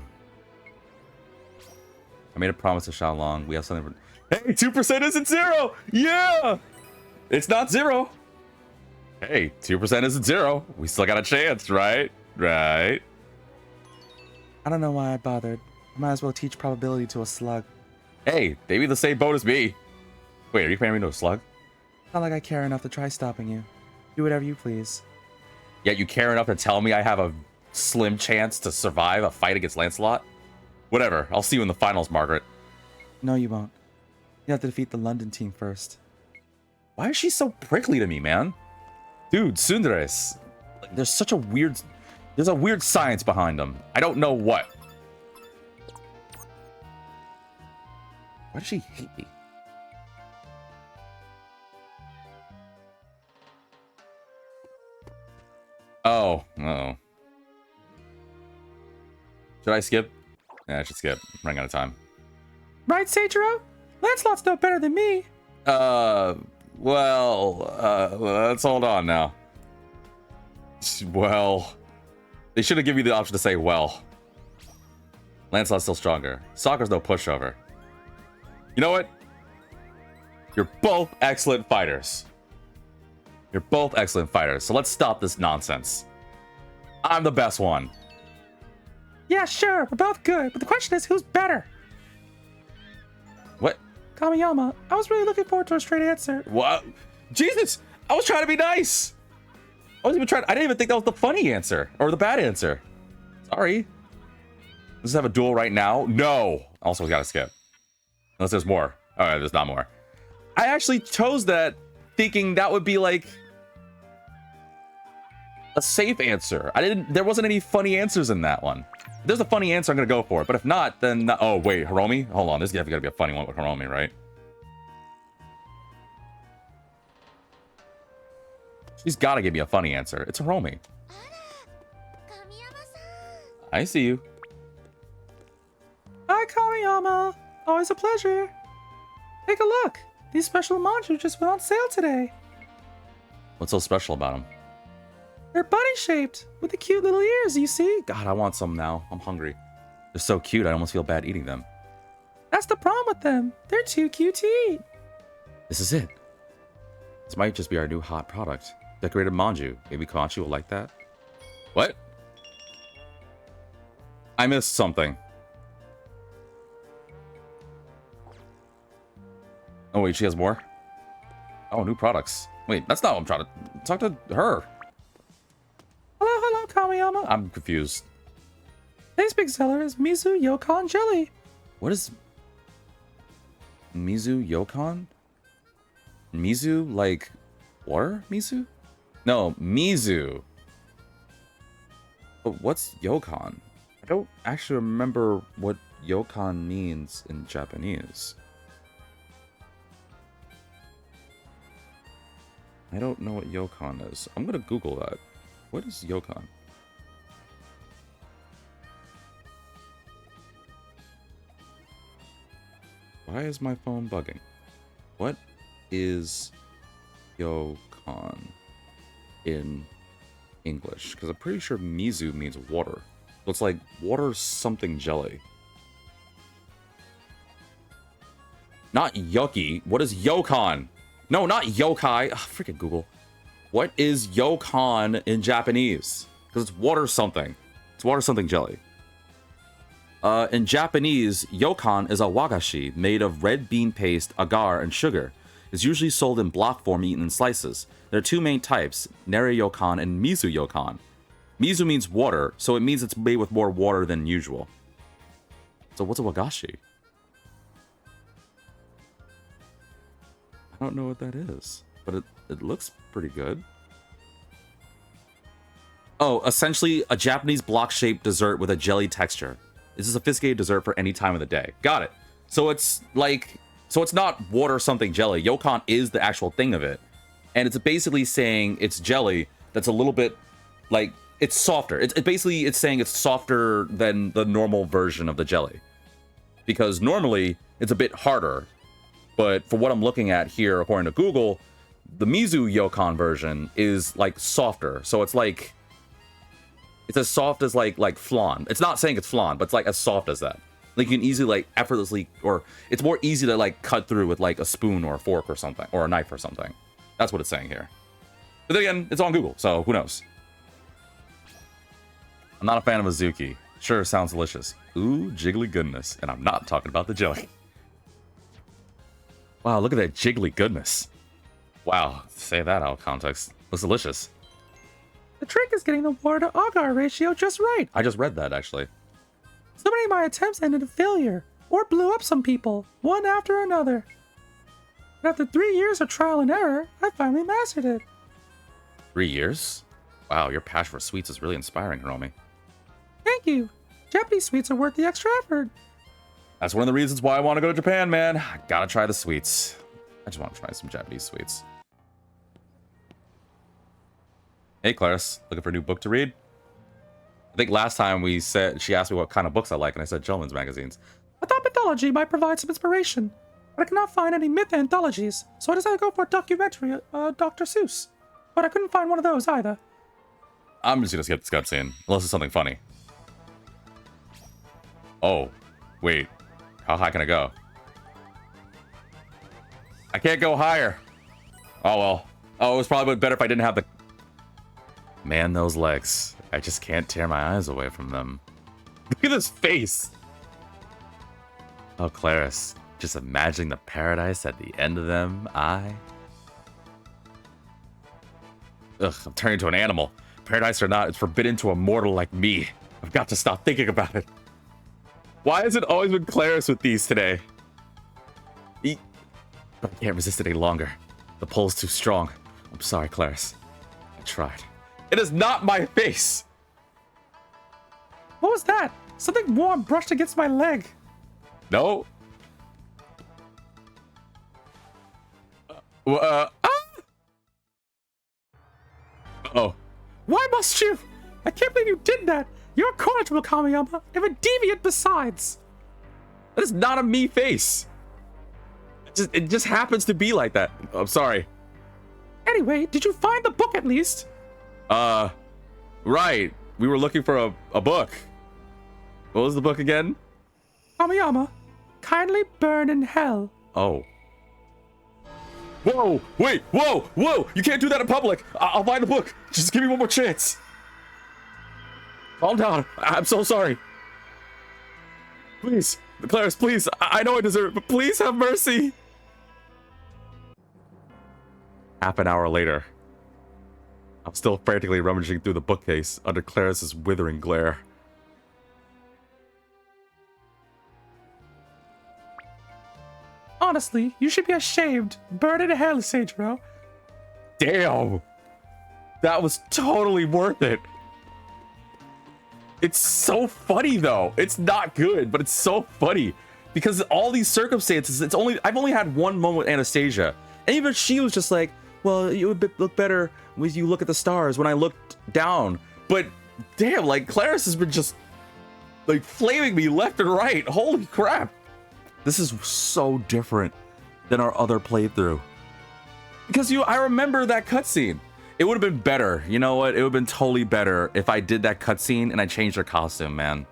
made a promise to Xiaolong. We have something. Hey, 2% isn't 0. Yeah, it's not 0. Hey, 2% isn't 0. We still got a chance, right? Right. I don't know why I bothered. I might as well teach probability to a slug. Hey, they be the same boat as me. Wait, are you comparing me to a slug? Not like I care enough to try stopping you. Do whatever you please. Yet you care enough to tell me I have a slim chance to survive a fight against Lancelot? Whatever. I'll see you in the finals, Margaret. No, you won't. You have to defeat the London team first. Why is she so prickly to me, man? Dude, Sundares. Like, there's a weird science behind them. I don't know what. Why does she hate me? Oh. Should I skip? Yeah, I should skip. I'm running out of time. Right, Seijiro? Lancelot's no better than me. Let's hold on now. Well, they should have given you the option to say, well. Lancelot's still stronger. Sakura's no pushover. You know what? You're both excellent fighters. So let's stop this nonsense. I'm the best one. Yeah, sure, we're both good, but the question is, who's better? What? Kamiyama, I was really looking forward to a straight answer. What? Jesus! I was trying to be nice! I didn't even think that was the funny answer. Or the bad answer. Sorry. Let's have a duel right now. No! Also, we gotta skip. Unless there's more. Alright, there's not more. I actually chose that thinking that would be like a safe answer. There wasn't any funny answers in that one. If there's a funny answer, I'm gonna go for it. But if not, then oh wait, Hiromi? Hold on, this is gotta be a funny one with Hiromi, right? She's gotta give me a funny answer. It's Hiromi. I see you. Hi, Kamiyama. Always a pleasure. Take a look. These special manju just went on sale today. What's so special about them? They're bunny-shaped, with the cute little ears, you see? God, I want some now. I'm hungry. They're so cute, I almost feel bad eating them. That's the problem with them. They're too cute to eat. This is it. This might just be our new hot product. Decorated manju. Maybe Komachi will like that. What? I missed something. Oh wait, she has more? Oh, new products. Wait, that's not what I'm trying to... Talk to her. Hello, Kamiyama. I'm confused. Today's big seller is Mizu Yokon Jelly. What is... Mizu Yokon? Mizu, like... Water? Mizu? No, Mizu. But what's Yokon? I don't actually remember what Yokon means in Japanese. I don't know what Yokon is. I'm gonna Google that. What is Yokon? Why is my phone bugging? What is Yokon in English? Because I'm pretty sure Mizu means water. So it's like water something jelly. Not Yoki. What is Yokon? No, not yokai. Oh, freaking Google. What is Yokon in Japanese? Because it's water something. It's water something jelly. In Japanese, Yokon is a wagashi made of red bean paste, agar, and sugar. It's usually sold in block form, eaten in slices. There are two main types, Nere Yokon and Mizu Yokon. Mizu means water, so it means it's made with more water than usual. So what's a wagashi? I don't know what that is, but it looks pretty good. Oh, essentially a Japanese block-shaped dessert with a jelly texture. It's a sophisticated dessert for any time of the day. Got it. So it's like, so it's not water something jelly. Yokon is the actual thing of it. And it's basically saying it's jelly that's a little bit like, it's softer. It's basically, it's saying it's softer than the normal version of the jelly. Because normally it's a bit harder. But for what I'm looking at here, according to Google, the Mizu Yokon version is like softer. So it's like, it's as soft as like flan. It's not saying it's flan, but it's like as soft as that. Like you can easily like effortlessly, or it's more easy to like cut through with like a spoon or a fork or something, or a knife or something. That's what it's saying here. But then again, it's on Google, so who knows? I'm not a fan of Azuki. Sure, sounds delicious. Ooh, jiggly goodness. And I'm not talking about the jelly. Wow, look at that jiggly goodness. Wow, say that out of context. Looks delicious. The trick is getting the water to agar ratio just right. I just read that, actually. So many of my attempts ended in failure, or blew up some people, one after another. But after 3 years of trial and error, I finally mastered it. 3 years? Wow, your passion for sweets is really inspiring, Hiromi. Thank you. Japanese sweets are worth the extra effort. That's one of the reasons why I want to go to Japan, man. I gotta try the sweets. I just want to try some Japanese sweets. Hey, Claris, looking for a new book to read? I think last time she asked me what kind of books I like, and I said children's magazines. I thought mythology might provide some inspiration, but I could not find any myth anthologies, so I decided to go for a documentary, Dr. Seuss. But I couldn't find one of those either. I'm just gonna skip this cutscene, unless it's something funny. Oh, wait. How high can I go? I can't go higher. Oh, well. Oh, it was probably better if I didn't have the... Man, those legs. I just can't tear my eyes away from them. Look at this face. Oh, Claris. Just imagining the paradise at the end of them. Ugh, I'm turning into an animal. Paradise or not, it's forbidden to a mortal like me. I've got to stop thinking about it. Why has it always been Claris with these today? I can't resist it any longer. The pull's too strong. I'm sorry, Claris. I tried. It is not my face! What was that? Something warm brushed against my leg. No. Uh-oh. Why must you? I can't believe you did that. You're incorrigible, Kamiyama, and a deviant besides. That is not a me face. It just happens to be like that. I'm sorry. Anyway, did you find the book at least? Right. We were looking for a book. What was the book again? Kamiyama, Kindly Burn in Hell. Oh. Whoa! Wait! Whoa! Whoa! You can't do that in public! I'll buy the book! Just give me one more chance! Calm down. I'm so sorry. Please. Claris, please. I know I deserve it, but please have mercy. Half an hour later. I'm still frantically rummaging through the bookcase under Claris's withering glare. Honestly, you should be ashamed. Burn in hell, Seijiro. Damn! That was totally worth it. It's so funny though. It's not good, but it's so funny because all these circumstances. I've only had one moment with Anastasia, and even she was just like, "Well, it would look better when you look at the stars." When I looked down, but damn, like Claris has been just like flaming me left and right. Holy crap! This is so different than our other playthrough because I remember that cutscene. It would have been better. You know what? It would have been totally better if I did that cutscene and I changed her costume, man.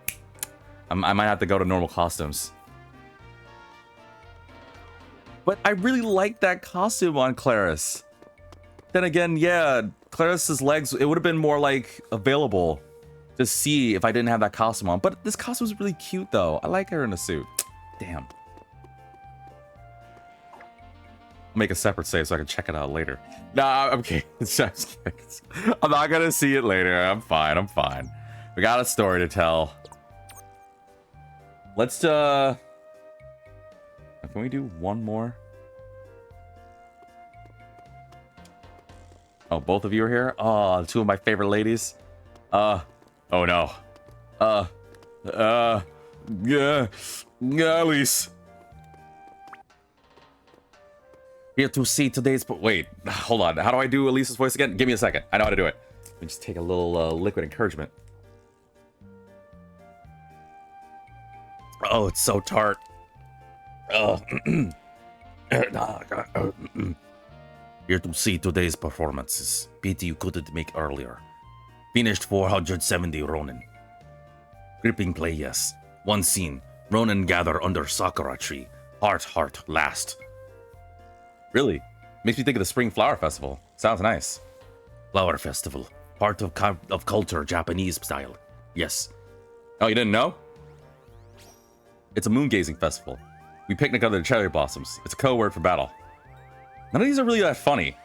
I might have to go to normal costumes. But I really like that costume on Claris. Then again, yeah, Claris's legs, it would have been more like available to see if I didn't have that costume on. But this costume is really cute though. I like her in a suit. Damn. I'll make a separate save so I can check it out later. Nah, I'm kidding. I'm not gonna see it later. I'm fine. We got a story to tell. Let's can we do one more? Oh, both of you are here? Oh, two of my favorite ladies. Oh no. Yeah, Elise. Here to see today's. Wait, hold on. How do I do Elise's voice again? Give me a second. I know how to do it. Let me just take a little liquid encouragement. Oh, it's so tart. Oh. Here to see today's performances. Pity you couldn't make earlier. Finished 470 Ronin. Gripping play, yes. One scene. Ronin gather under Sakura tree. Heart, last. Really? Makes me think of the Spring Flower Festival. Sounds nice. Flower Festival. Part of culture, Japanese style. Yes. Oh, you didn't know? It's a moon gazing festival. We picnic under the cherry blossoms. It's a code word for battle. None of these are really that funny.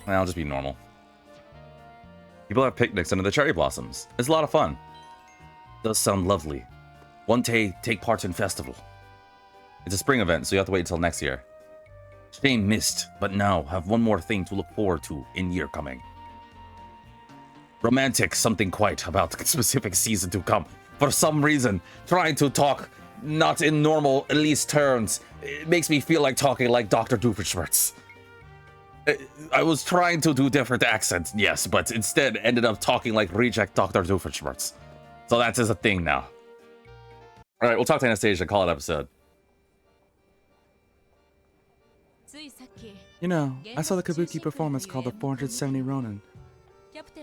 I'll just be normal. People have picnics under the cherry blossoms. It's a lot of fun. Does sound lovely. One day, take part in festival. It's a spring event, so you have to wait until next year. Shame missed, but now have one more thing to look forward to in year coming. Romantic something quite about the specific season to come. For some reason, trying to talk not in normal Elise terms, it makes me feel like talking like Dr. Doofenshmirtz. I was trying to do different accents, yes, but instead ended up talking like reject Dr. Doofenshmirtz. So that is a thing now. Alright, we'll talk to Anastasia and call it episode. You know, I saw the Kabuki performance called the 470 Ronin.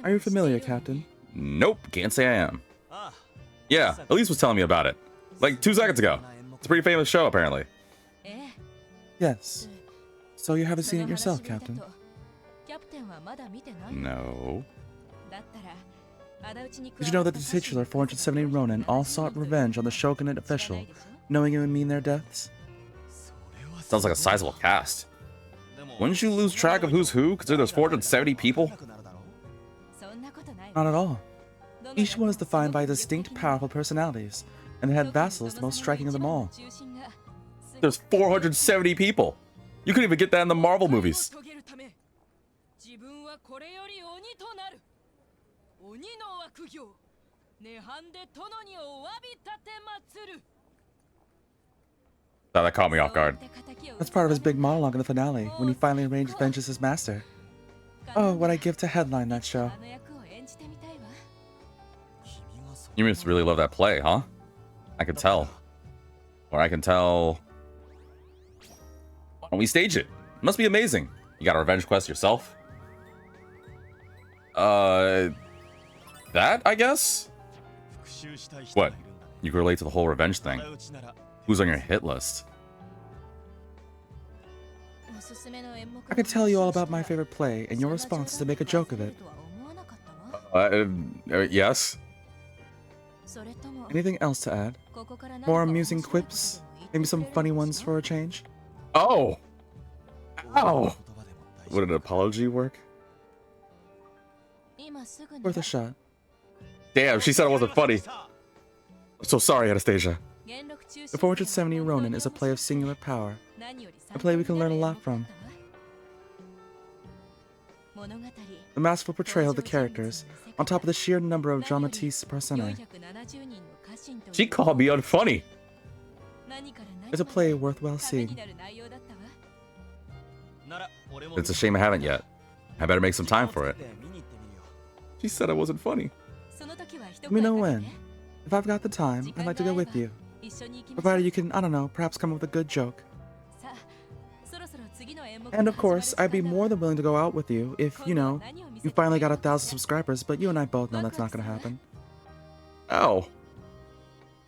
Are you familiar, Captain? Nope, can't say I am. Yeah, Elise was telling me about it. Like 2 seconds ago. It's a pretty famous show, apparently. Yes. So you haven't seen it yourself, Captain? No. Did you know that the titular 470 Ronin all sought revenge on the shogunate official, knowing it would mean their deaths? Sounds like a sizable cast. Wouldn't you lose track of who's who, considering there's 470 people? Not at all. Each one is defined by distinct, powerful personalities, and they had vassals the most striking of them all. There's 470 people. You couldn't even get that in the Marvel movies. That caught me off guard. That's part of his big monologue in the finale, when he finally arranged vengeance's master. Oh, what I'd give to headline that show. You must really love that play, huh? I can tell. Or I can tell... Why don't we stage it? It must be amazing. You got a revenge quest yourself? That, I guess? What? You can relate to the whole revenge thing. Who's on your hit list? I could tell you all about my favorite play, and your response is to make a joke of it. Yes? Anything else to add? More amusing quips? Maybe some funny ones for a change? Oh! Ow! Would an apology work? Worth a shot. Damn, she said it wasn't funny. I'm so sorry, Anastasia. The 470 Ronin is a play of singular power, a play we can learn a lot from. The masterful portrayal of the characters, on top of the sheer number of dramatis personae. She called me unfunny. It's a play worthwhile seeing. It's a shame I haven't yet. I better make some time for it. She said I wasn't funny. Let me know when. If I've got the time, I'd like to go with you. Provided you can, I don't know, perhaps come up with a good joke. And of course, I'd be more than willing to go out with you if, you know, you finally got 1,000 subscribers, but you and I both know that's not gonna happen. Ow.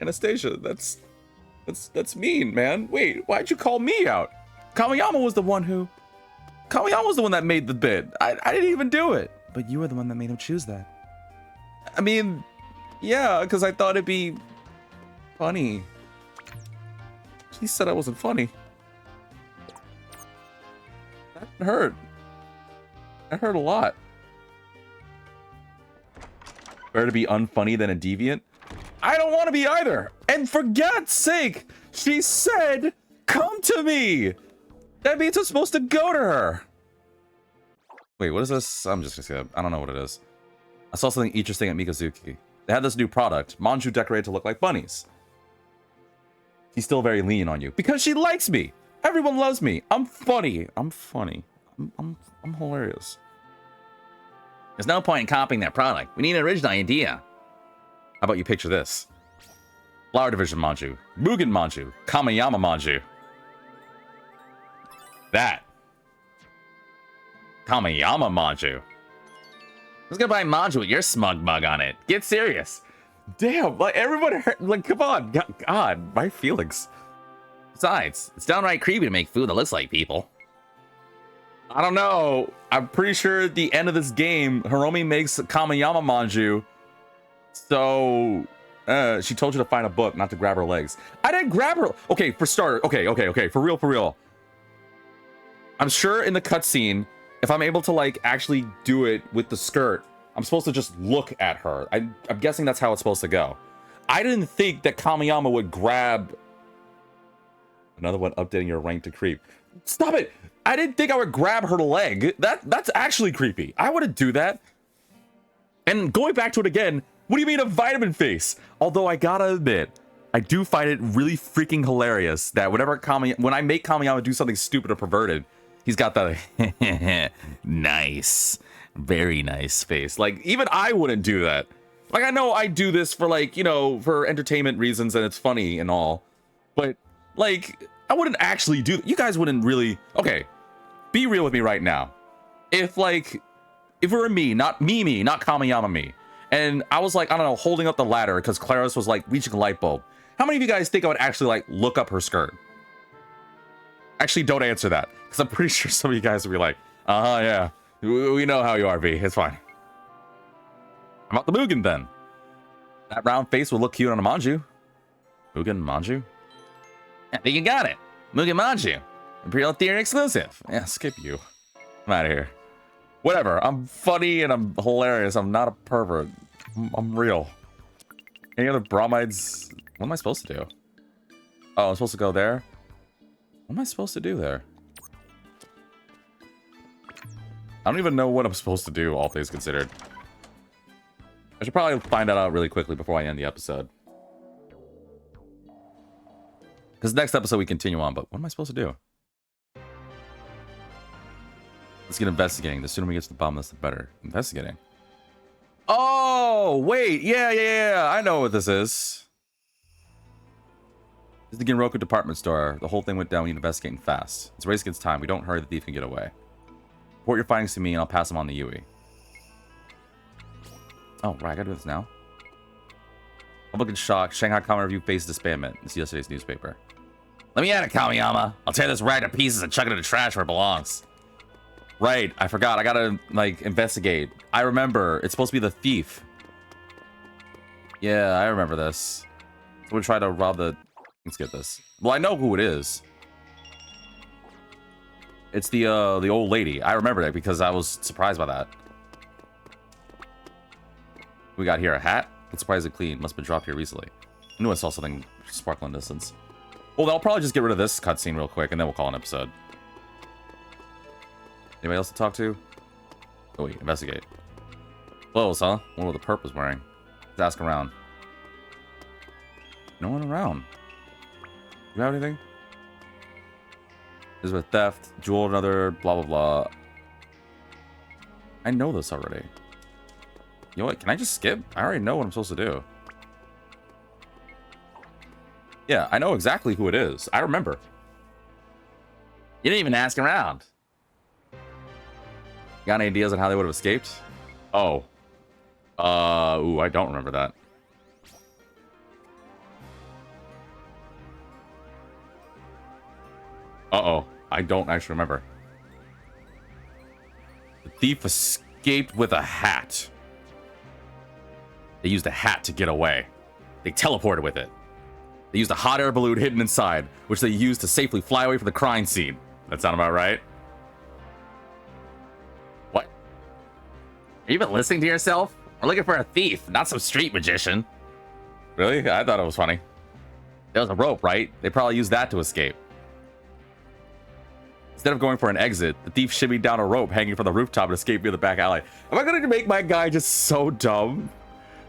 Anastasia, that's mean, man. Wait, why'd you call me out? Kamiyama was the one that made the bid. I didn't even do it. But you were the one that made him choose that. I mean, yeah, because I thought it'd be funny. She said I wasn't funny. That hurt. That hurt a lot. Better to be unfunny than a deviant? I don't want to be either. And for God's sake, she said, come to me. That means I'm supposed to go to her. Wait, what is this? I'm just gonna skip. I don't know what it is. I saw something interesting at Mikazuki. They had this new product, Manju decorated to look like bunnies. He's still very lean on you because she likes me. Everyone loves me. I'm funny. I'm hilarious. There's no point in copying that product. We need an original idea. How about you picture this? Flower Division Manju, Mugen Manju, Kamayama Manju. That. Kamayama Manju. Who's gonna buy Manju with your smug mug on it? Get serious. Damn, like everyone, like come on, God, my feelings. Besides, it's downright creepy to make food that looks like people. I don't know. I'm pretty sure at the end of this game, Hiromi makes Kamayama Manju. So, she told you to find a book, not to grab her legs. I didn't grab her. Okay, for starter. Okay. For real. I'm sure in the cutscene, if I'm able to like actually do it with the skirt, I'm supposed to just look at her. I'm guessing that's how it's supposed to go. I didn't think that Kamayama would grab... Another one updating your rank to creep. Stop it! I didn't think I would grab her leg. That's actually creepy. I wouldn't do that. And going back to it again, what do you mean a vitamin face? Although I gotta admit, I do find it really freaking hilarious that when I make Kamayama do something stupid or perverted, he's got that nice, very nice face. Like, even I wouldn't do that. Like, I know I do this for, like, you know, for entertainment reasons and it's funny and all. But, like, I wouldn't actually do... You guys wouldn't really... Okay, be real with me right now. If it were me, not Kamayama me, and I was, like, I don't know, holding up the ladder because Claris was, like, reaching a light bulb, how many of you guys think I would actually, like, look up her skirt? Actually, don't answer that, because I'm pretty sure some of you guys would be like, yeah, we know how you are, V. It's fine. How about the Mugen, then? That round face would look cute on a Manju. Mugen Manju? I think you got it. Mugen Manju. Imperial Theory exclusive. Yeah, skip you. I'm out of here. Whatever. I'm funny and I'm hilarious. I'm not a pervert. I'm real. Any other bromides? What am I supposed to do? Oh, I'm supposed to go there? What am I supposed to do there? I don't even know what I'm supposed to do, all things considered. I should probably find that out really quickly before I end the episode. Because next episode we continue on, but what am I supposed to do? Let's get investigating. The sooner we get to the bottom, the better. Investigating. Oh, wait. Yeah. I know what this is. This is the Ginroku department store. The whole thing went down. We need investigating fast. It's a race against time. We don't hurry, the thief can get away. Report your findings to me, and I'll pass them on to Yui. Oh, right. I gotta do this now. Public in shock. Shanghai Common Review faces disbandment. It's yesterday's newspaper. Let me at it, Kamayama. I'll tear this rag to pieces and chuck it in the trash where it belongs. Right, I forgot. I gotta, like, investigate. I remember. It's supposed to be the thief. Yeah, I remember this. Someone tried to rob the... Let's get this. Well, I know who it is. It's the old lady. I remember that because I was surprised by that. We got here a hat. It's surprisingly clean. Must have been dropped here recently. I knew I saw something sparkle in the distance. Well, I'll probably just get rid of this cutscene real quick, and then we'll call an episode. Anybody else to talk to? Oh, wait. Investigate. Clothes, huh? What were the perp was wearing? Let's ask around. No one around. You have anything? This is with theft, jewel, another, blah, blah, blah. I know this already. You know what? Can I just skip? I already know what I'm supposed to do. Yeah, I know exactly who it is. I remember. You didn't even ask around. Got any ideas on how they would have escaped? Oh. Ooh, I don't remember that. Uh-oh. I don't actually remember. The thief escaped with a hat. They used a hat to get away. They teleported with it. They used a hot air balloon hidden inside, which they used to safely fly away from the crime scene. That sound about right? What? Are you even listening to yourself? We're looking for a thief, not some street magician. Really? I thought it was funny. There was a rope, right? They probably used that to escape. Instead of going for an exit, the thief shimmied down a rope hanging from the rooftop and escaped via the back alley. Am I going to make my guy just so dumb?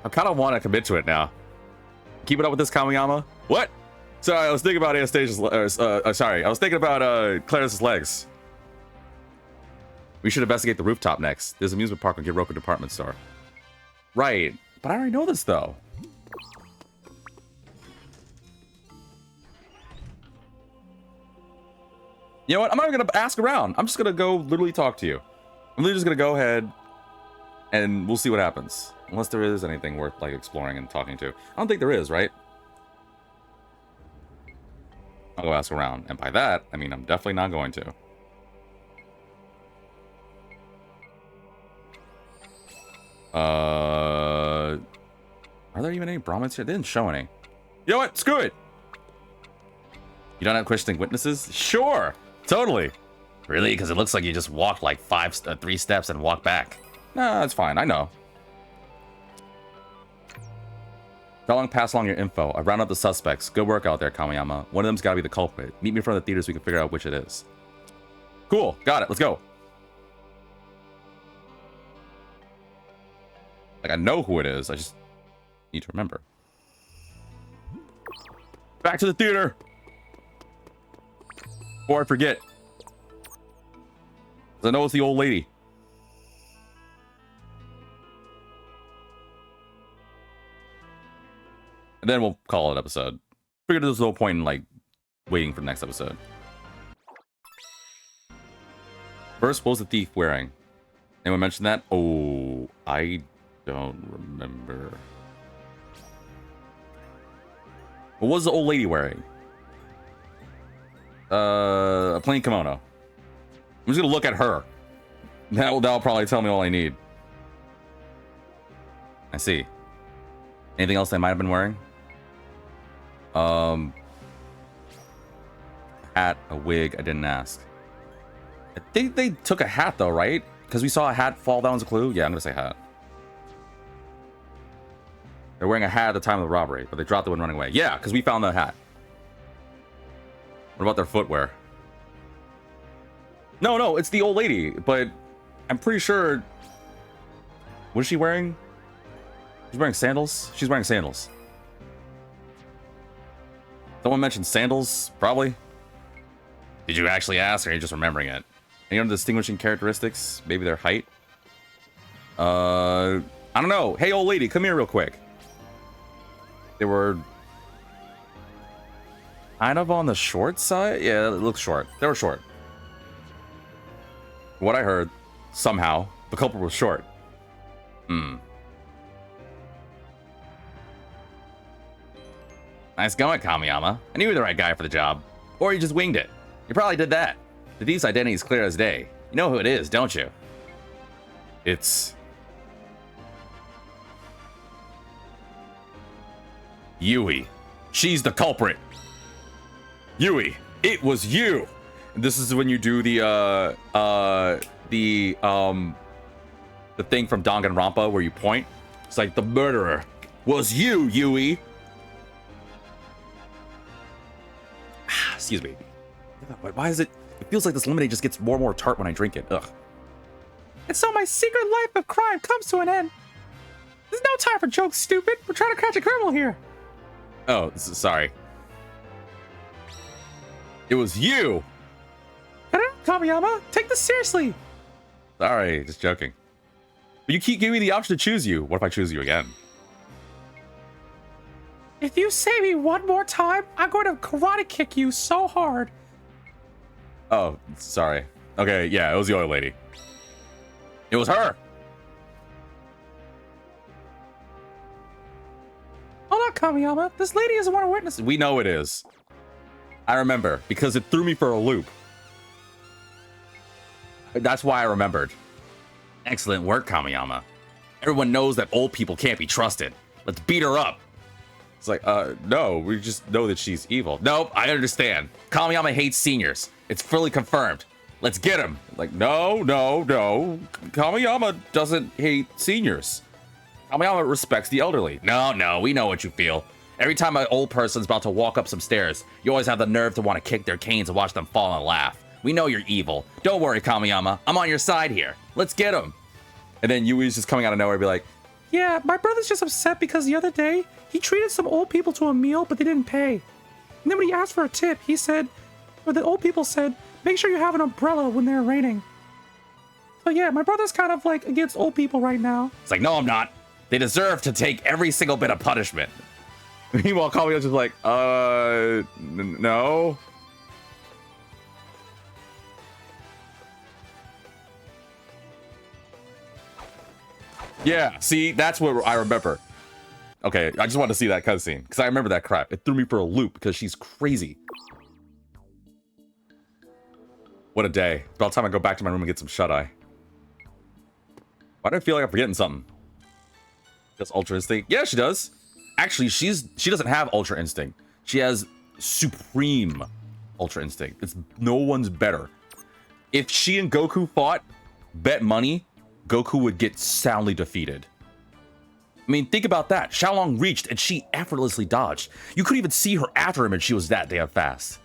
I kind of want to commit to it now. Keep it up with this, Kamiyama. What? Sorry, I was thinking about Anastasia's. Sorry, I was thinking about Claris's legs. We should investigate the rooftop next. There's an amusement park and Giroka department store. Right, but I already know this though. You know what? I'm not even gonna ask around. I'm just gonna go literally talk to you. I'm literally just gonna go ahead and we'll see what happens. Unless there is anything worth like exploring and talking to. I don't think there is, right? I'll go ask around. And by that, I mean I'm definitely not going to. Are there even any Brahmins here? They didn't show any. You know what? Screw it! You don't have questioning witnesses? Sure! Totally! Really? Because it looks like you just walked like 3 steps and walked back. Nah, that's fine. I know. Darling, pass along your info. I round up the suspects. Good work out there, Kamiyama. One of them's gotta be the culprit. Meet me in front of the theater so we can figure out which it is. Cool. Got it. Let's go. Like, I know who it is. I just need to remember. Back to the theater! Before I forget. 'Cause I know it's the old lady. And then we'll call it an episode. Figured there's no point in, like, waiting for the next episode. First, what was the thief wearing? Anyone mention that? Oh, I don't remember. What was the old lady wearing? A plain kimono. I'm just gonna look at her. That'll probably tell me all I need. I see. Anything else they might have been wearing? Hat, a wig. I didn't ask. I think they took a hat though, right? Because we saw a hat fall down as a clue. Yeah, I'm gonna say hat. They're wearing a hat at the time of the robbery, but they dropped it when running away. Yeah, because we found the hat. What about their footwear? No, it's the old lady, but I'm pretty sure... What is she wearing? She's wearing sandals? She's wearing sandals. Someone mentioned sandals, probably. Did you actually ask, or are you just remembering it? Any other distinguishing characteristics? Maybe their height? I don't know. Hey, old lady, come here real quick. They were... kind of on the short side? Yeah, it looks short. They were short. What I heard, somehow, the culprit was short. Nice going, Kamiyama. I knew you were the right guy for the job. Or you just winged it. You probably did that. The thief's identity is clear as day. You know who it is, don't you? It's... Yui. She's the culprit. Yui, it was you. And this is when you do the thing from Danganronpa where you point. It's like the murderer was you, Yui. Excuse me. Why is it? It feels like this lemonade just gets more and more tart when I drink it. Ugh. And so my secret life of crime comes to an end. There's no time for jokes, stupid. We're trying to catch a criminal here. Oh, sorry. It was you. Kamiyama, take this seriously. Sorry, just joking. But you keep giving me the option to choose you. What if I choose you again? If you say me one more time, I'm going to karate kick you so hard. Oh, sorry. Okay, yeah, it was the other lady. It was her. Hold on, Kamiyama. This lady isn't one of witnesses. We know it is. I remember, because it threw me for a loop. That's why I remembered. Excellent work, Kamiyama. Everyone knows that old people can't be trusted. Let's beat her up. It's like, no, we just know that she's evil. Nope, I understand. Kamiyama hates seniors. It's fully confirmed. Let's get him. Like, no. Kamiyama doesn't hate seniors. Kamiyama respects the elderly. No, we know what you feel. Every time an old person's about to walk up some stairs, you always have the nerve to want to kick their canes and watch them fall and laugh. We know you're evil. Don't worry, Kamiyama. I'm on your side here. Let's get him. And then Yui's just coming out of nowhere and be like, Yeah, my brother's just upset because the other day, he treated some old people to a meal, but they didn't pay. And then when he asked for a tip, he said, or the old people said, make sure you have an umbrella when they're raining. So yeah, my brother's kind of like against old people right now. it's like, no, I'm not. They deserve to take every single bit of punishment. meanwhile, Kamiyama's just like, no. Yeah, see, that's what I remember. Okay, I just wanted to see that cutscene because I remember that crap. It threw me for a loop because she's crazy. What a day. About time I go back to my room and get some shut-eye. Why do I feel like I'm forgetting something? Does Ultra Instinct? Yeah, she does. Actually, she doesn't have Ultra Instinct. She has Supreme Ultra Instinct. It's no one's better. If she and Goku fought, bet money, Goku would get soundly defeated. I mean, think about that. Xiaolong reached and she effortlessly dodged. You couldn't even see her after him and she was that damn fast.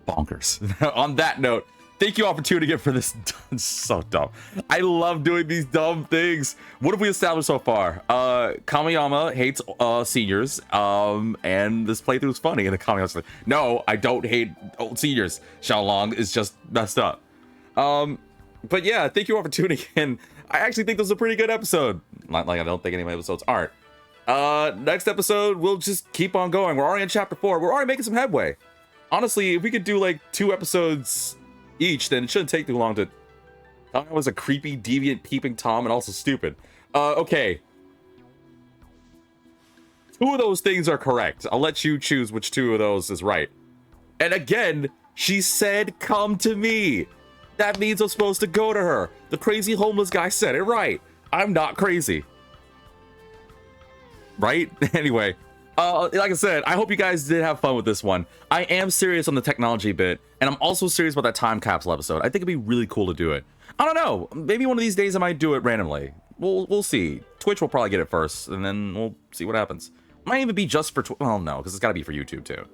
Bonkers. On that note, thank you all for tuning in for this. It's so dumb. I love doing these dumb things. What have we established so far? Kamiyama hates seniors, and this playthrough is funny. And the Kamiyama's like, no, I don't hate old seniors. Xiaolong is just messed up. But yeah, thank you all for tuning in. I actually think this is a pretty good episode. Not like I don't think any of my episodes aren't. Next episode, we'll just keep on going. We're already in chapter 4. We're already making some headway. Honestly, if we could do like 2 episodes each, then it shouldn't take too long to... I was a creepy, deviant, peeping Tom and also stupid. Okay. 2 of those things are correct. I'll let you choose which 2 of those is right. And again, she said, come to me. That means I'm supposed to go to her. The crazy homeless guy said it right. I'm not crazy. Right? Anyway, like I said, I hope you guys did have fun with this one. I am serious on the technology bit, and I'm also serious about that time capsule episode. I think it'd be really cool to do it. I don't know. Maybe one of these days I might do it randomly. We'll see. Twitch will probably get it first, and then we'll see what happens. Might even be just for well, no, because it's got to be for YouTube too.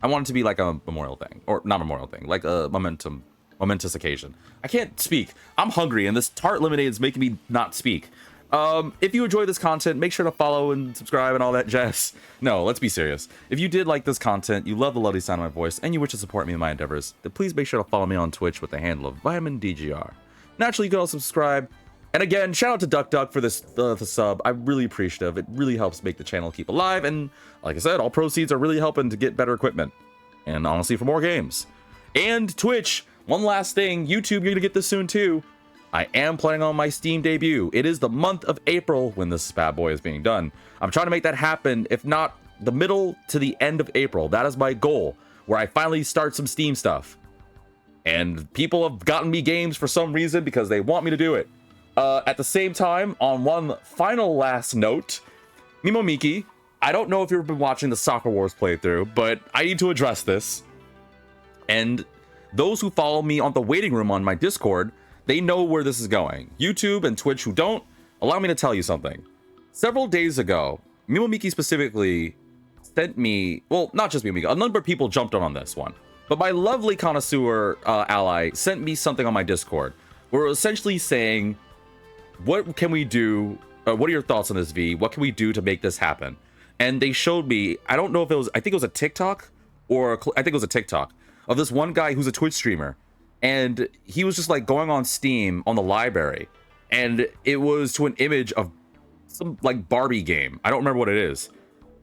I want it to be like a memorial thing, or not memorial thing, like a momentous occasion. I can't speak. I'm hungry, and this tart lemonade is making me not speak. If you enjoy this content, make sure to follow and subscribe and all that jazz. No, let's be serious. If you did like this content, you love the lovely sound of my voice, and you wish to support me in my endeavors, then please make sure to follow me on Twitch with the handle of VitaminDGR. Naturally, you can also subscribe. And again, shout out to Duck for this the sub. I'm really appreciative. It really helps make the channel keep alive. And like I said, all proceeds are really helping to get better equipment. And honestly, for more games. And Twitch, one last thing. YouTube, you're going to get this soon too. I am planning on my Steam debut. It is the month of April when this bad boy is being done. I'm trying to make that happen, if not the middle to the end of April. That is my goal, where I finally start some Steam stuff. And people have gotten me games for some reason because they want me to do it. At the same time, on one final last note, Mimomiki, I don't know if you've been watching the Soccer Wars playthrough, but I need to address this. And those who follow me on the waiting room on my Discord, they know where this is going. YouTube and Twitch who don't, allow me to tell you something. Several days ago, Mimomiki specifically sent me, well, not just Mimomiki, a number of people jumped on this one. But my lovely connoisseur ally sent me something on my Discord where it was essentially saying, what can we do? What are your thoughts on this, V? What can we do to make this happen? And they showed me, I don't know if it was, I think it was a TikTok, or I think it was a TikTok, of this one guy who's a Twitch streamer. And he was just like going on Steam on the library. And it was to an image of some like Barbie game. I don't remember what it is.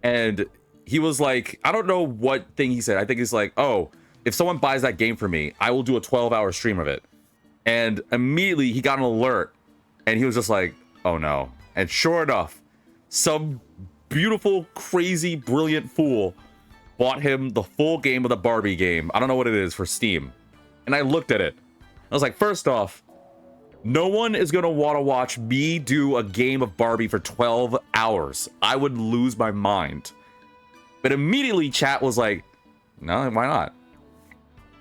And he was like, I don't know what thing he said. I think he's like, oh, if someone buys that game for me, I will do a 12-hour stream of it. And immediately he got an alert. And he was just like, oh no. And sure enough, some beautiful, crazy, brilliant fool bought him the full game of the Barbie game. I don't know what it is for Steam. And I looked at it. I was like, first off, no one is going to want to watch me do a game of Barbie for 12 hours. I would lose my mind. But immediately chat was like, no, why not?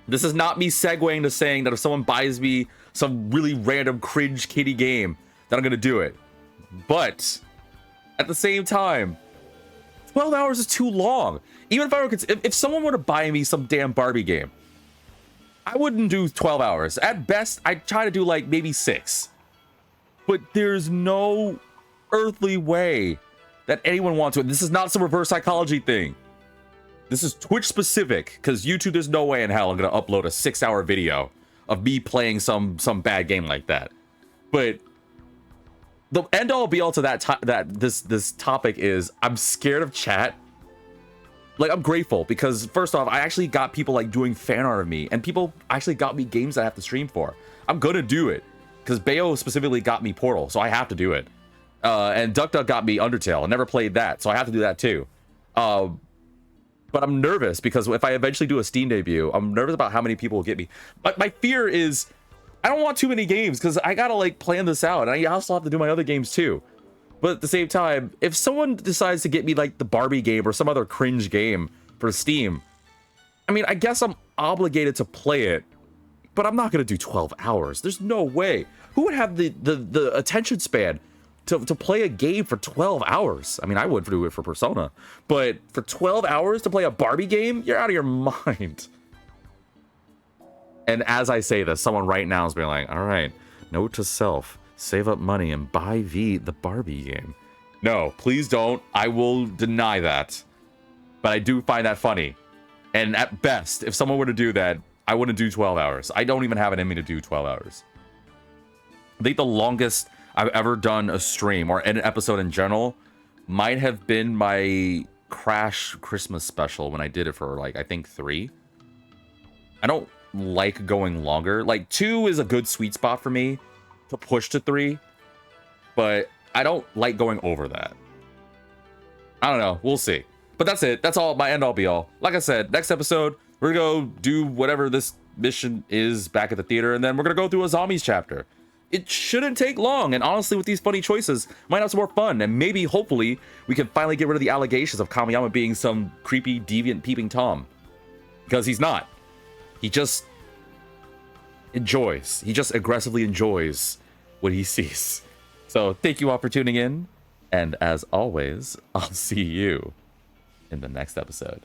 This is not me segueing to saying that if someone buys me some really random cringe kiddie game, that I'm going to do it. But at the same time, 12 hours is too long. Even if I were, if someone were to buy me some damn Barbie game, I wouldn't do 12 hours. At best, I'd try to do like maybe 6. But there's no earthly way that anyone wants to. This is not some reverse psychology thing. This is Twitch specific, because YouTube, there's no way in hell I'm gonna upload a 6-hour video of me playing some bad game like that. But the end all be all to this topic is I'm scared of chat. Like, I'm grateful because first off, I actually got people like doing fan art of me, and people actually got me games that I have to stream for. I'm gonna do it because Bayo specifically got me Portal, so I have to do it. And Duck got me Undertale. I never played that, so I have to do that too. But I'm nervous because if I eventually do a Steam debut, I'm nervous about how many people will get me. But my fear is I don't want too many games because I gotta like plan this out, and I also have to do my other games too. But at the same time, if someone decides to get me like the Barbie game or some other cringe game for Steam, I mean, I guess I'm obligated to play it, but I'm not gonna do 12 hours. There's no way. Who would have the attention span to play a game for 12 hours? I mean, I would do it for Persona, but for 12 hours to play a Barbie game, you're out of your mind. And as I say this, someone right now is being like, all right, note to self, save up money and buy the Barbie game. No, please don't. I will deny that. But I do find that funny. And at best, if someone were to do that, I wouldn't do 12 hours. I don't even have it in me to do 12 hours. I think the longest I've ever done a stream or an episode in general might have been my Crash Christmas special when I did it for like, I think 3. I don't like going longer. Like 2 is a good sweet spot for me to push to 3, but I don't like going over that. I don't know. We'll see. But that's it. That's all, my end all be all. Like I said, next episode, we're gonna go do whatever this mission is back at the theater, and then we're gonna go through a zombies chapter. It shouldn't take long, and honestly, with these funny choices, might have some more fun, and maybe, hopefully, we can finally get rid of the allegations of Kamiyama being some creepy, deviant, peeping Tom. Because he's not. He just enjoys. He just aggressively enjoys what he sees. So, thank you all for tuning in, and as always, I'll see you in the next episode.